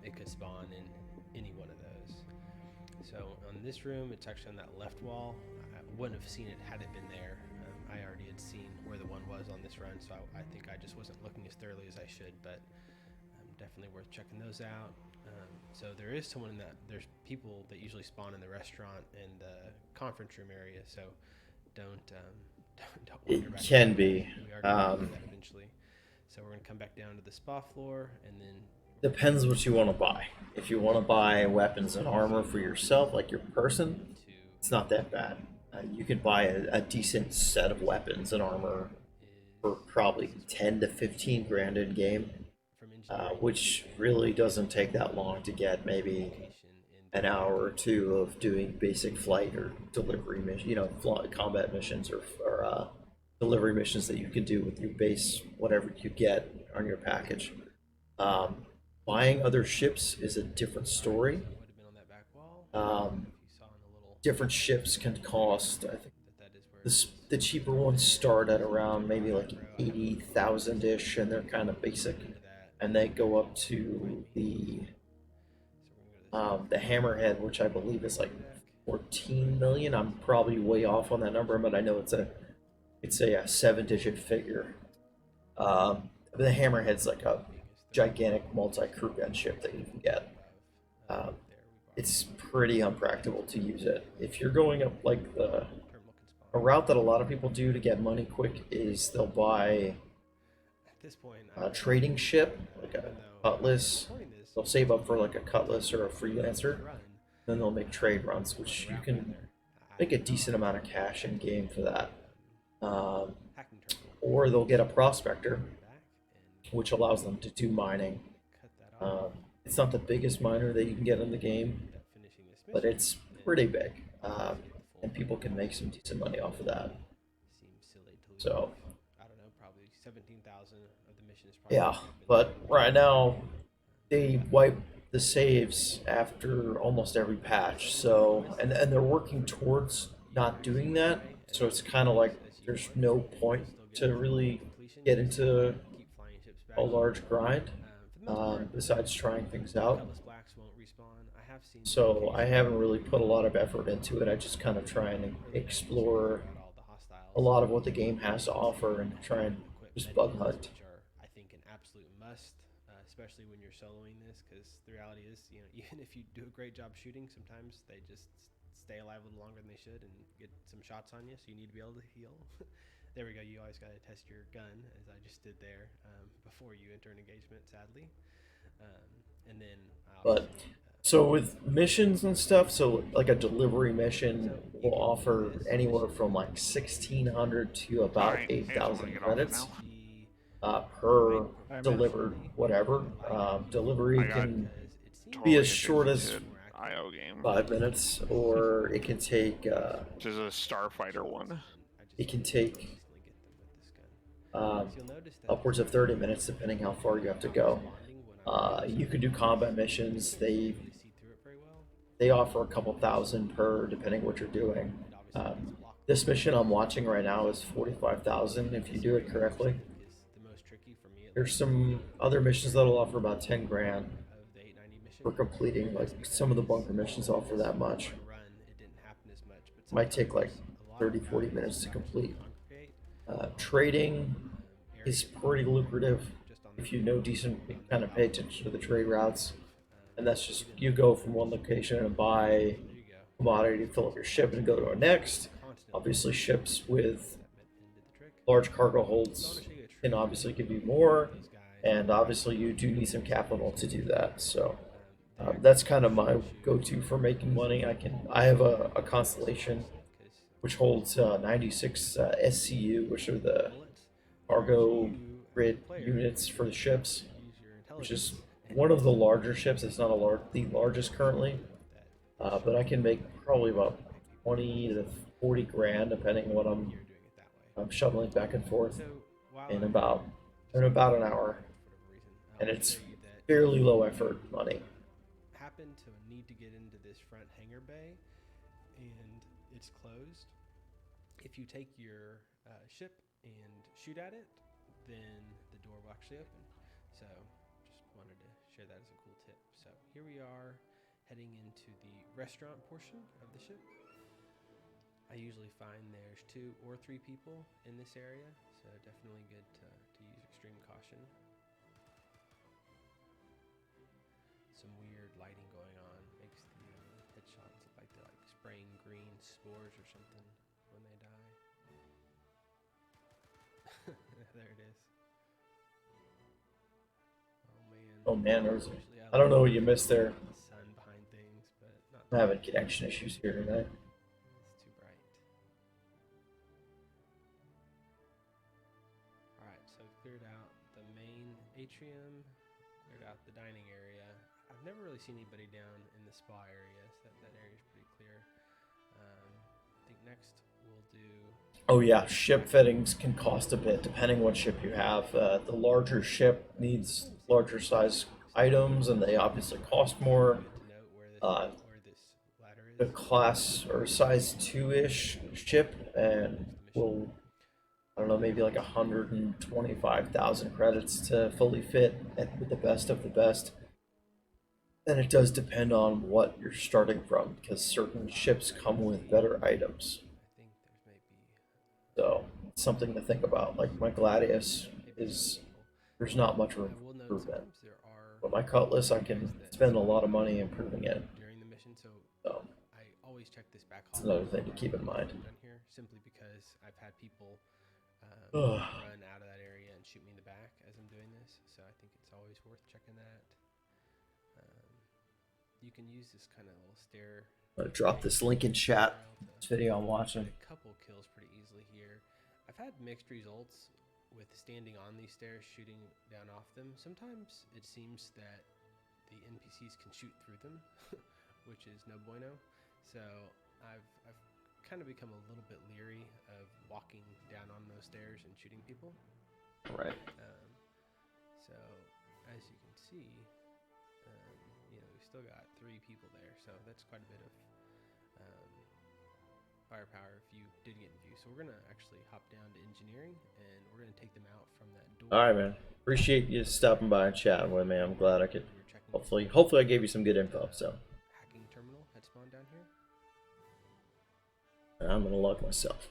[SPEAKER 16] it could spawn in any one of those. So on this room, it's actually on that left wall. I wouldn't have seen it had it been there. I already had seen where the one was on this run, so I think I just wasn't looking as thoroughly as I should, but definitely worth checking those out. So there is someone there's people that usually spawn in the restaurant and the conference room area, so don't
[SPEAKER 6] It can be.
[SPEAKER 16] We are going to do that eventually. So we're going to come back down to the spa floor, and then
[SPEAKER 6] Depends what you want to buy. If you want to buy weapons and armor for yourself, like your person, it's not that bad. You can buy a decent set of weapons and armor for probably 10 to 15 grand in game.
[SPEAKER 16] engineering
[SPEAKER 12] which really doesn't take that long to get. Maybe
[SPEAKER 16] location in
[SPEAKER 12] an hour or two of doing basic flight or delivery mission, combat missions or delivery missions that you can do with your base, whatever you get on your package. Um, Buying other ships is a different story.
[SPEAKER 16] would have been on that back wall. I don't know
[SPEAKER 12] Um,
[SPEAKER 16] if you saw in the little
[SPEAKER 12] Different ships can cost, I think,
[SPEAKER 16] that is where
[SPEAKER 12] the cheaper ones start at around maybe like 80,000 ish, and they're kind of basic, and they go up to the Hammerhead, which I believe is like 14 million. I'm probably way off on that number, but I know it's a 7-digit figure. The Hammerhead's like a gigantic multi-crew gun ship that you can get. It's pretty unpractical to use it. If you're going up like a route that a lot of people do to get money quick is they'll buy
[SPEAKER 16] at this point
[SPEAKER 12] a trading ship, like a cutlass. They'll save up for like a cutlass or a freelancer. Then they'll make trade runs, which you can make a decent amount of cash in game for that. Or they'll get a prospector, which allows them to do mining. It's not the biggest miner that you can get in the game, but it's pretty big, and people can make some decent money off of that. So,
[SPEAKER 16] I don't know, probably 17,000 of the mission is probably
[SPEAKER 12] yeah, but right now they wipe the saves after almost every patch. So, and they're working towards not doing that. So it's kind of like there's no point to really get into a large grind, besides trying things out. So I haven't really put a lot of effort into it. I just kind of try and explore a lot of what the game has to offer and try and just bug hunt.
[SPEAKER 16] I think an absolute must, especially when you're soloing this, because the reality is, even if you do a great job shooting, sometimes they just stay alive a little longer than they should and get some shots on you, so you need to be able to heal. There we go. You always got to test your gun, as I just did there, before you enter an engagement, sadly. And then
[SPEAKER 12] But so with missions and stuff, so like a delivery mission will offer anywhere from like 1,600 to about 8,000 credits per delivered whatever. Delivery can be as short as
[SPEAKER 9] IO game.
[SPEAKER 12] 5 minutes, or it can take
[SPEAKER 9] which is a starfighter one.
[SPEAKER 12] it can take upwards of 30 minutes depending how far you have to go. You can do combat missions. They offer a couple thousand per, depending what you're doing. This mission I'm watching right now is 45,000 if you do it correctly. There's some other missions that'll offer about 10 grand for completing. Like some of the bunker missions offer that much. Might take like 30-40 minutes to complete. Trading is pretty lucrative if you know decent, kind of pay attention to the trade routes. And that's just, you go from one location and buy commodity to fill up your ship and go to our next. Obviously ships with large cargo holds can obviously give you more, and obviously you do need some capital to do that. So that's kind of my go-to for making money. I have a Constellation which holds 96 SCU, which are the cargo grid units for the ships, which is one of the larger ships. It's not the largest currently, but I can make probably about 20 to 40 grand depending on what I'm shuttling back and forth in about an hour, and it's fairly low effort money.
[SPEAKER 16] Happen to need to get into this front hangar bay, and it's closed. If you take your ship and shoot at it, then the door will actually open. So just wanted to share that as a cool tip. So here we are heading into the restaurant portion of the ship. I usually find there's 2 or 3 people in this area, so definitely good to use extreme caution. Some weird lighting going on makes the headshots look like they're like spraying green spores or something when they die. There it is.
[SPEAKER 12] Oh man, I don't know what you missed there.
[SPEAKER 16] Sun behind things, but not.
[SPEAKER 12] I'm having connection issues here today.
[SPEAKER 16] It's too bright. Alright, so cleared out the main atrium. never really see anybody down in the spa area, so that area is pretty clear. I think next we'll do.
[SPEAKER 12] Oh yeah, ship fittings can cost a bit depending what ship you have. The larger ship needs larger size items, and they obviously cost more.
[SPEAKER 16] Where this ladder is.
[SPEAKER 12] The class or size 2-ish ship and will, I don't know, maybe like 125,000 credits to fully fit with the best of the best. And it does depend on what you're starting from, because certain ships come with better items. So it's something to think about. Like my Gladius there's not much room for improvement. But my Cutlass, I can spend a lot of money improving it.
[SPEAKER 16] During the mission, so I always check this back.
[SPEAKER 12] It's another thing to keep in mind.
[SPEAKER 16] Down here, simply because I've had people run out of that area and shoot me in the back as I'm doing this, so I think it's always worth checking that. You can use this kind of little stair.
[SPEAKER 12] I'm gonna drop this link in chat. This video I'm watching.
[SPEAKER 16] A couple kills pretty easily here. I've had mixed results with standing on these stairs, shooting down off them. Sometimes it seems that the NPCs can shoot through them, which is no bueno. So I've kind of become a little bit leery of walking down on those stairs and shooting people.
[SPEAKER 12] Right.
[SPEAKER 16] So as you can see, we've still got 3 people there, so that's quite a bit of firepower if you did get in view. So we're gonna actually hop down to engineering, and we're gonna take them out from that door.
[SPEAKER 12] All right, man. Appreciate you stopping by and chatting with me. I'm glad I could. Hopefully I gave you some good info. So.
[SPEAKER 16] Hacking terminal had spawned down here.
[SPEAKER 12] And I'm gonna log myself.